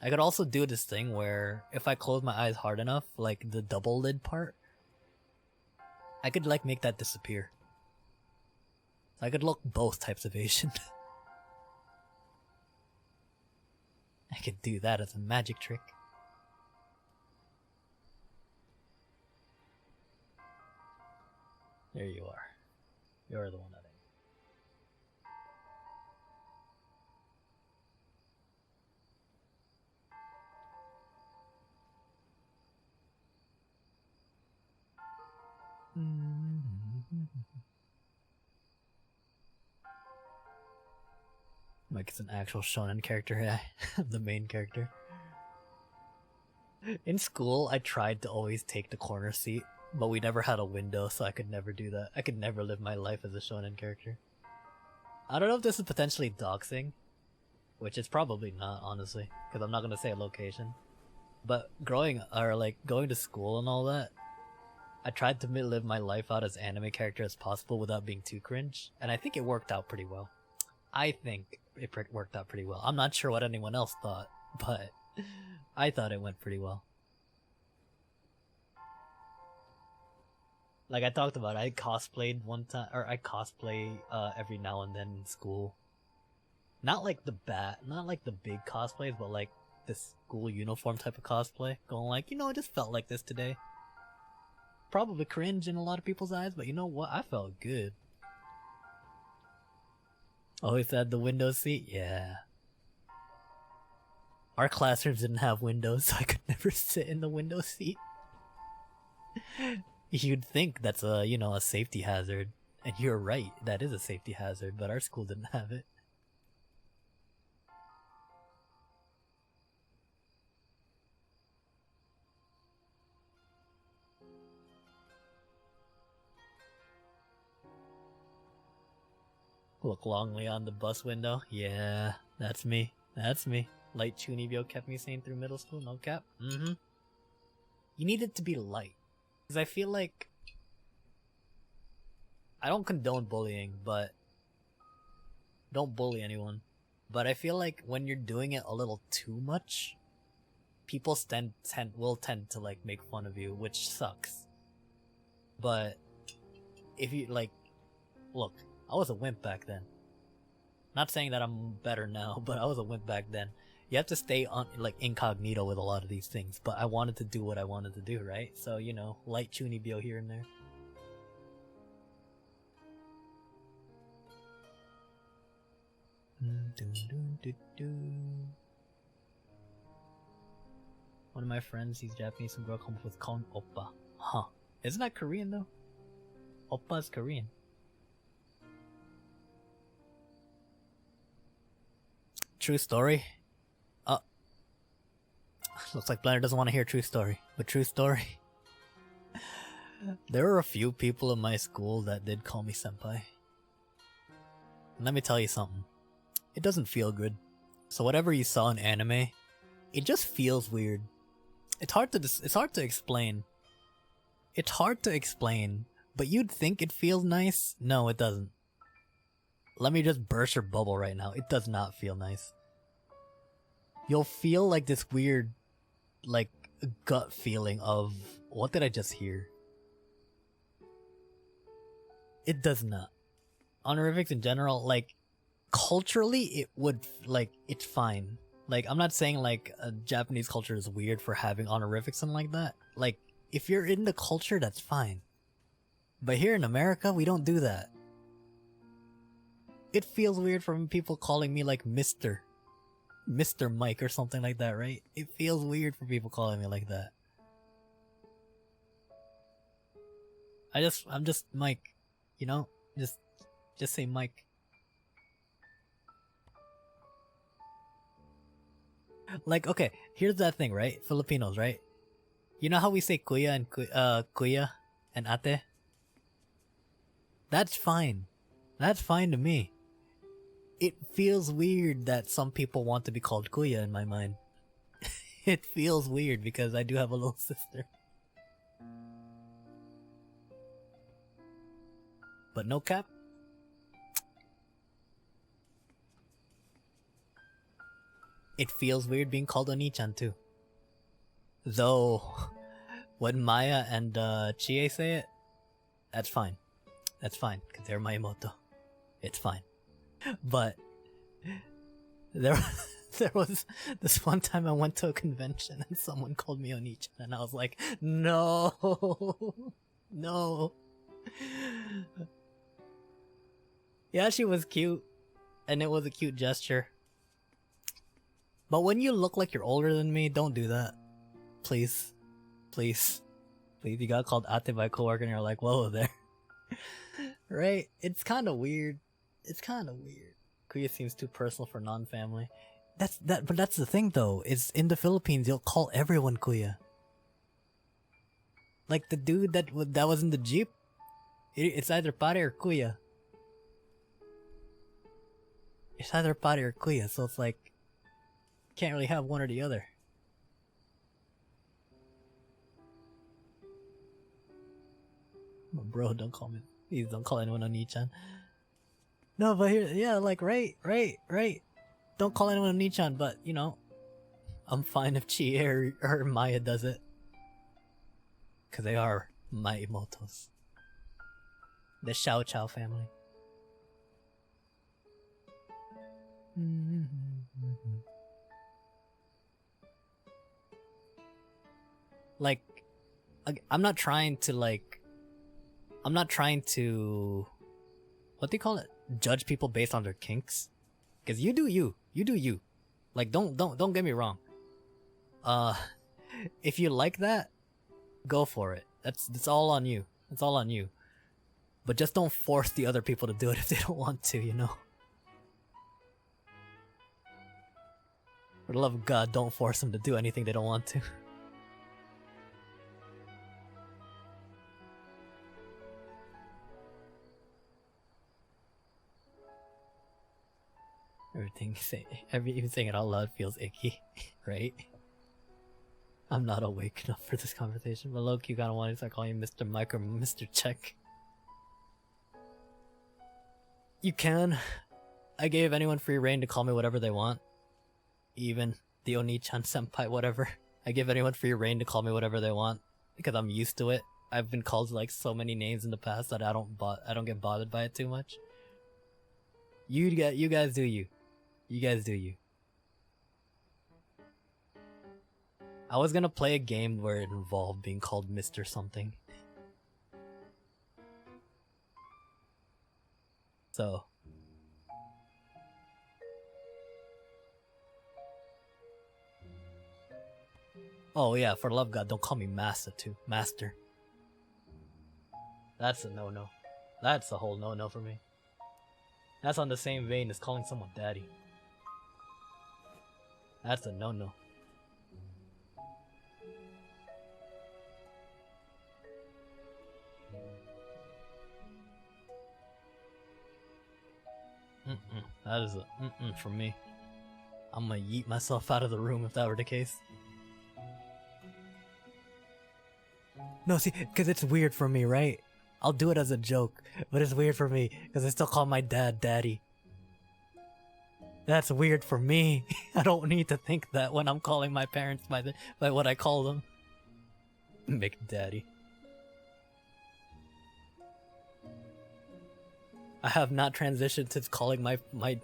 I could also do this thing where if I close my eyes hard enough, like the double lid part, I could like make that disappear. I could look both types of Asian. I could do that as a magic trick. There you are. You're the one that like it's an actual shonen character. Yeah, the main character. In school, I tried to always take the corner seat, but we never had a window, so I could never do that. I could never live my life as a shonen character. I don't know if this is potentially doxing, which it's probably not, honestly, because I'm not gonna say a location. But going to school and all that, I tried to live my life out as anime character as possible without being too cringe, and I think it worked out pretty well. I think it worked out pretty well. I'm not sure what anyone else thought, but I thought it went pretty well. Like I talked about, I cosplayed one time, or I cosplay every now and then in school. Not like the big cosplays, but like the school uniform type of cosplay. Going like, you know, I just felt like this today. Probably cringe in a lot of people's eyes, but you know what? I felt good. Always had the window seat? Yeah. Our classrooms didn't have windows, so I could never sit in the window seat. You'd think that's a, you know, a safety hazard. And you're right, that is a safety hazard, but our school didn't have it. Look longly on the bus window. Yeah, that's me. That's me. Light Chunibyo kept me sane through middle school, no cap. Mm-hmm. You need it to be light. Because I feel like... I don't condone bullying, but... Don't bully anyone. But I feel like when you're doing it a little too much, people will tend to like make fun of you, which sucks. But if you like... Look, I was a wimp back then. Not saying that I'm better now, but I was a wimp back then. You have to stay on like incognito with a lot of these things, but I wanted to do what I wanted to do, right? So, you know, light Chunibyo here and there. One of my friends, he's Japanese, some girl comes with Kon Oppa. Huh. Isn't that Korean though? Oppa is Korean. True story. Looks like Blender doesn't want to hear true story, but true story. There were a few people in my school that did call me senpai. And let me tell you something. It doesn't feel good. So whatever you saw in anime, it just feels weird. It's hard to explain. It's hard to explain, but you'd think it feels nice. No, it doesn't. Let me just burst your bubble right now. It does not feel nice. You'll feel like this weird, like, gut feeling of, what did I just hear? It does not. Honorifics in general, like, culturally, it would, like, it's fine. Like, I'm not saying, like, Japanese culture is weird for having honorifics and like that. Like, if you're in the culture, that's fine. But here in America, we don't do that. It feels weird from people calling me, like, Mr. Mike or something like that, right? It feels weird for people calling me like that. I'm just Mike, you know? Just say Mike. Like, okay, here's that thing, right? Filipinos, right? You know how we say kuya and kuya and ate? That's fine. That's fine to me. It feels weird that some people want to be called kuya in my mind. It feels weird because I do have a little sister. But no cap. It feels weird being called Oni-chan too. Though, when Maya and Chie say it, that's fine. That's fine, because they're my Imoto. It's fine. But, there was this one time I went to a convention and someone called me Oni-chan and I was like, no, no. Yeah, she was cute, and it was a cute gesture. But when you look like you're older than me, don't do that. Please. Please. Please, you got called ate by a coworker and you're like, whoa there. Right? It's kind of weird. It's kind of weird. Kuya seems too personal for non-family. But that's the thing though, is in the Philippines, you'll call everyone Kuya. Like the dude that was in the jeep, it's either pare or Kuya. It's either pare or Kuya, so it's like, can't really have one or the other. Bro, don't call me. Please don't call anyone Oni-chan. No, but here, yeah, like, right. Don't call anyone Oni-chan, but, you know, I'm fine if Chie or Maya does it. Because they are my Imotos. The Xiao Chao family. Like, I'm not trying to what do you call it? Judge people based on their kinks. Cause you do you. Like, don't get me wrong. If you like that, go for it. That's all on you. It's all on you. But just don't force the other people to do it if they don't want to, you know? For the love of God, don't force them to do anything they don't want to. Even saying it out loud feels icky, right? I'm not awake enough for this conversation, but low-key you kinda want to start calling you Mr. Mike or Mr. Check. You can. I gave anyone free reign to call me whatever they want. Even the Oni-chan senpai, whatever. I give anyone free reign to call me whatever they want because I'm used to it. I've been called like so many names in the past that I don't get bothered by it too much. You guys do you. You guys do you. I was gonna play a game where it involved being called Mr. something. So. Oh yeah, for the love of God, don't call me Master too. Master. That's a no-no. That's a whole no-no for me. That's on the same vein as calling someone daddy. That's a no-no. That is a for me. I'm gonna yeet myself out of the room if that were the case. No, see, because it's weird for me, right? I'll do it as a joke, but it's weird for me because I still call my dad daddy. That's weird for me. I don't need to think that when I'm calling my parents by what I call them. McDaddy. I have not transitioned to calling my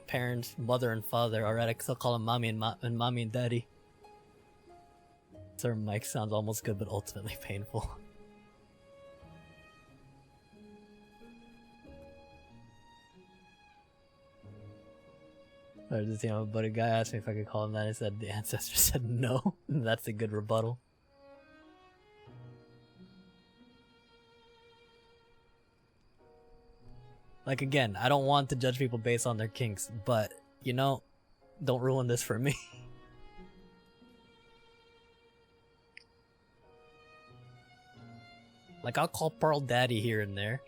parents mother and father. Alright, I still call them mommy and mommy and daddy. Sir Mike sounds almost good, but ultimately painful. I just, but a guy asked me if I could call him that. I said the ancestor said no. That's a good rebuttal. Like, again, I don't want to judge people based on their kinks, but, don't ruin this for me. Like, I'll call Pearl daddy here and there.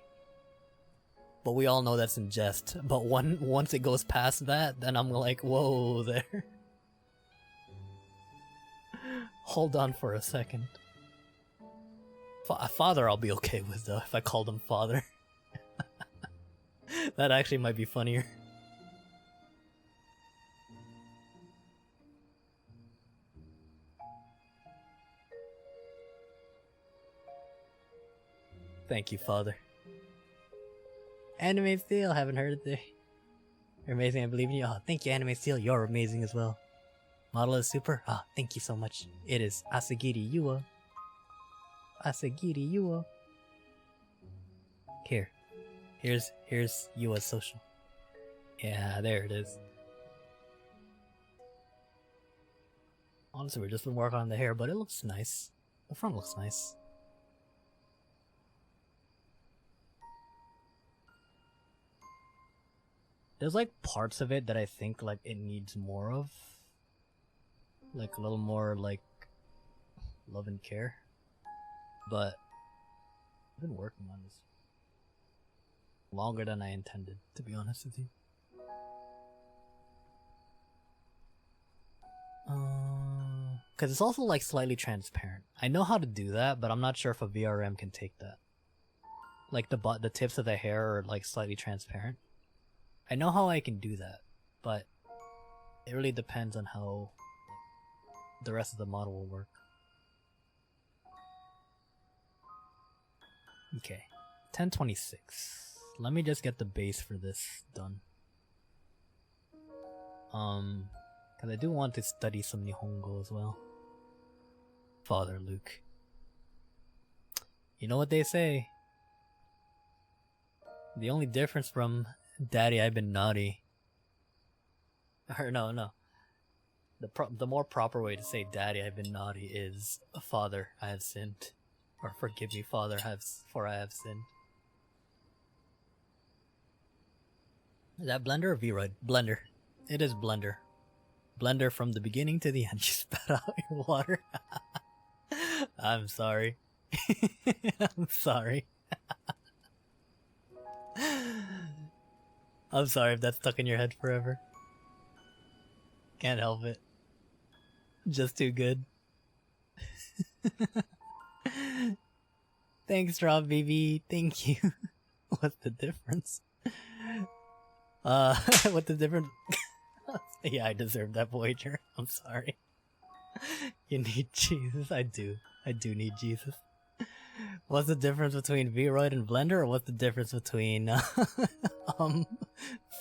But we all know that's in jest. But once it goes past that, then I'm like, whoa there. Hold on for a second. Father I'll be okay with, though, if I called him father. That actually might be funnier. Thank you, Father. Anime Steel, haven't heard it there. You're amazing, I believe in you. Oh, thank you, Anime Steel. You're amazing as well. Model is super. Ah, thank you so much. It is Asagiri Yua. Asagiri Yua. Here's Yua's social. Yeah, there it is. Honestly, we've just been working on the hair, but it looks nice. The front looks nice. There's like parts of it that I think like it needs more of. Like a little more like love and care. But I've been working on this longer than I intended, to be honest with you. Cause it's also like slightly transparent. I know how to do that, but I'm not sure if a VRM can take that. Like the tips of the hair are like slightly transparent. I know how I can do that, but it really depends on how the rest of the model will work. Okay, 1026. Let me just get the base for this done. Cause I do want to study some Nihongo as well. Father Luke. You know what they say? The only difference from Daddy, I've been naughty. Or no. The more proper way to say Daddy, I've been naughty is Father, I have sinned. Or forgive me, Father, for I have sinned. Is that Blender or V-Ride? Blender. It is Blender. Blender from the beginning to the end. You spat out your water. I'm sorry. I'm sorry. I'm sorry if that's stuck in your head forever. Can't help it. Just too good. Thanks, Rob BB. Thank you. What's the difference? What's the difference? Yeah, I deserve that Voyager. I'm sorry. You need Jesus. I do need Jesus. What's the difference between V-Roid and Blender, or what's the difference between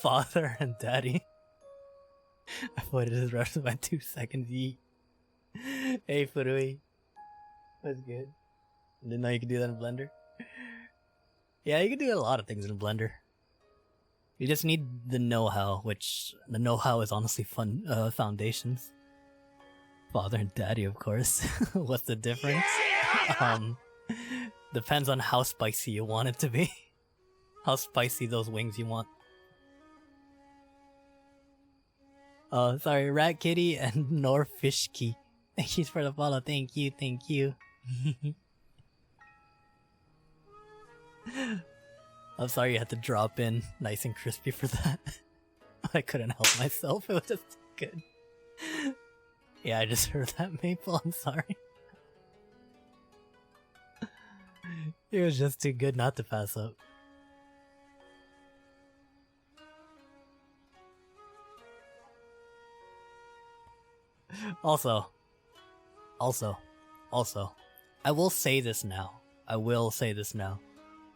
Father and Daddy? I avoided his rush by 2 seconds. Yeet. Hey, Furui. That's good. Didn't know you could do that in Blender. Yeah, you can do a lot of things in Blender. You just need the know-how, which the know-how is honestly fun. Foundations. Father and Daddy, of course. What's the difference? Depends on how spicy you want it to be. How spicy those wings you want. Oh, sorry, Rat Kitty and Norfishki. Thank you for the follow. Thank you, thank you. I'm sorry you had to drop in nice and crispy for that. I couldn't help myself. It was just good. Yeah, I just heard that, Maple. I'm sorry. It was just too good not to pass up. Also, I will say this now.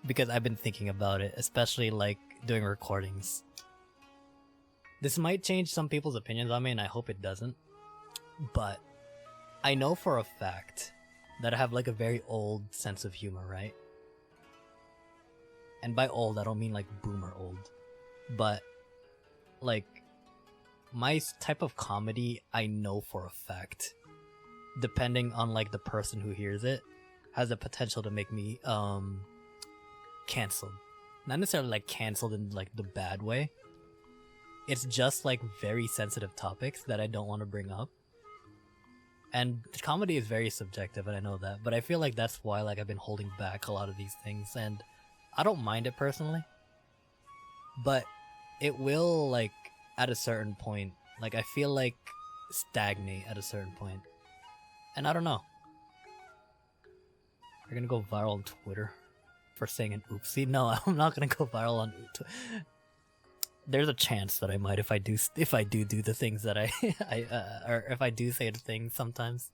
Because I've been thinking about it, especially like doing recordings. This might change some people's opinions on me, and I hope it doesn't. But I know for a fact that I have like a very old sense of humor, right? And by old, I don't mean like boomer old. But like my type of comedy, I know for a fact, depending on like the person who hears it, has the potential to make me canceled. Not necessarily like canceled in like the bad way. It's just like very sensitive topics that I don't want to bring up. And comedy is very subjective, and I know that, but I feel like that's why like I've been holding back a lot of these things, and I don't mind it personally. But it will, like, at a certain point, like I feel like stagnate at a certain point. And I don't know. We're gonna go viral on Twitter for saying an oopsie. No, I'm not gonna go viral on Twitter. There's a chance that I might if I do the things that I or if I do say the things sometimes.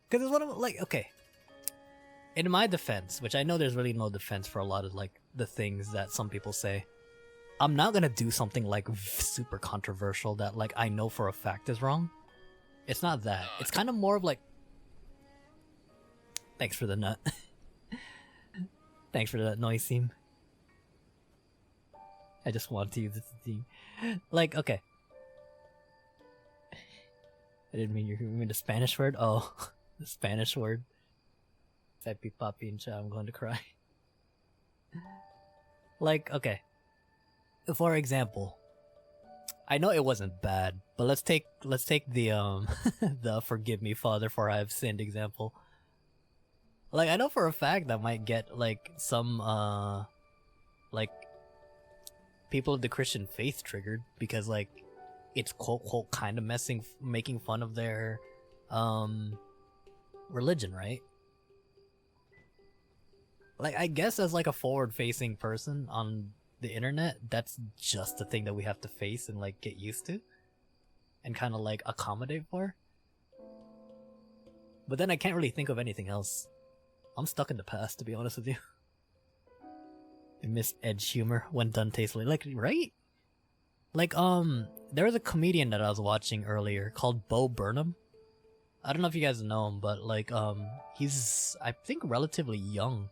Because it's one of like, okay, in my defense, which I know there's really no defense for a lot of like the things that some people say, I'm not gonna do something like super controversial that like I know for a fact is wrong. It's not that. It's kind of more of like, thanks for the nut. Thanks for that noise seam. I just want to use this thing. Like, okay. I didn't mean you mean the Spanish word? Oh, the Spanish word. Peppy Poppy and Cha, I'm going to cry. Like, okay. For example, I know it wasn't bad, but let's take the the forgive me Father for I have sinned example. Like, I know for a fact that might get like some like people of the Christian faith triggered because like it's quote quote kind of making fun of their religion, right? Like, I guess as like a forward facing person on the internet, that's just the thing that we have to face and like get used to and kind of like accommodate for. But then I can't really think of anything else. I'm stuck in the past, to be honest with you. I miss edge humor when done tastefully. Like, right? Like, there was a comedian that I was watching earlier called Bo Burnham. I don't know if you guys know him, but like, he's, I think, relatively young.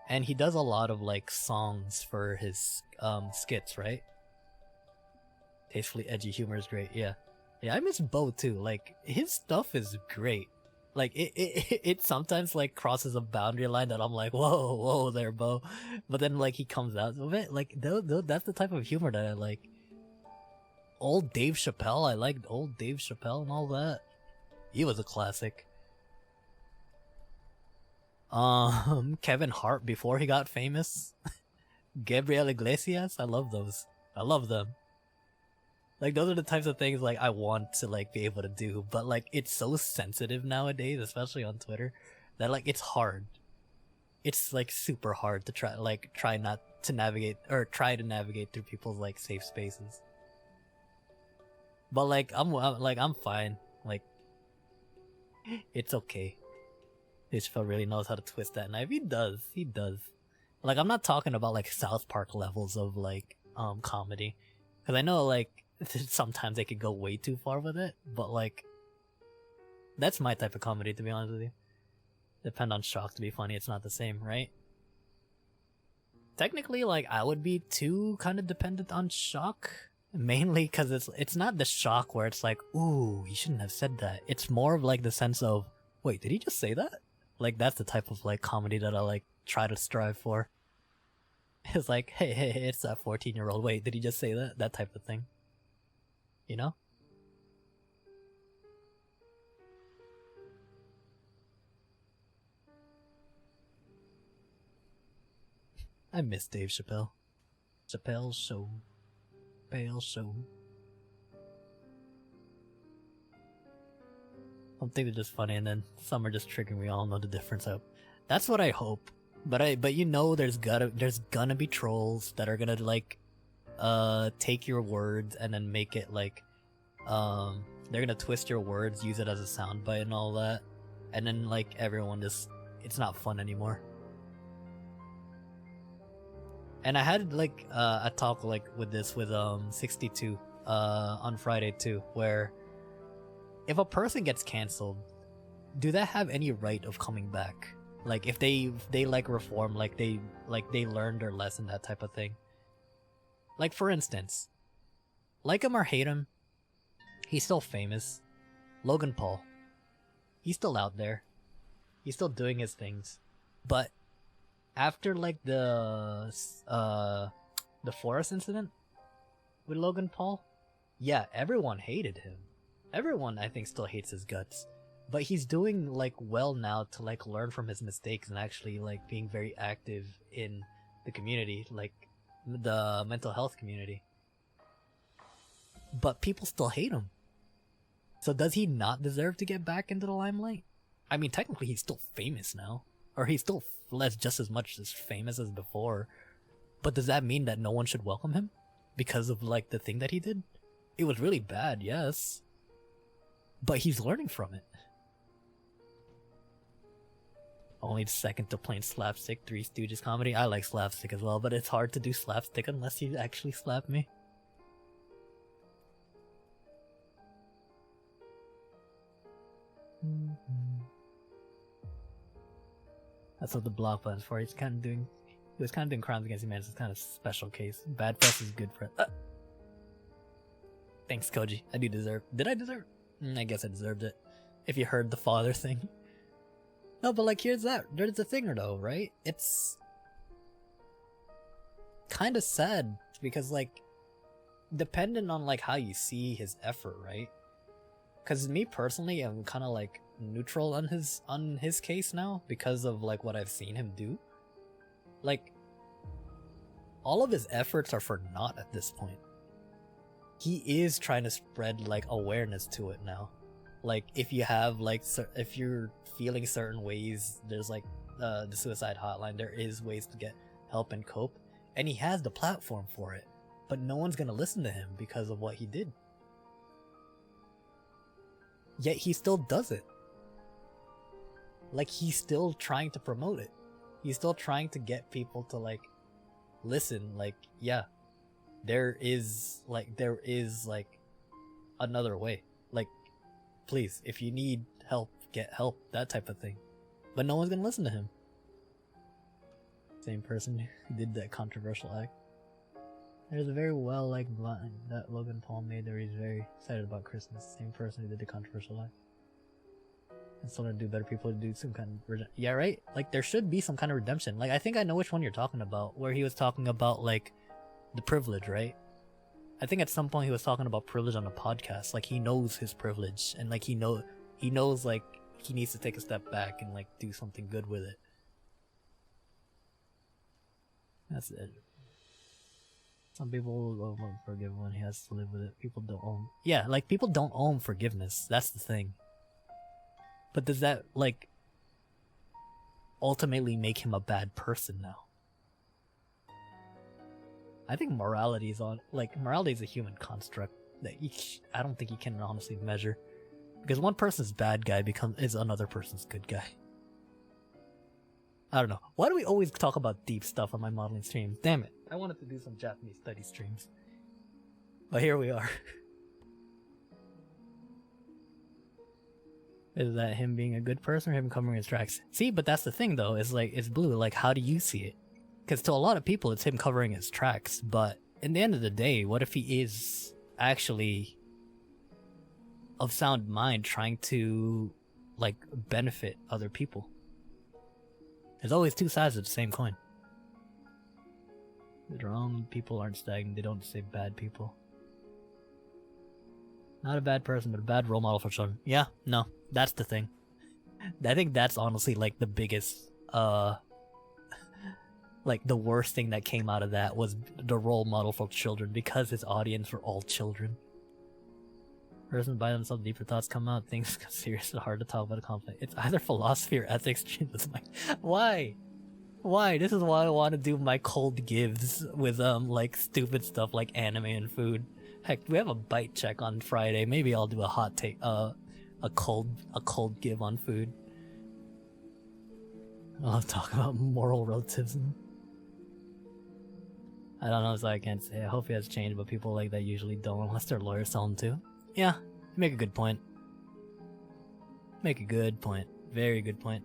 And he does a lot of like songs for his skits, right? Tastefully edgy humor is great, yeah. Yeah, I miss Bo too. Like, his stuff is great. Like, it sometimes like crosses a boundary line that I'm like, whoa there, Bo. But then like he comes out of it. Like, that's the type of humor that I like. Old Dave Chappelle, I liked old Dave Chappelle and all that. He was a classic. Kevin Hart before he got famous. Gabriel Iglesias, I love those. I love them. Like, those are the types of things like I want to like be able to do, but like it's so sensitive nowadays, especially on Twitter, that like it's hard. It's like super hard to try not to navigate or try to navigate through people's like safe spaces. But like I'm fine. Like, it's okay. Ishfel really knows how to twist that knife. He does. Like, I'm not talking about like South Park levels of like comedy, because I know like sometimes they could go way too far with it. But like, that's my type of comedy, to be honest with you. Depend on shock to be funny. It's not the same, right? Technically, like, I would be too kind of dependent on shock, mainly because it's not the shock where it's like, ooh, you shouldn't have said that. It's more of like the sense of, wait, did he just say that? Like, that's the type of like comedy that I like try to strive for. It's like, hey, it's that 14-year-old. Wait, did he just say that? That type of thing. You know? I miss Dave Chappelle. Chappelle's show. Chappelle show. Some things are just funny, and then some are just triggering. We all know the difference. That's what I hope. But you know, there's gonna be trolls that are gonna like, take your words and then make it like, they're gonna twist your words, use it as a soundbite and all that, and then like everyone just, it's not fun anymore. And I had like a talk like with 62 on Friday too, where if a person gets canceled, do they have any right of coming back? Like if they like reform, like they learned their lesson, that type of thing. Like for instance, like him or hate him, he's still famous. Logan Paul, he's still out there. He's still doing his things. But after like the forest incident with Logan Paul, yeah, everyone hated him. Everyone, I think, still hates his guts. But he's doing like well now to like learn from his mistakes and actually like being very active in the community, like the mental health community. But people still hate him. So does he not deserve to get back into the limelight? I mean, technically he's still famous now. Or he's still just as much as famous as before. But does that mean that no one should welcome him? Because of like the thing that he did? It was really bad, yes. But he's learning from it. Only second to plain slapstick, Three Stooges comedy. I like slapstick as well, but it's hard to do slapstick unless you actually slap me. That's what the block button's for. He was kind of doing crimes against humanity. It's kind of a special case. Bad press is good press. Thanks, Koji. I do deserve. Did I deserve? I guess I deserved it. If you heard the father thing. No, but like there's the thing though, right? It's kind of sad because like, dependent on like how you see his effort, right? Because me personally, I'm kind of like neutral on his case now because of like what I've seen him do. Like, all of his efforts are for naught at this point. He is trying to spread like awareness to it now. Like if you have like if you're feeling certain ways, there's like the suicide hotline. There is ways to get help and cope, and he has the platform for it. But no one's gonna listen to him because of what he did. Yet he still does it. Like he's still trying to promote it. He's still trying to get people to like listen. Like, yeah, there is like another way. Like, please, if you need help, get help, that type of thing. But no one's gonna listen to him. Same person who did that controversial act. There's a very well liked line that Logan Paul made where he's very excited about Christmas. Same person who did the controversial act. And so to do better, people to do some kind of yeah, right? Like there should be some kind of redemption. Like I think I know which one you're talking about, where he was talking about like the privilege, right? I think at some point he was talking about privilege on a podcast. Like he knows his privilege, and like he knows like he needs to take a step back and like do something good with it. That's it. Some people won't forgive when he has to live with it. People don't own. Yeah, like people don't own forgiveness. That's the thing. But does that like ultimately make him a bad person now? I think morality is morality is a human construct that I don't think you can honestly measure, because one person's bad guy is another person's good guy. I don't know. Why do we always talk about deep stuff on my modeling stream? Damn it. I wanted to do some Japanese study streams. But here we are. Is that him being a good person or him covering his tracks? See, but that's the thing though, is like, it's blue. Like, how do you see it? Because to a lot of people, it's him covering his tracks. But in the end of the day, what if he is actually of sound mind trying to like benefit other people? There's always two sides of the same coin. The wrong people aren't stagnant. They don't say bad people. Not a bad person, but a bad role model for children. Yeah, no, that's the thing. I think that's honestly like the biggest like the worst thing that came out of that was the role model for children because his audience were all children. Person by themselves, deeper thoughts come out, things get serious and hard to talk about a conflict. It's either philosophy or ethics. Why? Why? This is why I want to do my cold gives with like stupid stuff like anime and food. Heck, we have a bite check on Friday. Maybe I'll do a hot take, a cold give on food. I'll talk about moral relativism. I don't know, so I can't say. I hope it has changed, but people like that usually don't unless their lawyers tell them to. Yeah, you make a good point. Make a good point. Very good point.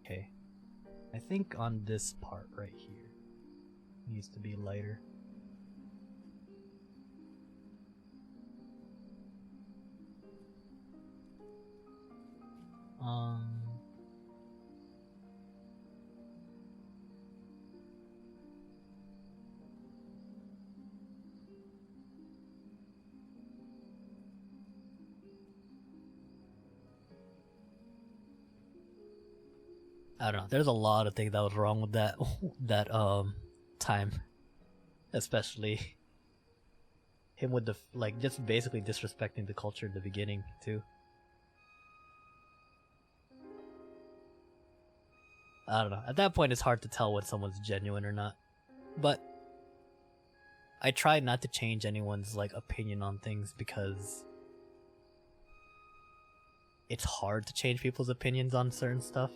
Okay. I think on this part right here needs to be lighter. I don't know. There's a lot of things that was wrong with that time, especially him with the like just basically disrespecting the culture at the beginning too. I don't know. At that point, it's hard to tell when someone's genuine or not. But I try not to change anyone's like opinion on things because it's hard to change people's opinions on certain stuff.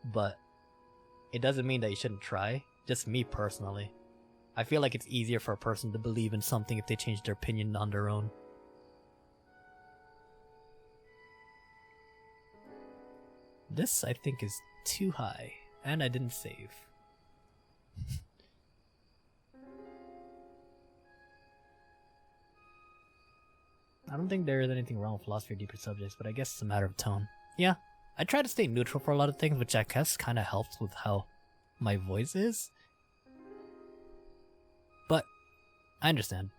But it doesn't mean that you shouldn't try. Just me personally. I feel like it's easier for a person to believe in something if they change their opinion on their own. This, I think, is too high. And I didn't save. I don't think there is anything wrong with philosophy or deeper subjects, but I guess it's a matter of tone. Yeah. I try to stay neutral for a lot of things, which I guess kind of helps with how my voice is. But I understand.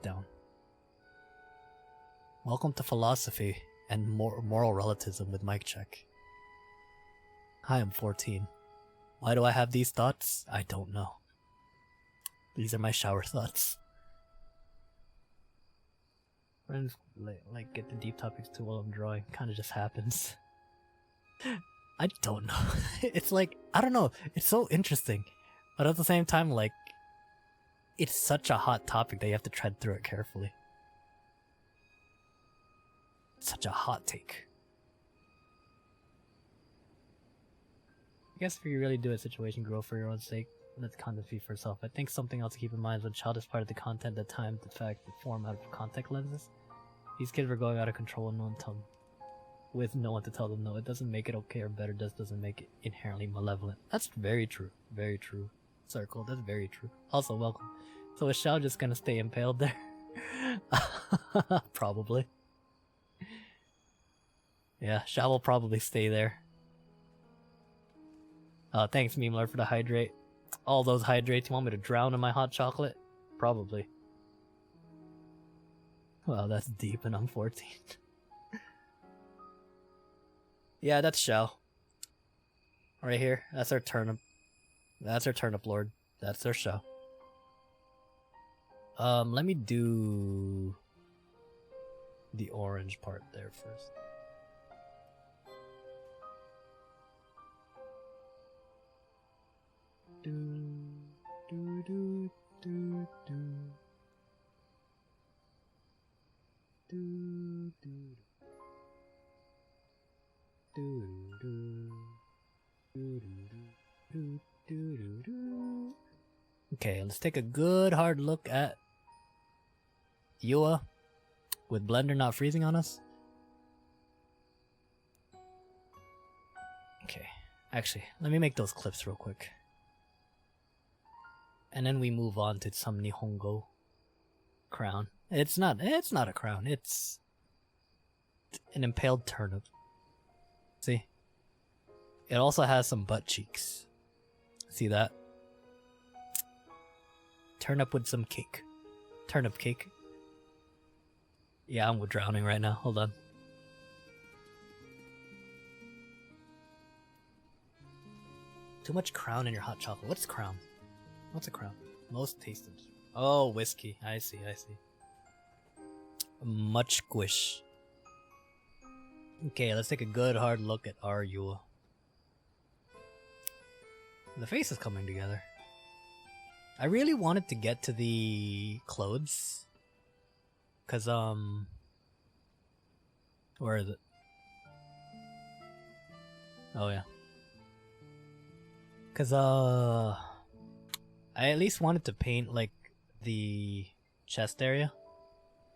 Down. Welcome to philosophy and moral relativism with mic check. Hi, I'm 14. Why do I have these thoughts? I don't know. These are my shower thoughts. Friends like get the deep topics too while I'm drawing. Kind of just happens. I don't know. It's like, I don't know. It's so interesting. But at the same time, like, it's such a hot topic that you have to tread through it carefully. It's such a hot take. I guess if you really do a situation grow for your own sake, let the content speak for itself. I think something else to keep in mind is when child is part of the content, the time, the fact, the form out of context lenses. These kids were going out of control and with no one to tell them no. It doesn't make it okay or better, just doesn't make it inherently malevolent. That's very true. Very true. Circle, that's very true. Also, welcome. So is Xiao just gonna stay impaled there? Probably. Yeah, Xiao will probably stay there. Thanks, Memler, for the hydrate. All those hydrates. You want me to drown in my hot chocolate? Probably. Wow, that's deep and I'm 14. Yeah, that's Xiao. Right here. That's our turnip. That's our turnip lord. That's our Xiao. Let me do the orange part there first. Do do do do do do do do. Okay, let's take a good hard look at Yua with Blender not freezing on us. Okay, actually, let me make those clips real quick. And then we move on to some Nihongo crown. It's not a crown, it's an impaled turnip. See? It also has some butt cheeks. See that? Turnip with some cake. Turnip cake. Yeah, I'm drowning right now. Hold on. Too much Crown in your hot chocolate. What's Crown? What's a Crown? Most tasted. Oh, whiskey. I see, I see. Much squish. Okay, let's take a good hard look at our Yua. The face is coming together. I really wanted to get to the clothes. Cause, where is it? Oh, yeah. Cause, I at least wanted to paint, like, the chest area.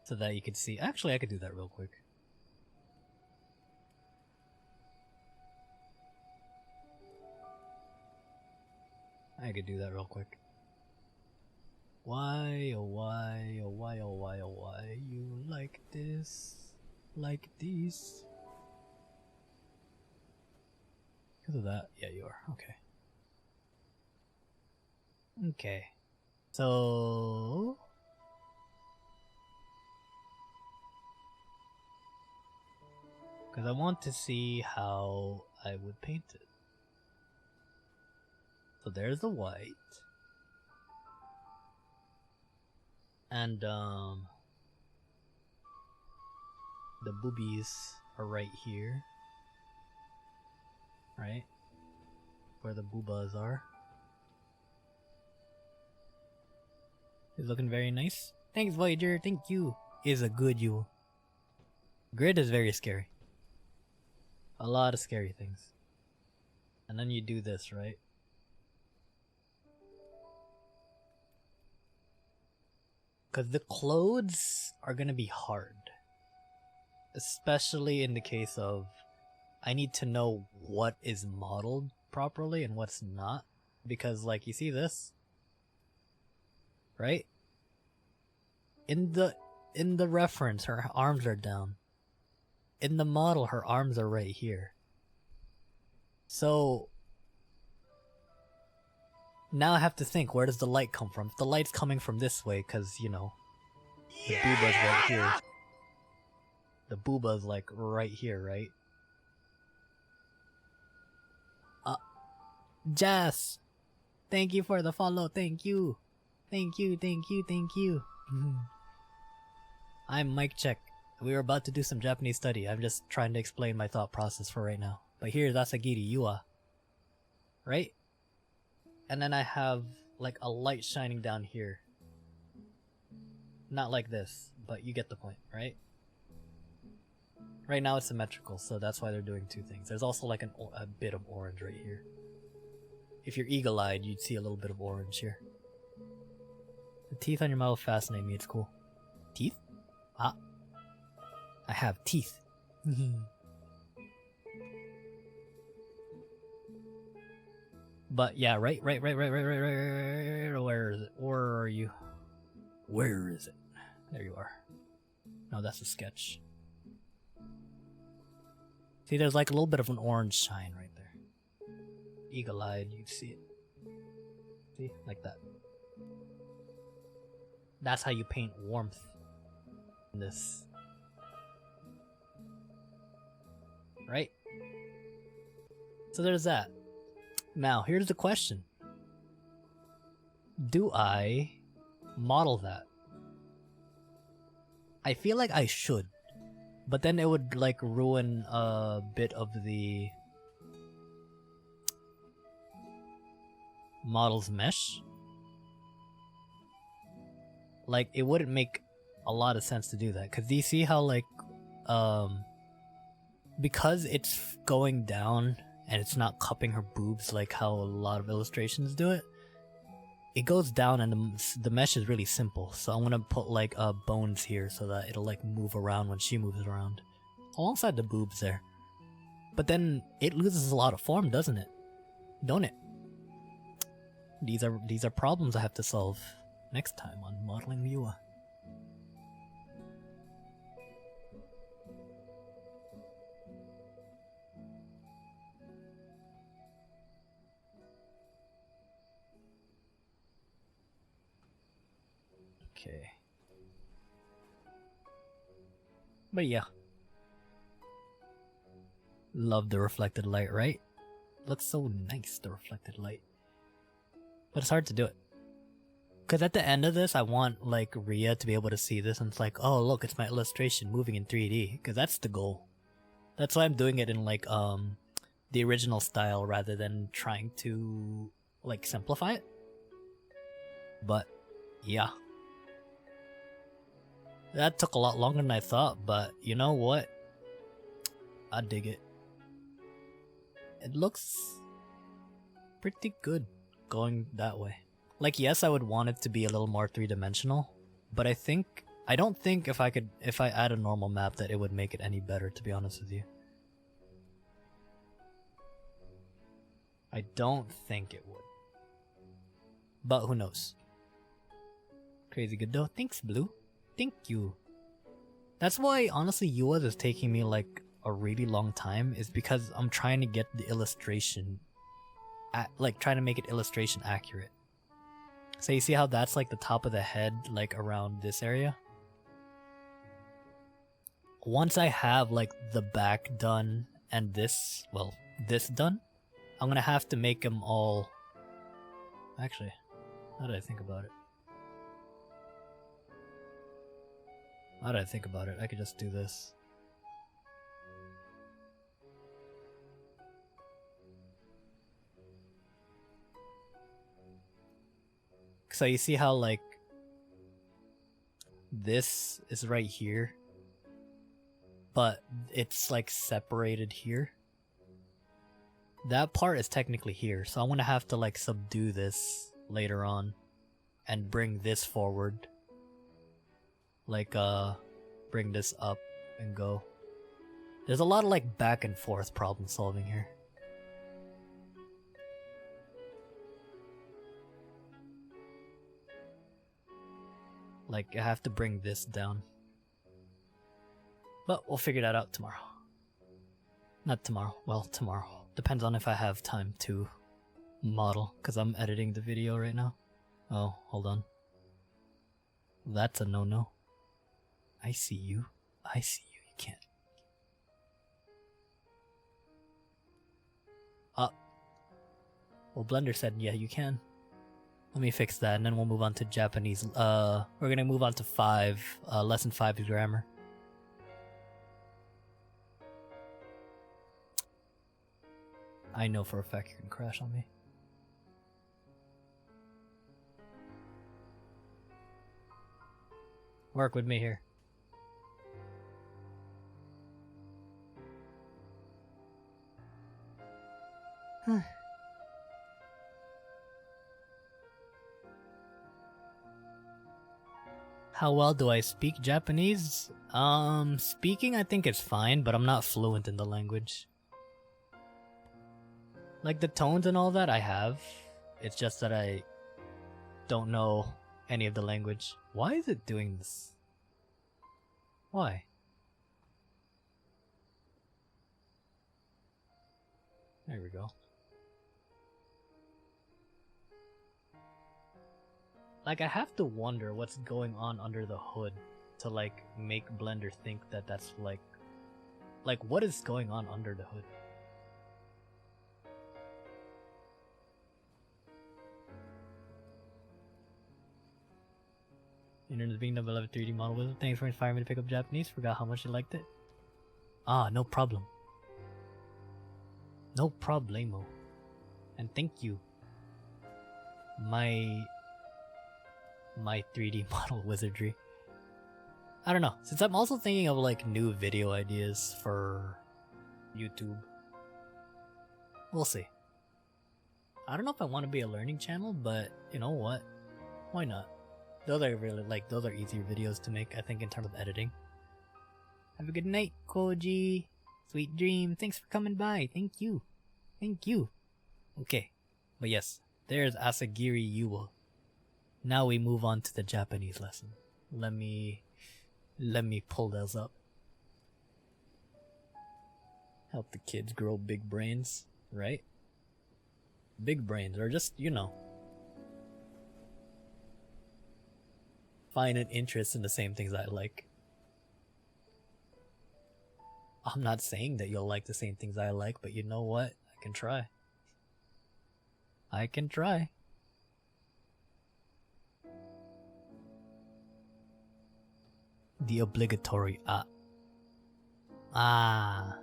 So that you could see. Actually, I could do that real quick. I could do that real quick. Why, oh why, oh why, oh why, oh why you like this? Like this? Because of that? Yeah, you are. Okay. Okay. So... because I want to see how I would paint it. So there's the white. And the boobies are right here. Right? Where the boobas are. It's looking very nice. Thanks, Voyager. Thank you. Is a good you. Grid is very scary. A lot of scary things. And then you do this, right? Because the clothes are gonna be hard. Especially in the case of I need to know what is modeled properly and what's not. Because, like, you see this? Right? In the reference, her arms are down. In the model, her arms are right here. So now I have to think, where does the light come from? If the light's coming from this way, because, you know, the booba's right here. The booba's like right here, right? Jazz! Thank you for the follow, thank you! Thank you, thank you, thank you! I'm Mike Check. We were about to do some Japanese study. I'm just trying to explain my thought process for right now. But here's Asagiri Yua. Right? And then I have like a light shining down here. Not like this, but you get the point, right? Right now it's symmetrical, so that's why they're doing two things. There's also like a bit of orange right here. If you're eagle-eyed, you'd see a little bit of orange here. The teeth on your mouth fascinate me, it's cool. Teeth? Ah. I have teeth. But yeah, right. Where is it? Where are you? Where is it? There you are. No, that's a sketch. See, there's like a little bit of an orange shine right there. Eagle-eyed, you'd see it. See? Like that. That's how you paint warmth in this. Right? So there's that. Now, here's the question. Do I model that? I feel like I should. But then it would like ruin a bit of the model's mesh. Like, it wouldn't make a lot of sense to do that. Cause do you see how like because it's going down and it's not cupping her boobs like how a lot of illustrations do it, it goes down and the mesh is really simple. So I'm gonna put like bones here so that it'll like move around when she moves around. Alongside the boobs there. But then it loses a lot of form, doesn't it? Don't it? These are problems I have to solve next time on Modeling Yua. Okay. But yeah. Love the reflected light, right? Looks so nice, the reflected light. But it's hard to do it. Because at the end of this, I want, like, Rhea to be able to see this and it's like, oh, look, it's my illustration moving in 3D. Because that's the goal. That's why I'm doing it in, like, the original style rather than trying to, like, simplify it. But, yeah. That took a lot longer than I thought, but you know what? I dig it. It looks pretty good going that way. Like, yes, I would want it to be a little more three-dimensional, but I don't think if I add a normal map that it would make it any better, to be honest with you. I don't think it would. But who knows? Crazy good though. Thanks, Blue. Thank you. That's why, honestly, Yua is taking me like a really long time, is because I'm trying to get the illustration, like trying to make it illustration accurate. So you see how that's like the top of the head, like around this area? Once I have like the back done and this, well, this done, I'm gonna have to make them all... Actually, how did I think about it? How did I think about it? I could just do this. So you see how like this is right here, but it's like separated here? That part is technically here, so I'm gonna have to like subdue this later on and bring this forward. Like bring this up and go. There's a lot of like back and forth problem solving here. Like, I have to bring this down. But we'll figure that out tomorrow. Not tomorrow. Well, tomorrow. Depends on if I have time to model, because I'm editing the video right now. Oh, hold on. That's a no-no. I see you. I see you. You can't. Well, Blender said, yeah, you can. Let me fix that, and then we'll move on to Japanese. We're gonna move on to 5, lesson 5 is grammar. I know for a fact you're gonna crash on me. Work with me here. How well do I speak Japanese? Speaking I think it's fine, but I'm not fluent in the language. Like the tones and all that I have. It's just that I don't know any of the language. Why is it doing this? Why? There we go. Like, I have to wonder what's going on under the hood to, like, make Blender think that that's, like, what is going on under the hood? Internet being the beloved 3D model wizard. Thanks for inspiring me to pick up Japanese. Forgot how much you liked it. Ah, no problem. No problemo. And thank you. My 3D model wizardry. I don't know, since I'm also thinking of like new video ideas for YouTube. We'll see. I don't know if I want to be a learning channel, but you know what? Why not? Those are really those are easier videos to make, I think, in terms of editing. Have a good night, Koji. Sweet dream. Thanks for coming by. Thank you. Thank you. Okay. But yes, there's Asagiri Yua. Now we move on to the Japanese lesson. Let me pull those up. Help the kids grow big brains, right? Big brains, or just, you know. find an interest in the same things I like. I'm not saying that you'll like the same things I like, but you know what? I can try. I can try. The obligatory mwah,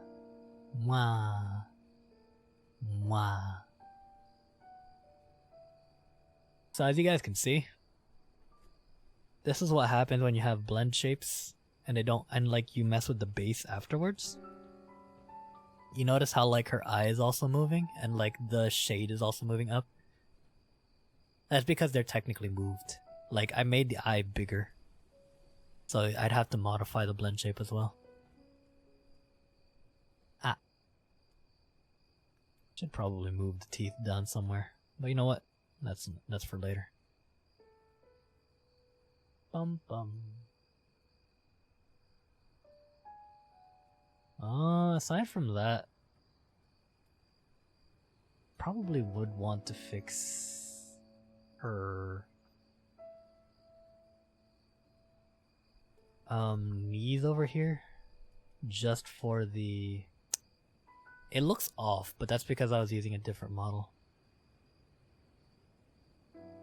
mwah. So as you guys can see, this is what happens when you have blend shapes and they don't, and like you mess with the base afterwards. You notice how like her eye is also moving and like the shade is also moving up. That's because they're technically moved. Like I made the eye bigger, so I'd have to modify the blend shape as well. Should probably move the teeth down somewhere, but you know what? That's for later. Bum bum. Aside from that, probably would want to fix her knees over here, just for the. It looks off, but that's because I was using a different model.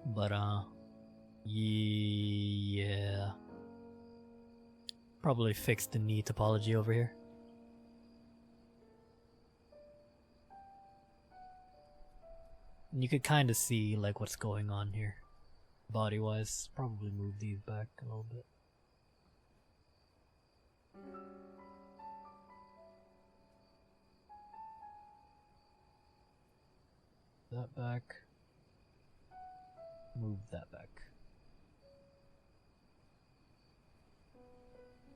But yeah, probably fix the knee topology over here. And you could kind of see like what's going on here, body wise. Probably move these back a little bit. That back. Move that back.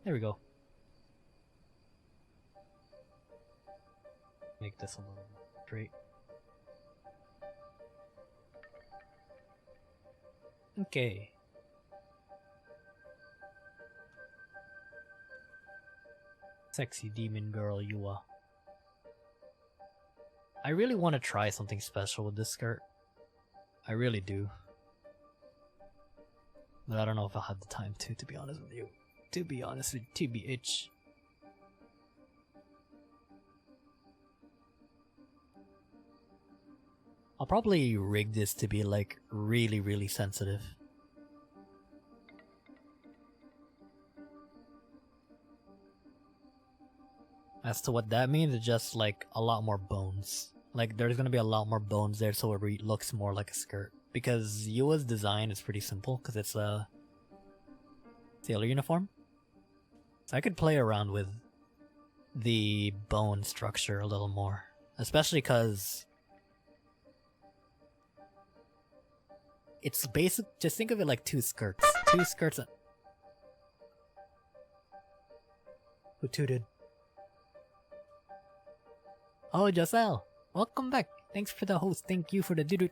There we go. Make this a little straight. Okay. Sexy demon girl Yua. I really want to try something special with this skirt. I really do. But I don't know if I'll have the time to be honest with you. To be honest with you, TBH. I'll probably rig this to be like really sensitive. As to what that means, it's just like a lot more bones. Like there's gonna be a lot more bones there, so it looks more like a skirt. Because Yua's design is pretty simple, because it's a sailor uniform. So I could play around with the bone structure a little more. Especially because it's basic. Just think of it like two skirts. Two skirts. Who tooted? Oh, Giselle! Welcome back! Thanks for the host. Thank you for the doo-doo.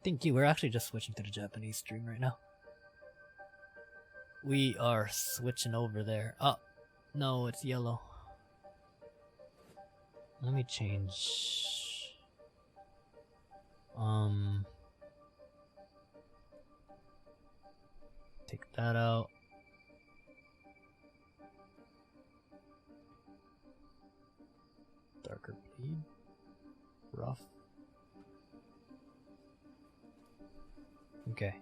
Thank you. We're actually just switching to the Japanese stream right now. We are switching over there. Oh, no, it's yellow. Let me change. Take that out. Darker bleed. Rough. Okay.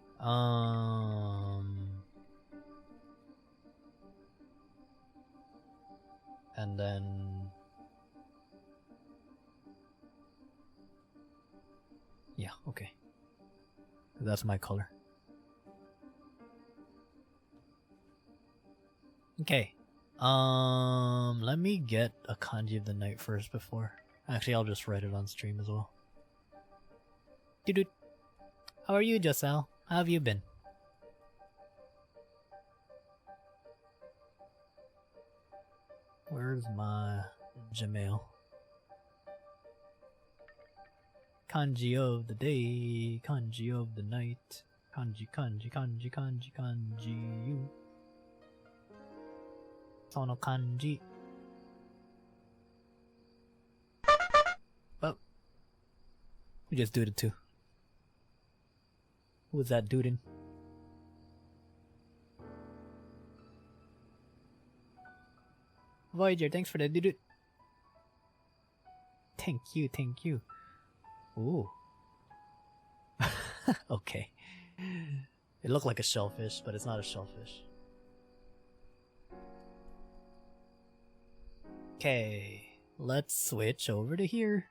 And then yeah, okay. That's my color. Okay. Let me get a kanji of the night first before. Actually, I'll just write it on stream as well. Dude, how are you, Giselle? How have you been? Where's my Gmail? Kanji of the day, kanji of the night, kanji, kanji, kanji, kanji, kanji, you. Sono kanji. Oh. We just did it too. Who was that dudin'? Voyager, thanks for the dude. Thank you, thank you. Ooh. Okay. It looked like a shellfish, but it's not a shellfish. Okay, let's switch over to here.